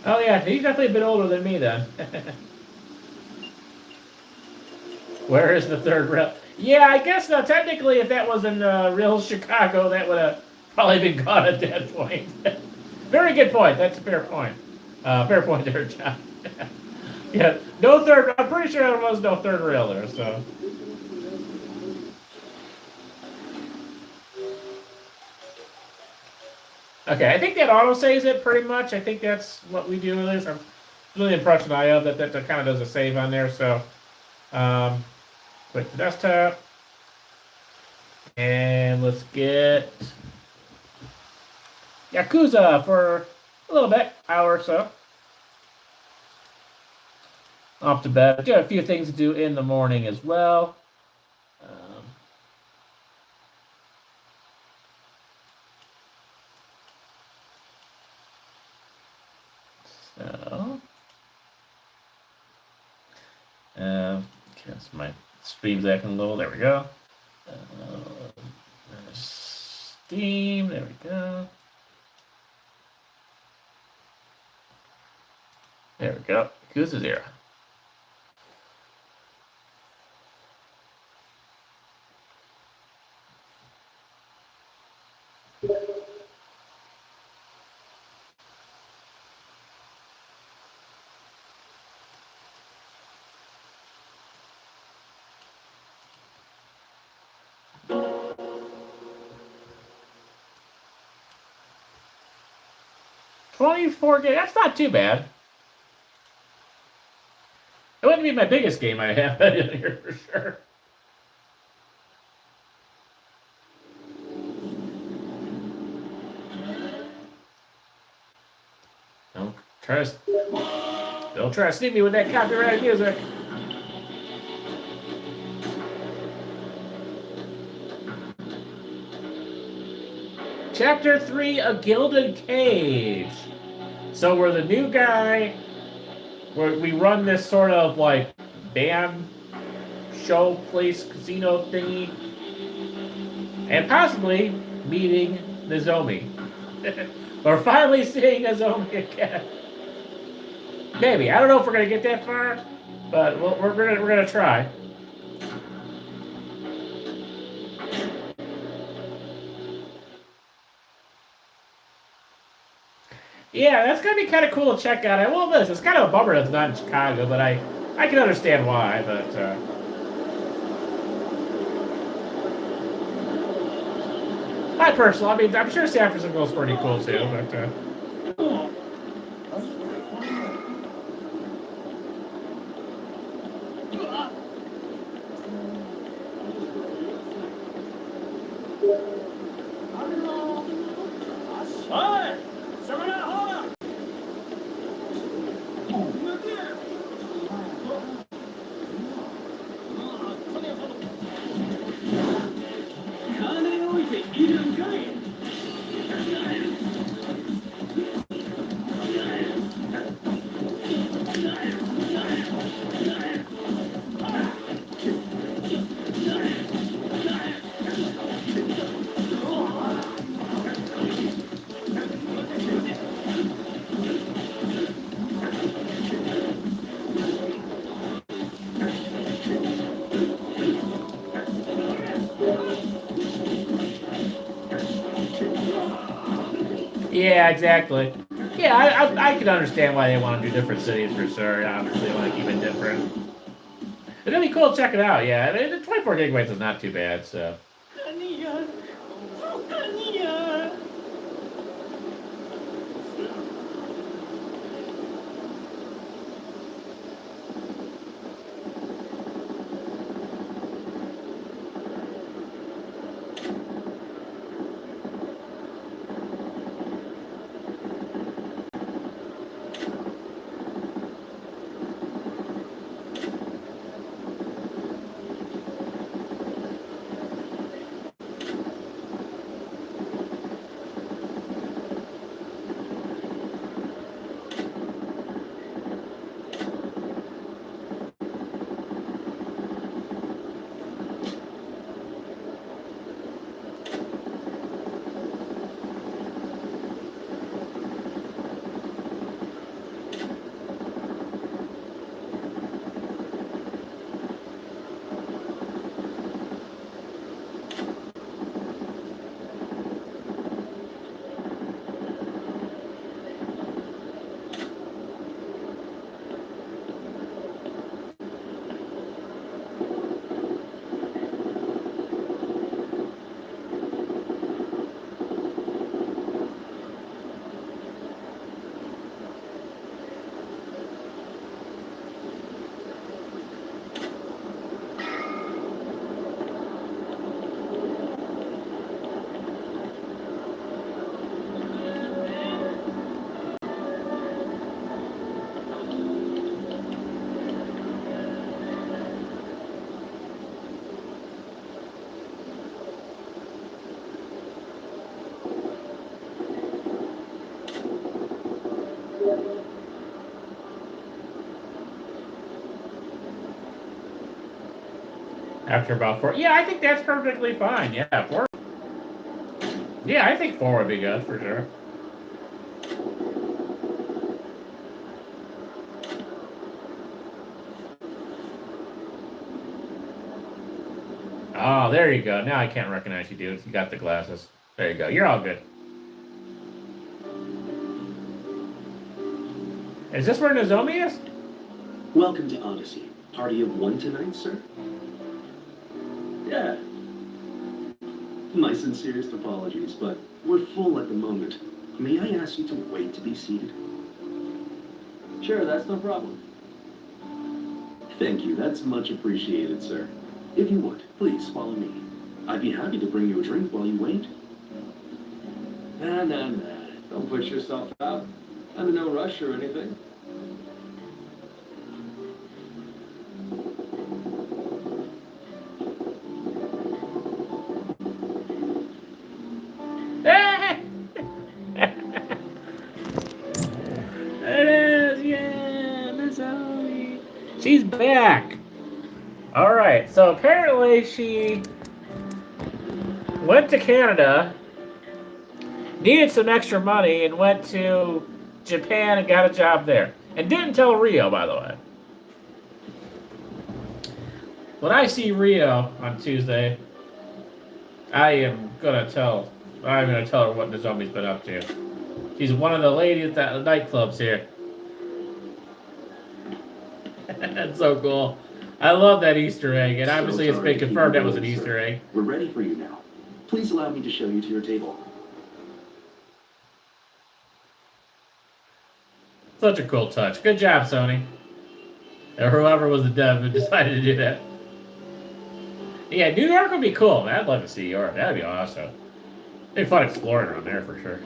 Oh yeah, he's definitely a bit older than me then. Where is the third rail? Yeah, I guess technically if that was in real Chicago, that would have probably been gone at that point. Very good point. That's a fair point. Fair point there, John. Yeah, no third. I'm pretty sure there was no third rail there. So. Okay, I think that auto saves it pretty much. I think that's what we do with this. I'm really the impression I have that kind of does a save on there. So, click the desktop, and let's get Yakuza for a little bit, hour or so. Off to bed. I do have a few things to do in the morning as well. Okay, so my stream's acting low. There we go. Steam. There we go. There we go. Yakuza 0. $24 games. That's not too bad. It wouldn't be my biggest game I have in here for sure. Don't try to sneak me with that copyrighted music. Chapter 3, A Gilded Cage. So we're the new guy. We run this sort of like band show place casino thingy. And possibly meeting Nozomi. We're finally seeing Nozomi again. Maybe. I don't know if we're gonna get that far, but we're gonna try. Yeah, that's gonna be kind of cool to check out. I will this. It's kind of a bummer that it's not in Chicago, but I can understand why. But I personally, I mean, I'm sure San Francisco's pretty cool too. But yeah, exactly. Yeah, I can understand why they want to do different cities for sure. Obviously, they want to keep it different. It'll be cool to check it out. Yeah, the 24 gigabytes is not too bad. So. After about 4. Yeah, I think that's perfectly fine. Yeah, 4. Yeah, I think 4 would be good for sure. Oh, there you go. Now I can't recognize you, dude. You got the glasses. There you go. You're all good. Is this where Nozomi is? Welcome to Odyssey. Party of one tonight, sir? Yeah. My sincerest apologies, but we're full at the moment. May I ask you to wait to be seated? Sure, that's no problem. Thank you, that's much appreciated, sir. If you would, please follow me. I'd be happy to bring you a drink while you wait. Nah. Don't push yourself out. I'm in no rush or anything. It is, yeah, Nozomi. She's back. All right, so apparently she went to Canada, needed some extra money, and went to Japan and got a job there. And didn't tell Rio, by the way. When I see Rio on Tuesday, I'm gonna tell her what Nozomi's been up to. She's one of the ladies at the nightclubs here. That's so cool. I love that Easter egg, and obviously it's been confirmed that was an Easter egg. We're ready for you now. Please allow me to show you to your table. Such a cool touch. Good job, Sony. Or whoever was the dev who decided to do that. Yeah, New York would be cool, man. I'd love to see New York. That'd be awesome. It'd be fun exploring around there for sure.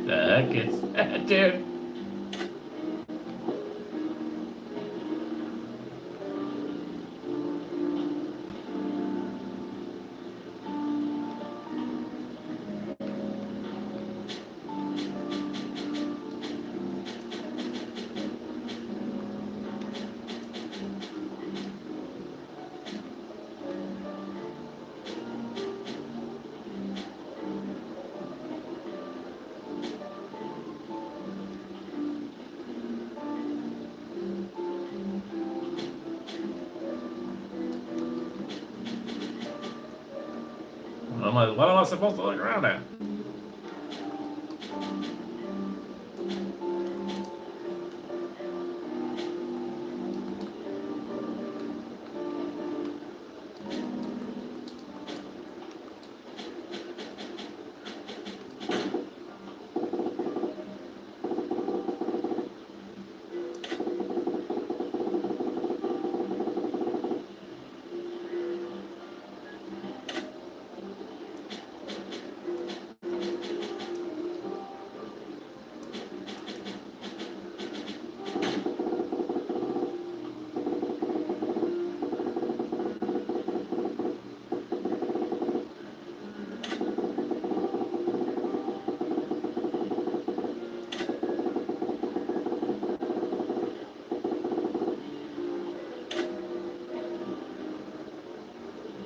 The heck is dude? What am I supposed to look around at?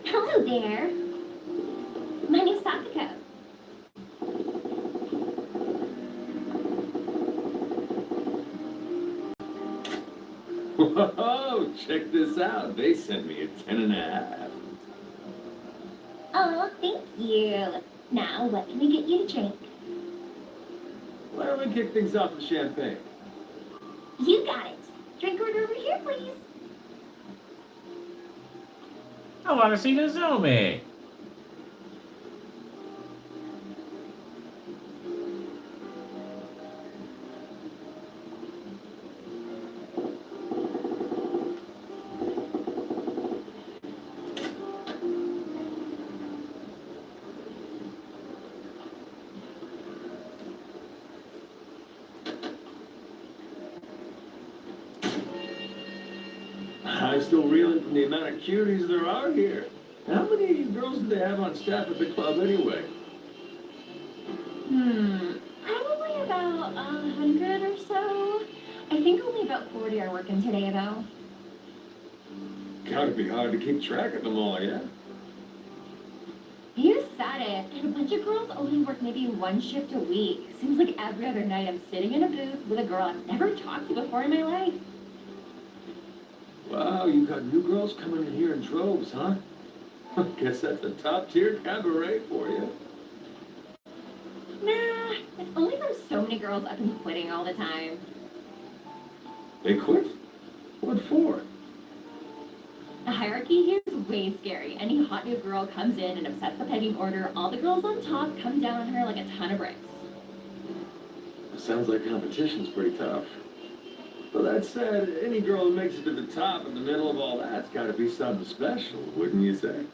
Hello there. My name's Sakako. Whoa, check this out. They sent me a 10.5. Oh, thank you. Now, what can we get you to drink? Why don't we kick things off with champagne? You got it. Drink order over here, please. I want to see Nozomi. I'm still reeling from the amount of cuties there are here. How many girls do they have on staff at the club anyway? Probably about 100 or so. I think only about 40 are working today, though. Gotta be hard to keep track of them all, yeah? You said it. And a bunch of girls only work maybe one shift a week. Seems like every other night I'm sitting in a booth with a girl I've never talked to before in my life. Wow, you got new girls coming in here in droves, huh? Guess that's a top-tier cabaret for you. Nah, it's only from so many girls I've been quitting all the time. They quit? What for? The hierarchy here is way scary. Any hot new girl comes in and upsets the pecking order, all the girls on top come down on her like a ton of bricks. Sounds like competition's pretty tough. But that said, any girl who makes it to the top in the middle of all that's gotta be something special, wouldn't you say?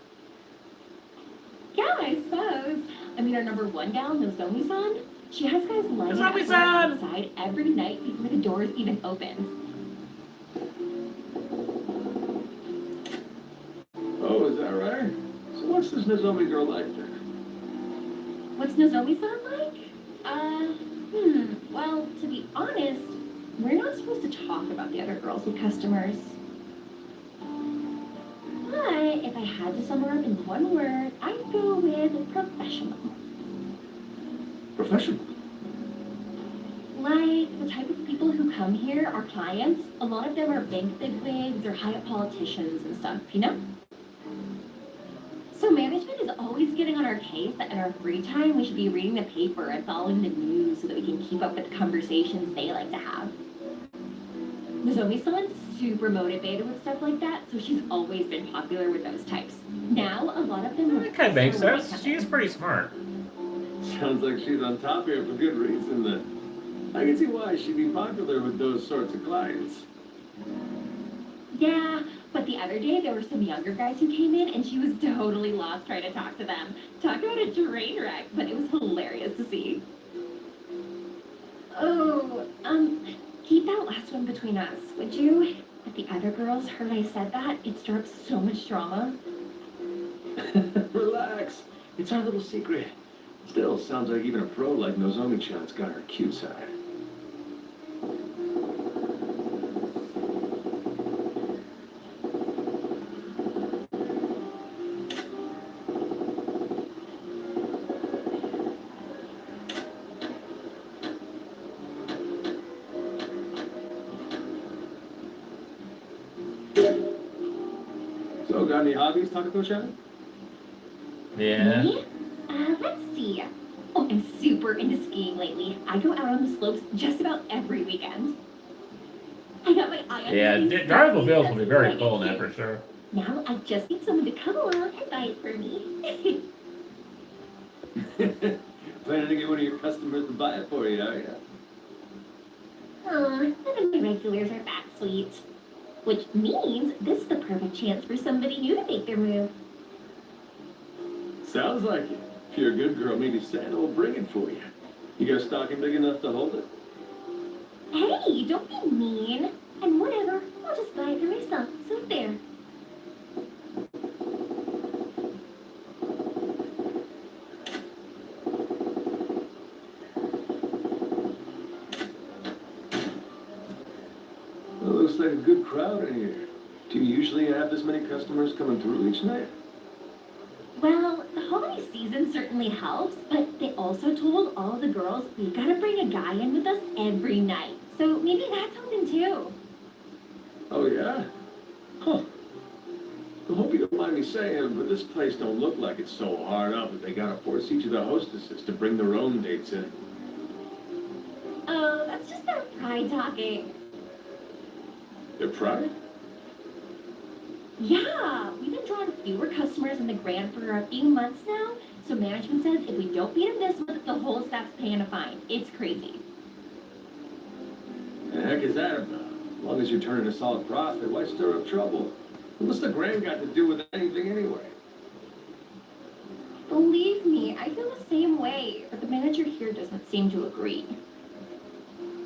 Yeah, I suppose. I mean, our number one gal, Nozomi-san, she has guys lining up Nozomi-san! outside every night before the doors even open. Oh, is that right? So what's this Nozomi girl like then? What's Nozomi-san like? Well, to be honest, we're not supposed to talk about the other girls with customers. But if I had to sum her up in one word, I'd go with professional. Professional? Like the type of people who come here, our clients, a lot of them are bank bigwigs or high-up politicians and stuff, you know? So management is always getting on our case that in our free time we should be reading the paper and following the news so that we can keep up with the conversations they like to have. Nozomi-san's super motivated with stuff like that, so she's always been popular with those types. Now, a lot of them That kind of makes sense. She is pretty smart. Sounds like she's on top here for good reason then. I can see why she'd be popular with those sorts of clients. Yeah, but the other day there were some younger guys who came in and she was totally lost trying to talk to them. Talk about a train wreck, but it was hilarious to see. Oh, keep that last one between us, would you? If the other girls heard I said that, it'd stir up so much drama. Relax. It's our little secret. Still, sounds like even a pro like Nozomi-chan's got her cute side. So, got any hobbies, Takako-chan? Yeah. Me? Let's see. Oh, I'm super into skiing lately. I go out on the slopes just about every weekend. I got my eye on Yeah, these drivable bills will be that's very what I full get now here. for sure. Now I just need someone to come along and buy it for me. Planning to get one of your customers to buy it for you, are you? Aw, none of my regulars are that sweet. Which means this is the perfect chance for somebody new to make their move. Sounds like it. If you're a good girl, maybe Santa will bring it for you. You got a stocking big enough to hold it? Hey, don't be mean. And whatever, I'll just buy it for myself. So there. Well, looks like a good crowd in here. Do you usually have this many customers coming through each night? Well, the holiday season certainly helps, but they also told all the girls we gotta bring a guy in with us every night. So maybe that's something too. Oh, yeah? Huh. I hope you don't mind me saying, but this place don't look like it's so hard up that they gotta force each of the hostesses to bring their own dates in. Oh, that's just their pride talking. Their pride? Yeah, we've been drawing fewer customers in the Grand for a few months now, so management says if we don't beat them this month, the whole staff's paying a fine. It's crazy. The heck is that about? As long as you're turning a solid profit, why stir up trouble? What's the Grand got to do with anything anyway? Believe me, I feel the same way, but the manager here doesn't seem to agree.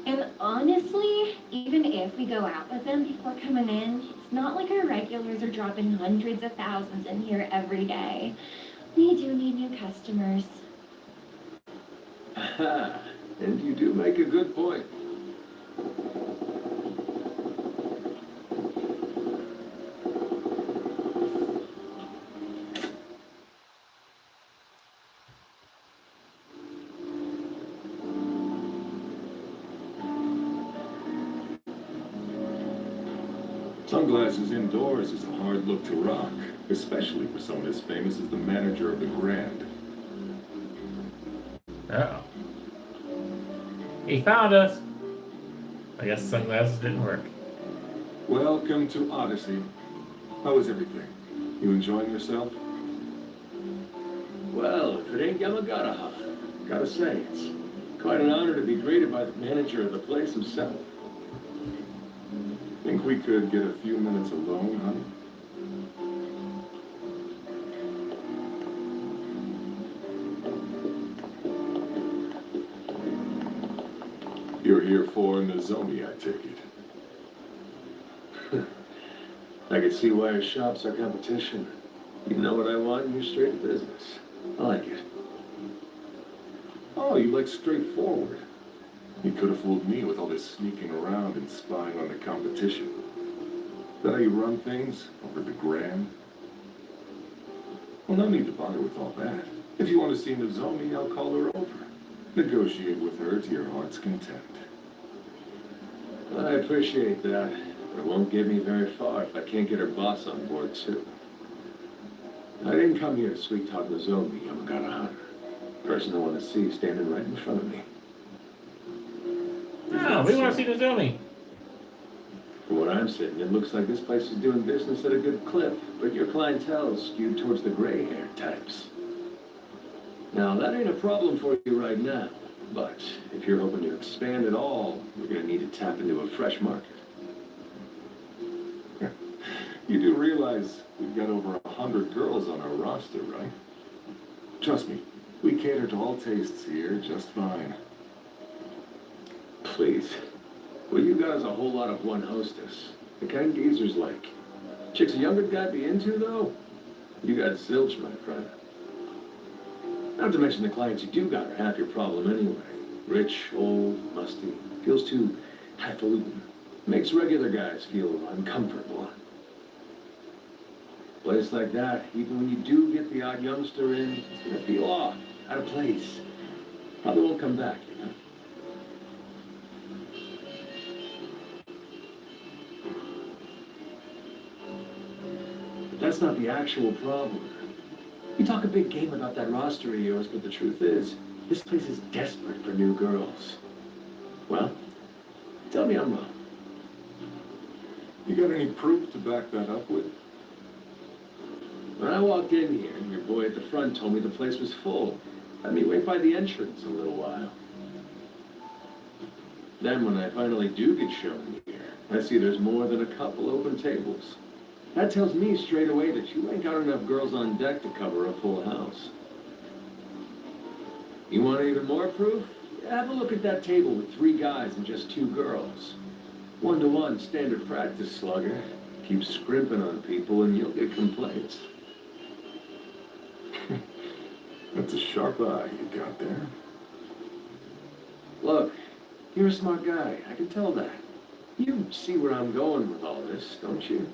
And honestly, even if we go out with them before coming in, it's not like our regulars are dropping hundreds of thousands in here every day. We do need new customers. And you do make a good point. Sunglasses indoors is a hard look to rock, especially for someone as famous as the manager of the Grand. Uh-oh. He found us. I guess sunglasses didn't work. Welcome to Odyssey. How is everything? You enjoying yourself? Well, if it ain't Yamagata, gotta say, it's quite an honor to be greeted by the manager of the place himself. Think we could get a few minutes alone, honey? You're here for Nozomi, I take it. I can see why your shop's our competition. You know what I want and you're straight in business. I like it. Oh, you like straightforward. You could have fooled me with all this sneaking around and spying on the competition. Is that how you run things? Over the gram? Well, no need to bother with all that. If you want to see Nozomi, I'll call her over. Negotiate with her to your heart's content. I appreciate that, but it won't get me very far if I can't get her boss on board too. I didn't come here to sweet talk Nozomi, Yamagata. Person I want to see standing right in front of me. No, we want to see Nozomi. From what I'm sitting, it looks like this place is doing business at a good clip, but your clientele is skewed towards the gray-haired types. Now, that ain't a problem for you right now, but if you're hoping to expand at all, you're gonna need to tap into a fresh market. You do realize we've got over 100 girls on our roster, right? Trust me, we cater to all tastes here just fine. Please. What you got is a whole lot of one hostess. The kind geezers like. Chicks a younger guy be into, though? You got zilch, my friend. Not to mention the clients you do got are half your problem anyway. Rich, old, musty. Feels too highfalutin. Makes regular guys feel uncomfortable. Place like that, even when you do get the odd youngster in, it's gonna feel off, out of place. Probably won't come back, you know? But that's not the actual problem. You talk a big game about that roster of yours, but the truth is, this place is desperate for new girls. Well, tell me I'm wrong. You got any proof to back that up with? When I walked in here, your boy at the front told me the place was full. Had me wait by the entrance a little while. Then when I finally do get shown here, I see there's more than a couple open tables. That tells me straight away that you ain't got enough girls on deck to cover a full house. You want even more proof? Have a look at that table with 3 guys and just 2 girls. 1-to-1 standard practice slugger. Keep scrimping on people and you'll get complaints. That's a sharp eye you got there. Look, you're a smart guy. I can tell that. You see where I'm going with all this, don't you?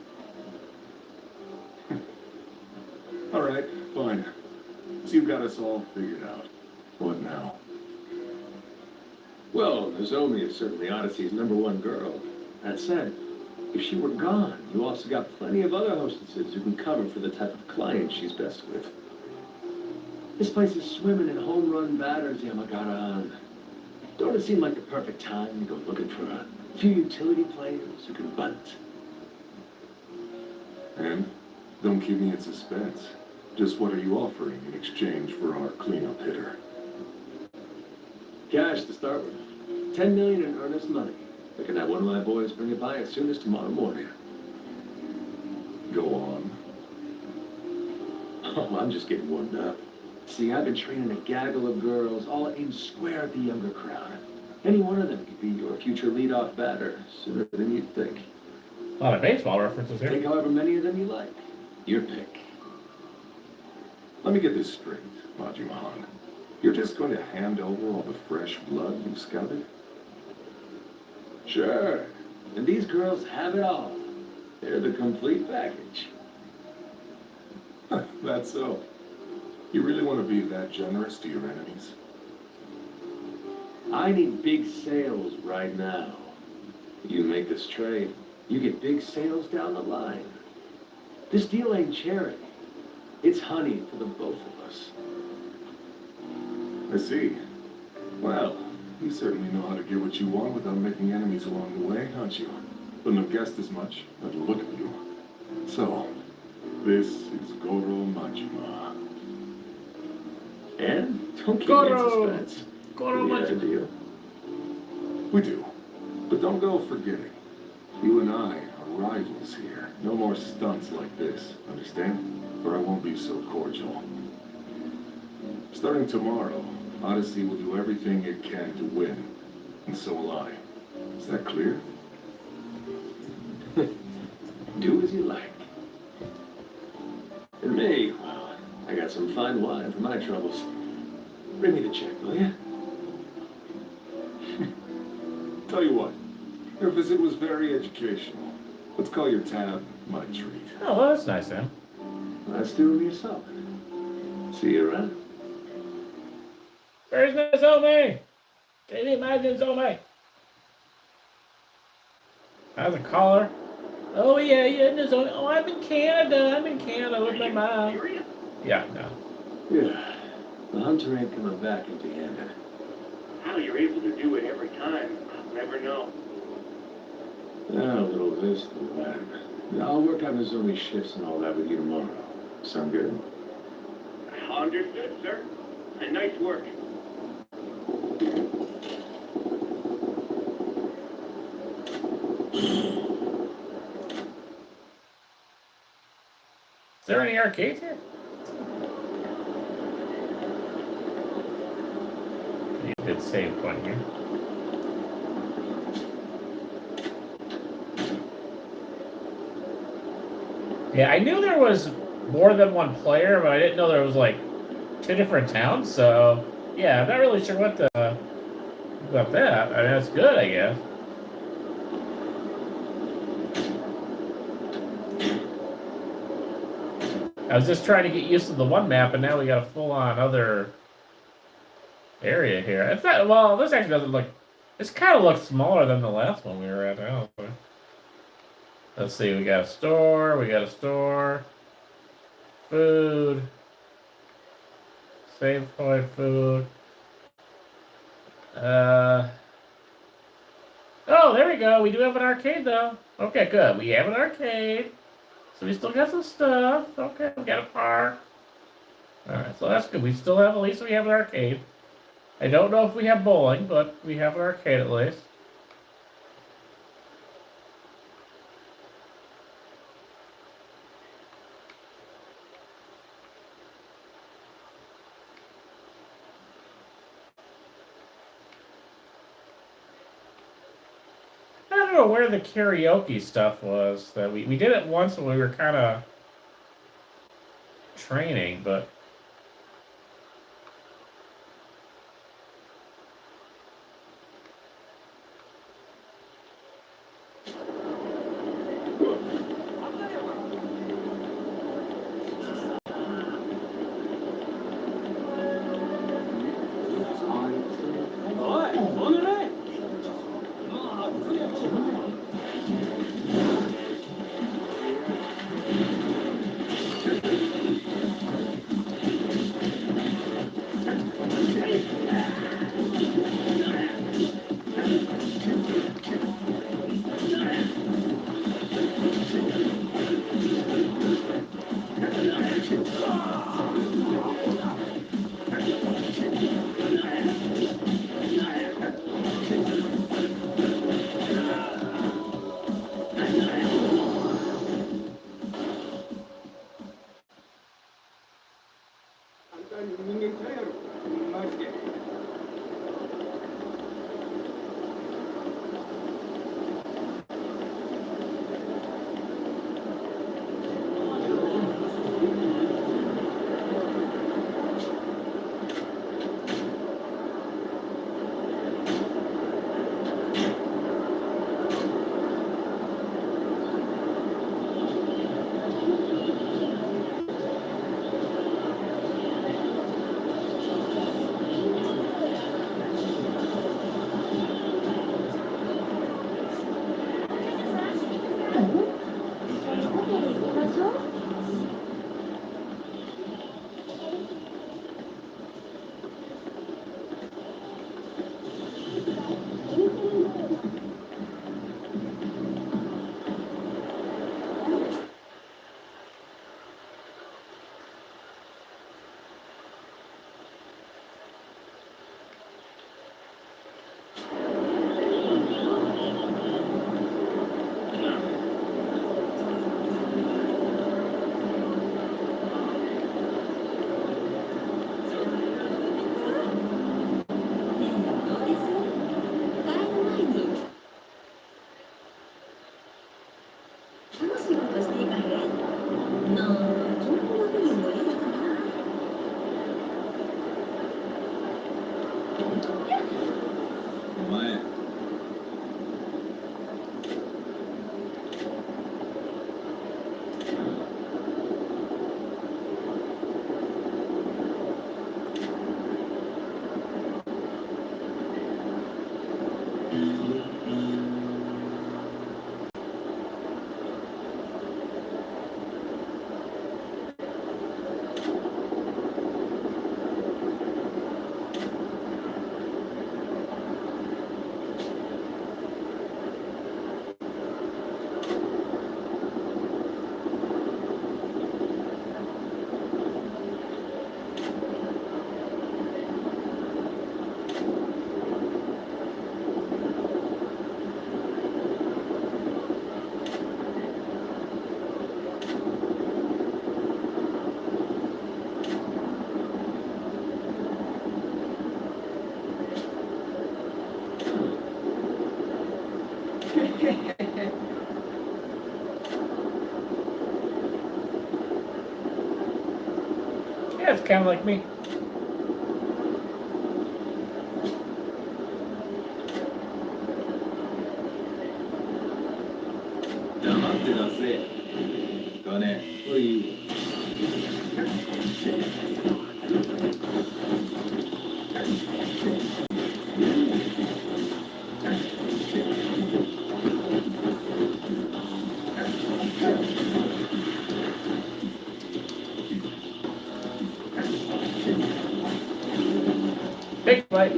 All right, fine. So you've got us all figured out. What now? Well, Nozomi is certainly Odyssey's #1 girl. That said, if she were gone, you also got plenty of other hostesses who can cover for the type of client she's best with. This place is swimming in home run batters, Yamagata. Don't it seem like the perfect time to go looking for a few utility players who can bunt? And don't keep me in suspense. Just what are you offering in exchange for our cleanup hitter? Cash to start with. 10 million in earnest money. I can have one of my boys bring it by as soon as tomorrow morning. Go on. Oh, I'm just getting warmed up. See, I've been training a gaggle of girls, all aimed square at the younger crowd. Any one of them could be your future leadoff batter, sooner than you'd think. A lot of baseball references here. Take however many of them you like. Your pick. Let me get this straight, Majimahan. You're just going to hand over all the fresh blood you've scouted? Sure. And these girls have it all. They're the complete package. That's so. You really want to be that generous to your enemies? I need big sales right now. You make this trade, you get big sales down the line. This deal ain't charity. It's honey for the both of us. I see. Well, you certainly know how to get what you want without making enemies along the way, don't you? Wouldn't have guessed as much by the look of you. So, this is Goro Majima. And don't keep Goro. me in suspense. Goro We had a Majima. deal. We do. But don't go forgetting. You and I are rivals here. No more stunts like this, understand? Or I won't be so cordial. Starting tomorrow, Odyssey will do everything it can to win. And so will I. Is that clear? Do as you like. And me, well, I got some fine wine for my troubles. Bring me the check, will you? Tell you what, your visit was very educational. Let's call your tab my treat. Oh, well, that's nice, man. Let's do me a solid. See you around. Where's Nozomi? They need my Nozomi. How's a caller? Oh, yeah, Nozomi. Oh, I'm in Canada. I'm in Canada with my mom. Serious? Yeah, no. Yeah. The hunter ain't coming back empty-handed. How you're able to do it every time, I'll never know. Now, a little of this, a little of that. I'll work out Nozomi shifts and all that with you tomorrow. Sound good? Understood, sir. And nice work. Is there any arcades here? Need a good save point here. Yeah, I knew there was more than one player, but I didn't know there was like 2 different towns. So yeah, I'm not really sure what about that. I mean, that's good, I guess. I was just trying to get used to the one map, and now we got a full-on other area here. It's not, well, this actually doesn't look. This kind of looks smaller than the last one we were at. Now. Let's see. We got a store. We got a store. Food. Save point food. Oh, there we go. We do have an arcade, though. Okay, good. We have an arcade. So we still got some stuff. Okay, we got a park. Alright, so that's good. We still have, at least we have an arcade. I don't know if we have bowling, but we have an arcade at least. I don't know where the karaoke stuff was. That we did it once when we were kind of training, but 話が出していかへん。なあ、そんなふうに無理だかな。お前。Yeah, it's kind of like me. 黙って出せ。金、これいいわ。Big fight.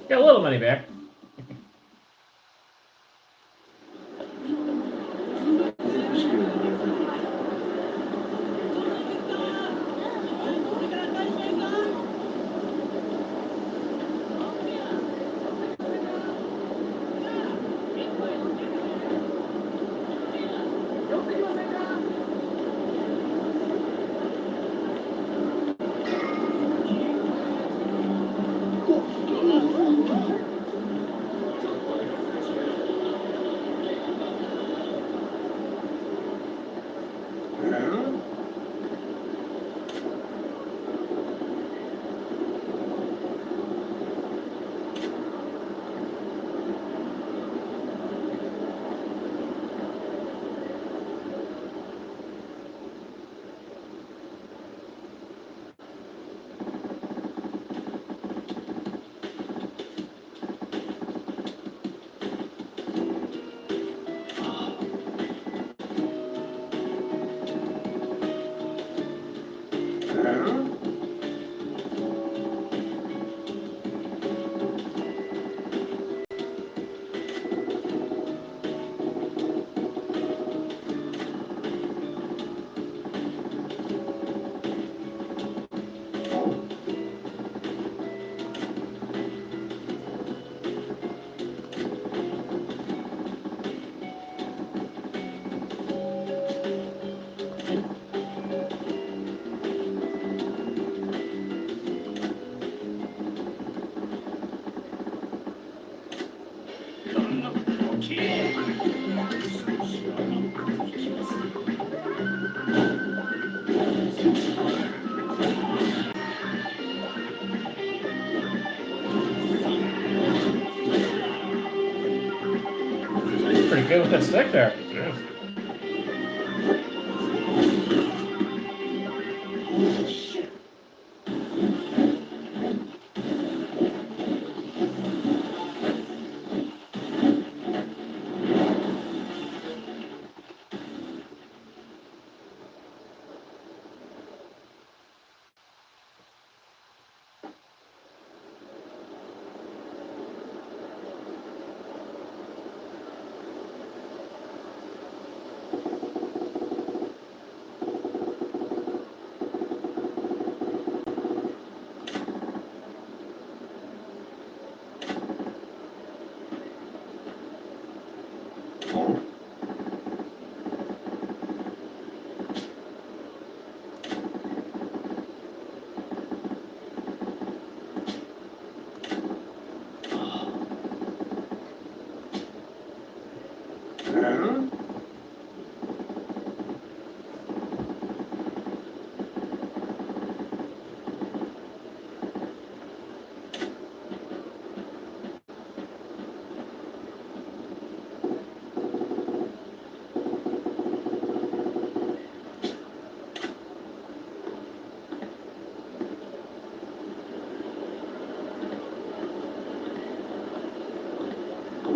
Got a little money back. good stick there.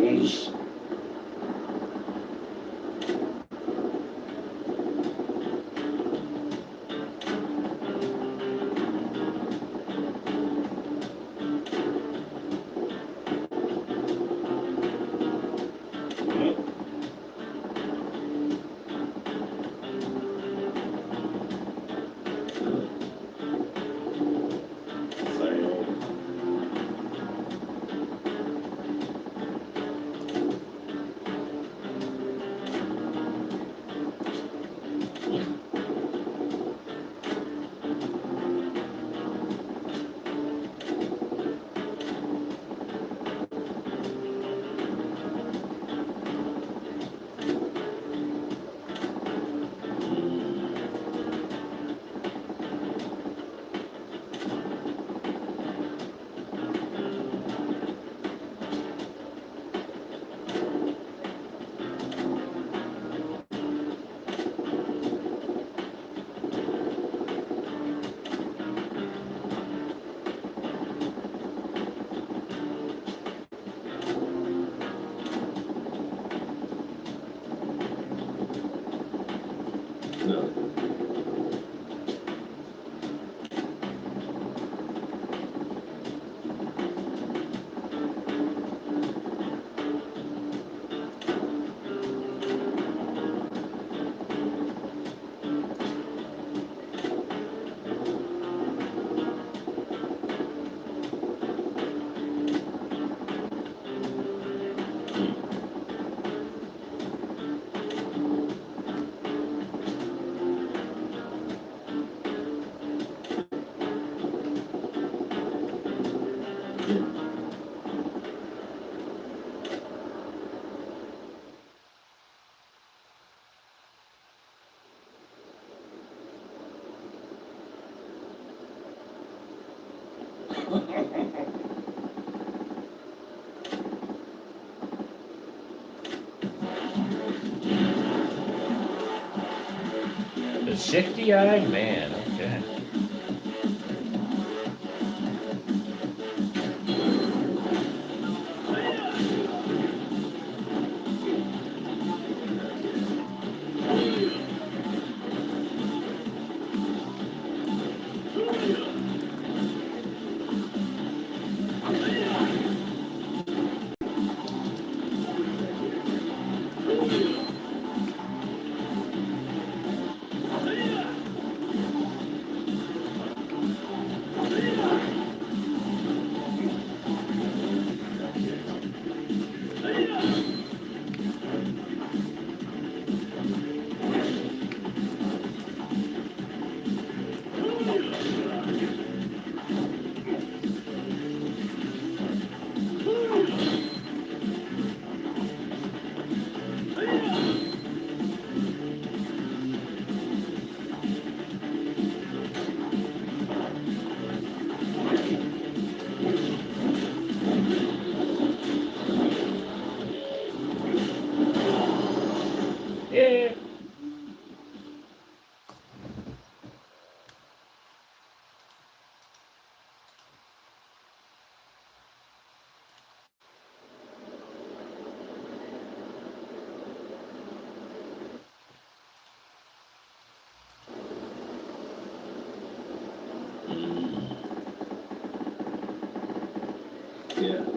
Jeez. The shifty-eyed man. Okay. Yeah. Yeah.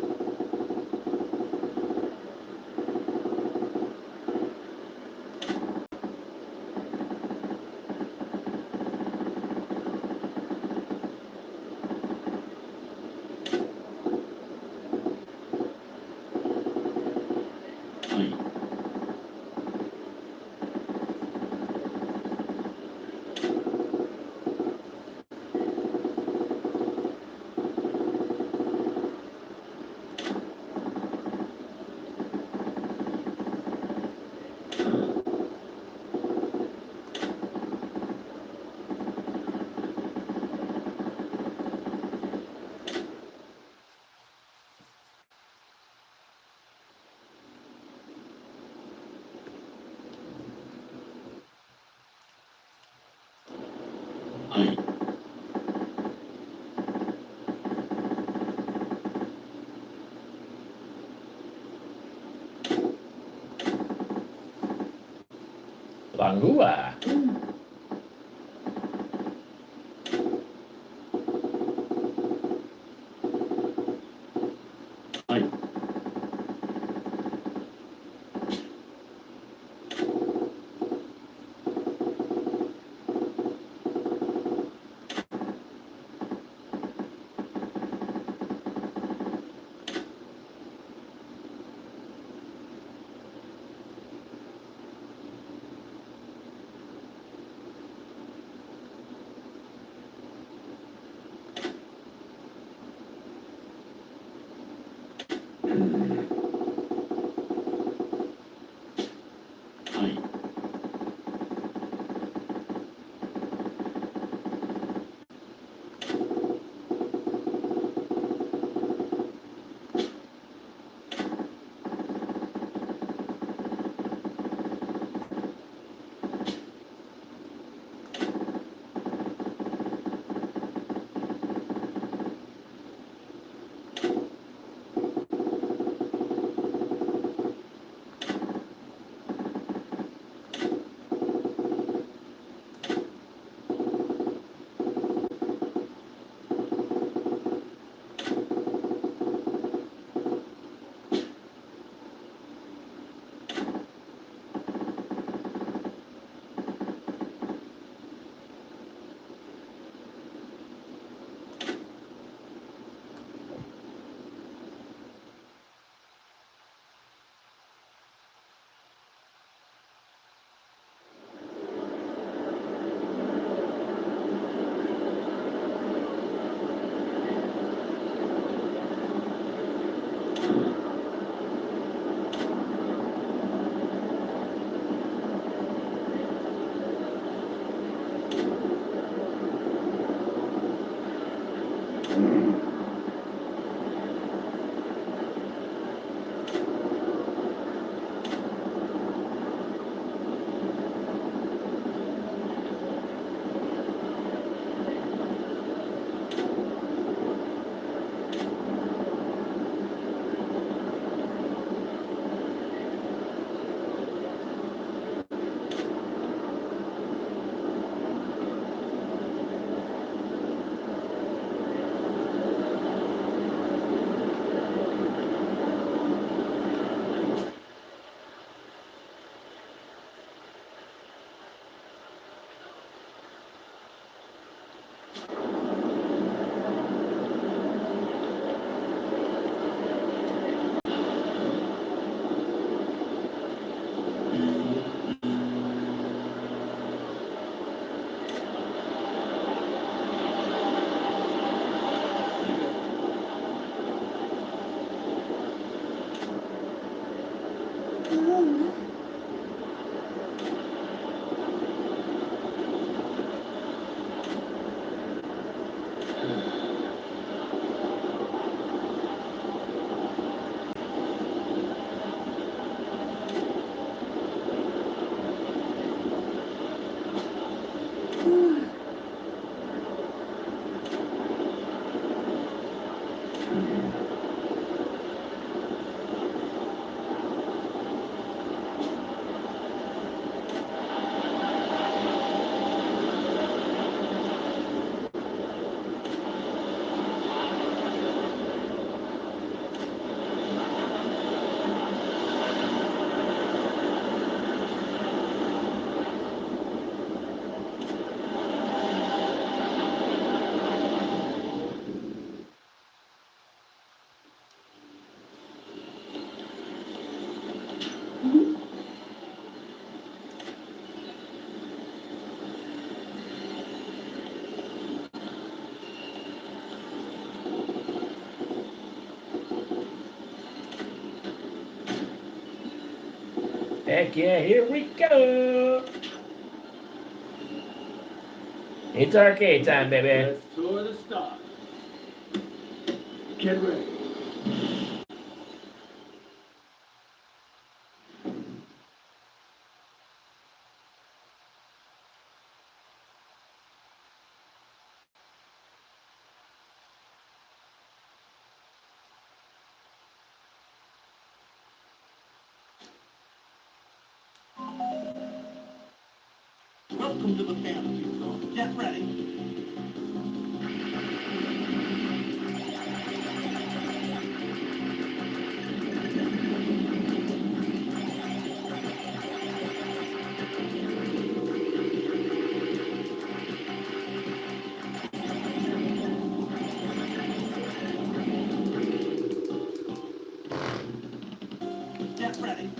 Langua. Heck yeah, here we go. It's arcade time, baby. Let's tour the stars. Get ready. Welcome to the fantasy zone. Get ready. Get ready.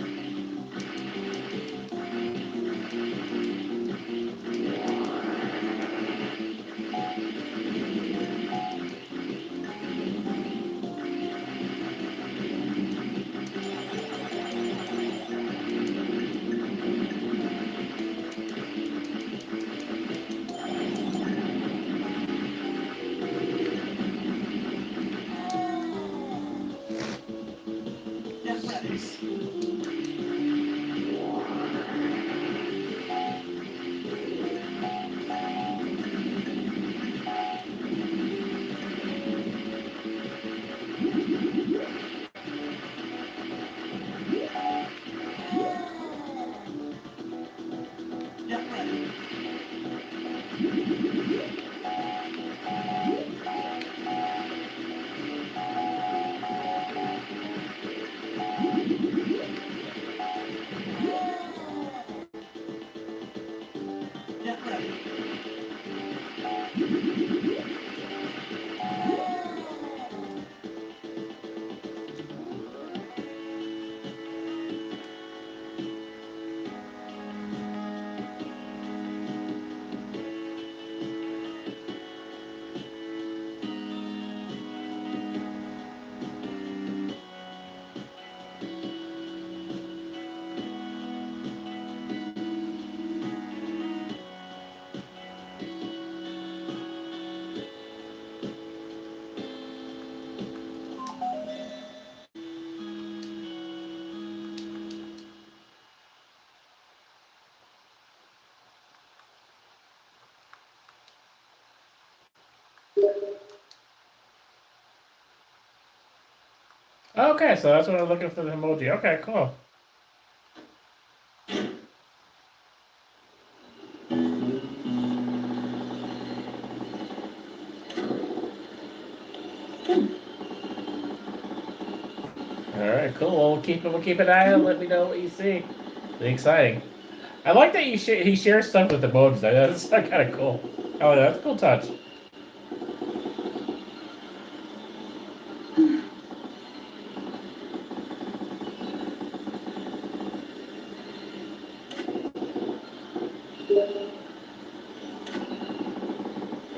Get ready. Get ready. Get ready. Okay, so that's what I'm looking for the emoji. Okay, cool. All right, cool. We'll keep an eye out. Let me know what you see. Be exciting. I like that he shares stuff with emojis. That's kind of cool. Oh, that's a cool touch.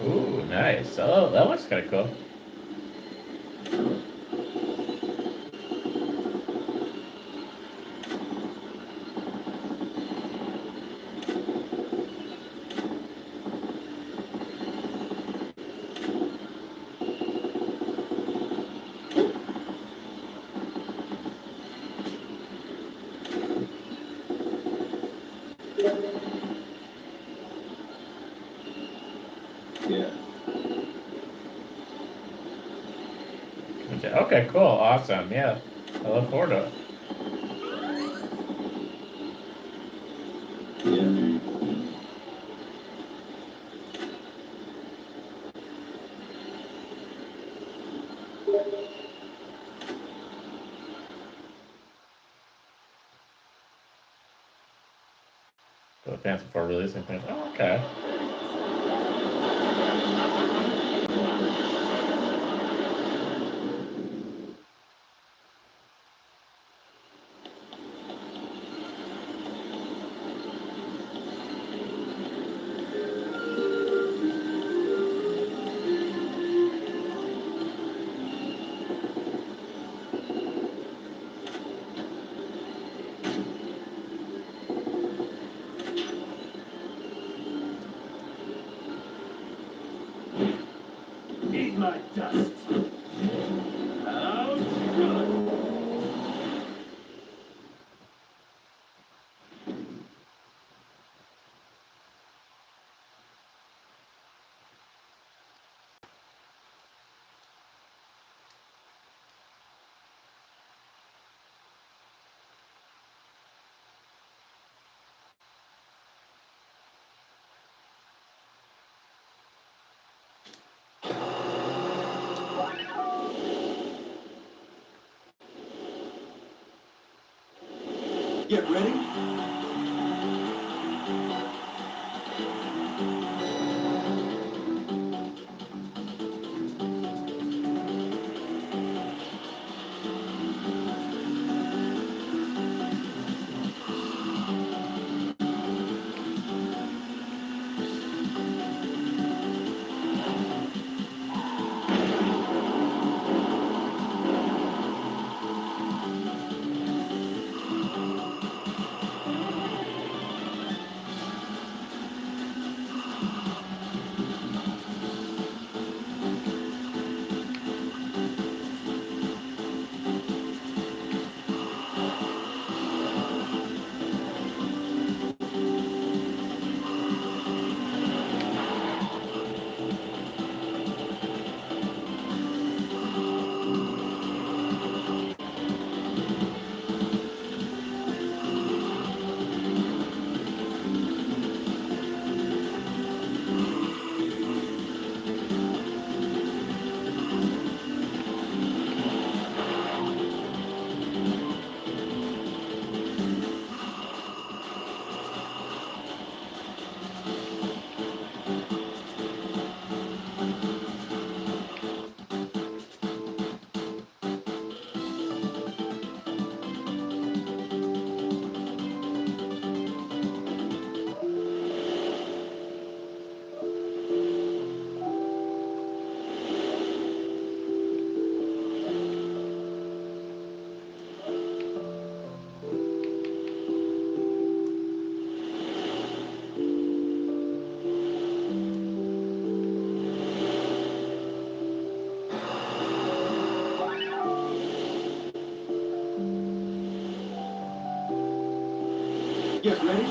Ooh, nice. Oh, that looks kind of cool. Yeah. Okay, cool. Awesome. Yeah. I look forward to it. Yeah. So the fans before releasing things. Oh, okay. my dust. Outrun! Get ready. Get ready.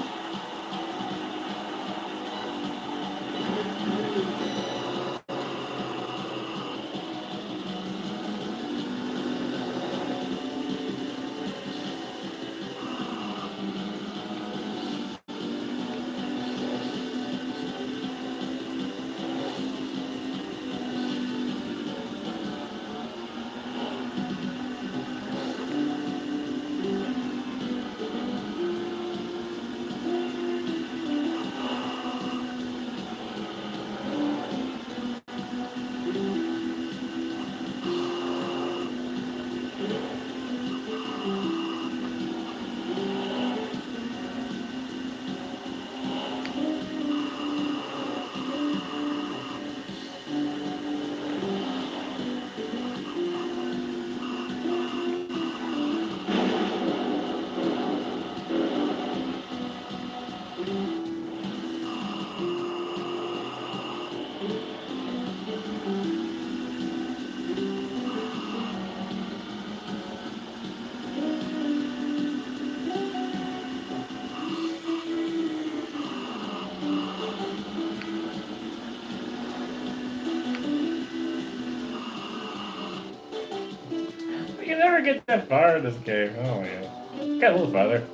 You can never get that far in this game. Oh my god. Get a little farther.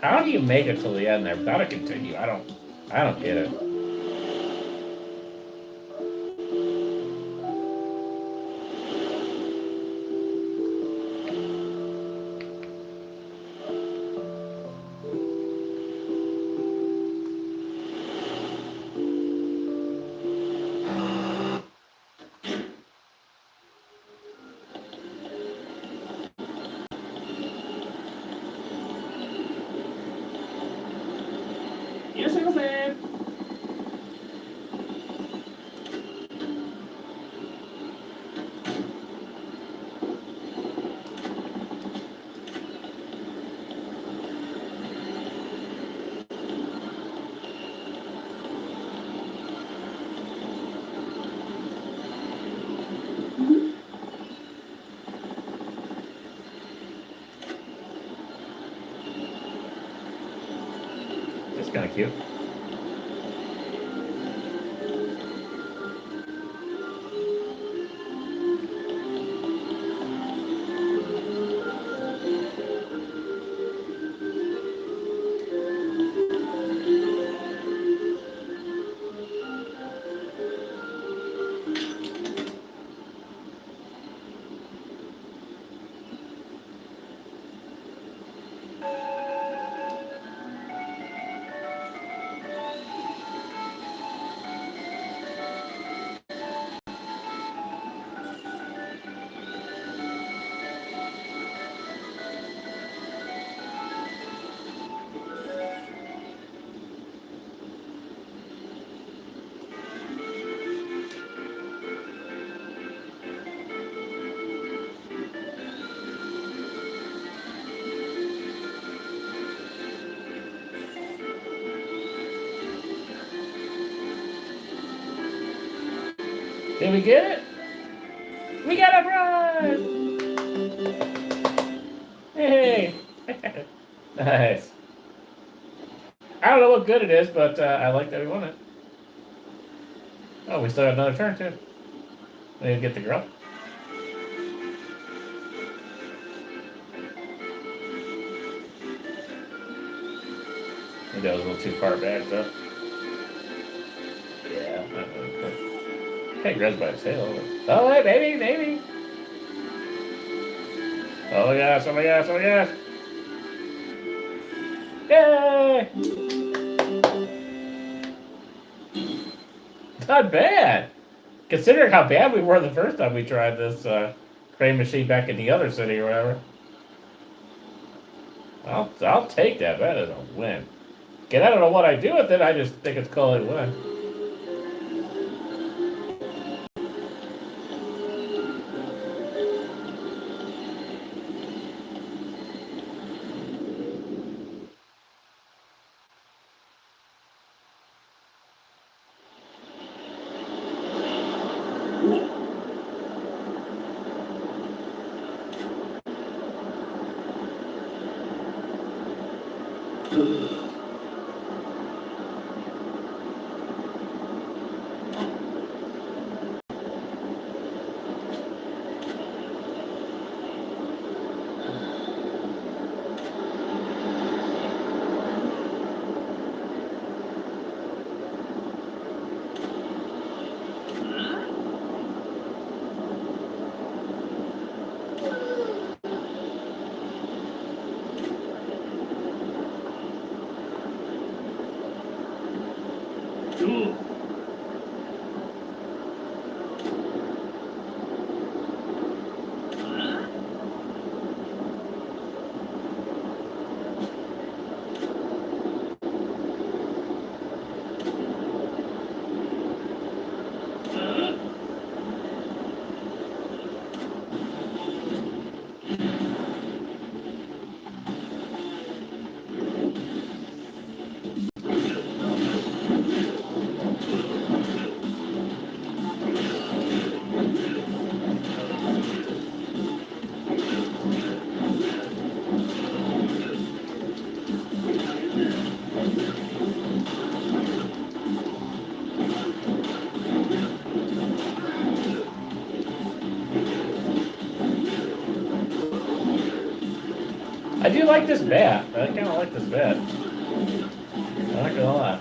How do you make it till the end there without a continue? I don't get it. Thank you. Did we get it? We got a prize! Hey! Nice. I don't know what good it is, but I like that we won it. Oh, we still have another turn, too. We need to get the girl. I think that was a little too far back, though. Yeah, not really quick. Can't grab by the tail. Oh, wait, maybe, maybe. Oh, yes, oh, yes, oh, yes. Yay! Not bad. Considering how bad we were the first time we tried this crane machine back in the other city or whatever. I'll take that. That is a win. Again, I don't know what I do with it. I just think it's called a win. I do like this bat. I kind of like this bat. I'm not gonna lie.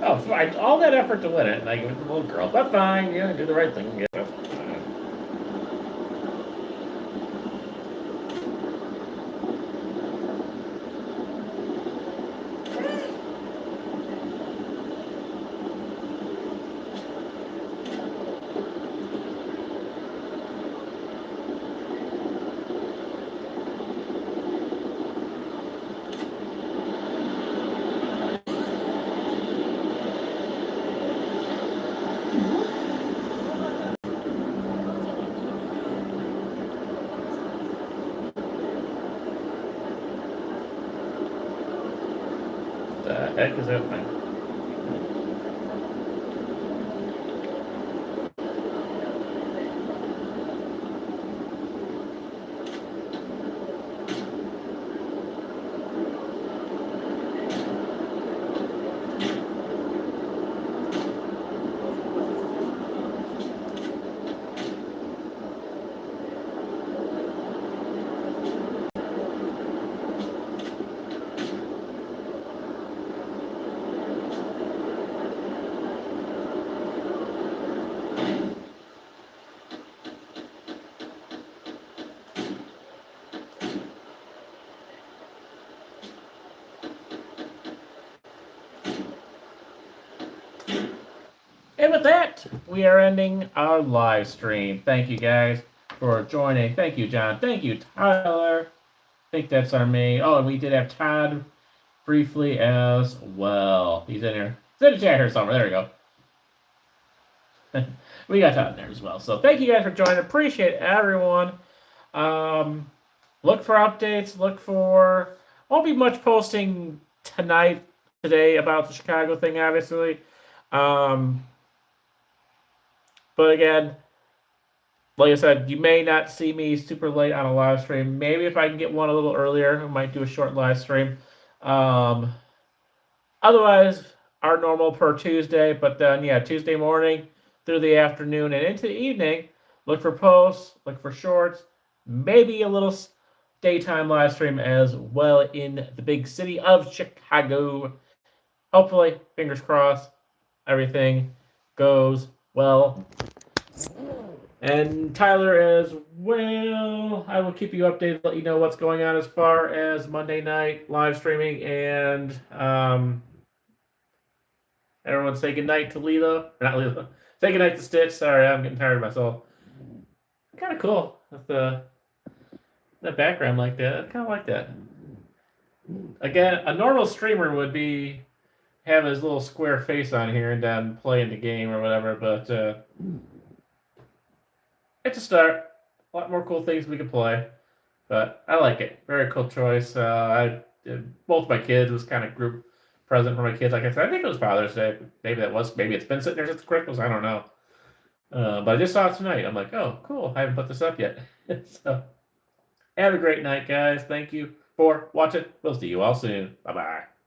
Oh, fine. All that effort to win it, and I give it to the little girl. But fine, yeah, do the right thing. Yeah. The heck is that thing? And with that, we are ending our live stream. Thank you guys for joining. Thank you, John. Thank you, Tyler. I think that's our main. Oh, and we did have Todd briefly as well. He's in here. He's in the chat here somewhere. There we go. We got Todd in there as well. So thank you guys for joining. Appreciate everyone. Look for updates. Look for. Won't be much posting today about the Chicago thing, obviously. But again, like I said, you may not see me super late on a live stream. Maybe if I can get one a little earlier, I might do a short live stream. Otherwise, our normal per Tuesday. But then, yeah, Tuesday morning through the afternoon and into the evening, look for posts, look for shorts, maybe a little daytime live stream as well in the big city of Chicago. Hopefully, fingers crossed, everything goes well. And Tyler as well. I will keep you updated, let you know what's going on as far as Monday night live streaming. And everyone say goodnight to Lila. Not Lila. Say goodnight to Stitch. Sorry, I'm getting tired of myself. Kind of cool with the background like that. I kind of like that. Again, a normal streamer would be have his little square face on here and then play in the game or whatever, but it's a start. A lot more cool things we can play, but I like it. Very cool choice. Both my kids was kind of group present for my kids. Like I said, I think it was Father's Day. Maybe it's been sitting there since Christmas. I don't know. But I just saw it tonight. I'm like, oh, cool. I haven't put this up yet. So have a great night, guys. Thank you for watching. We'll see you all soon. Bye-bye.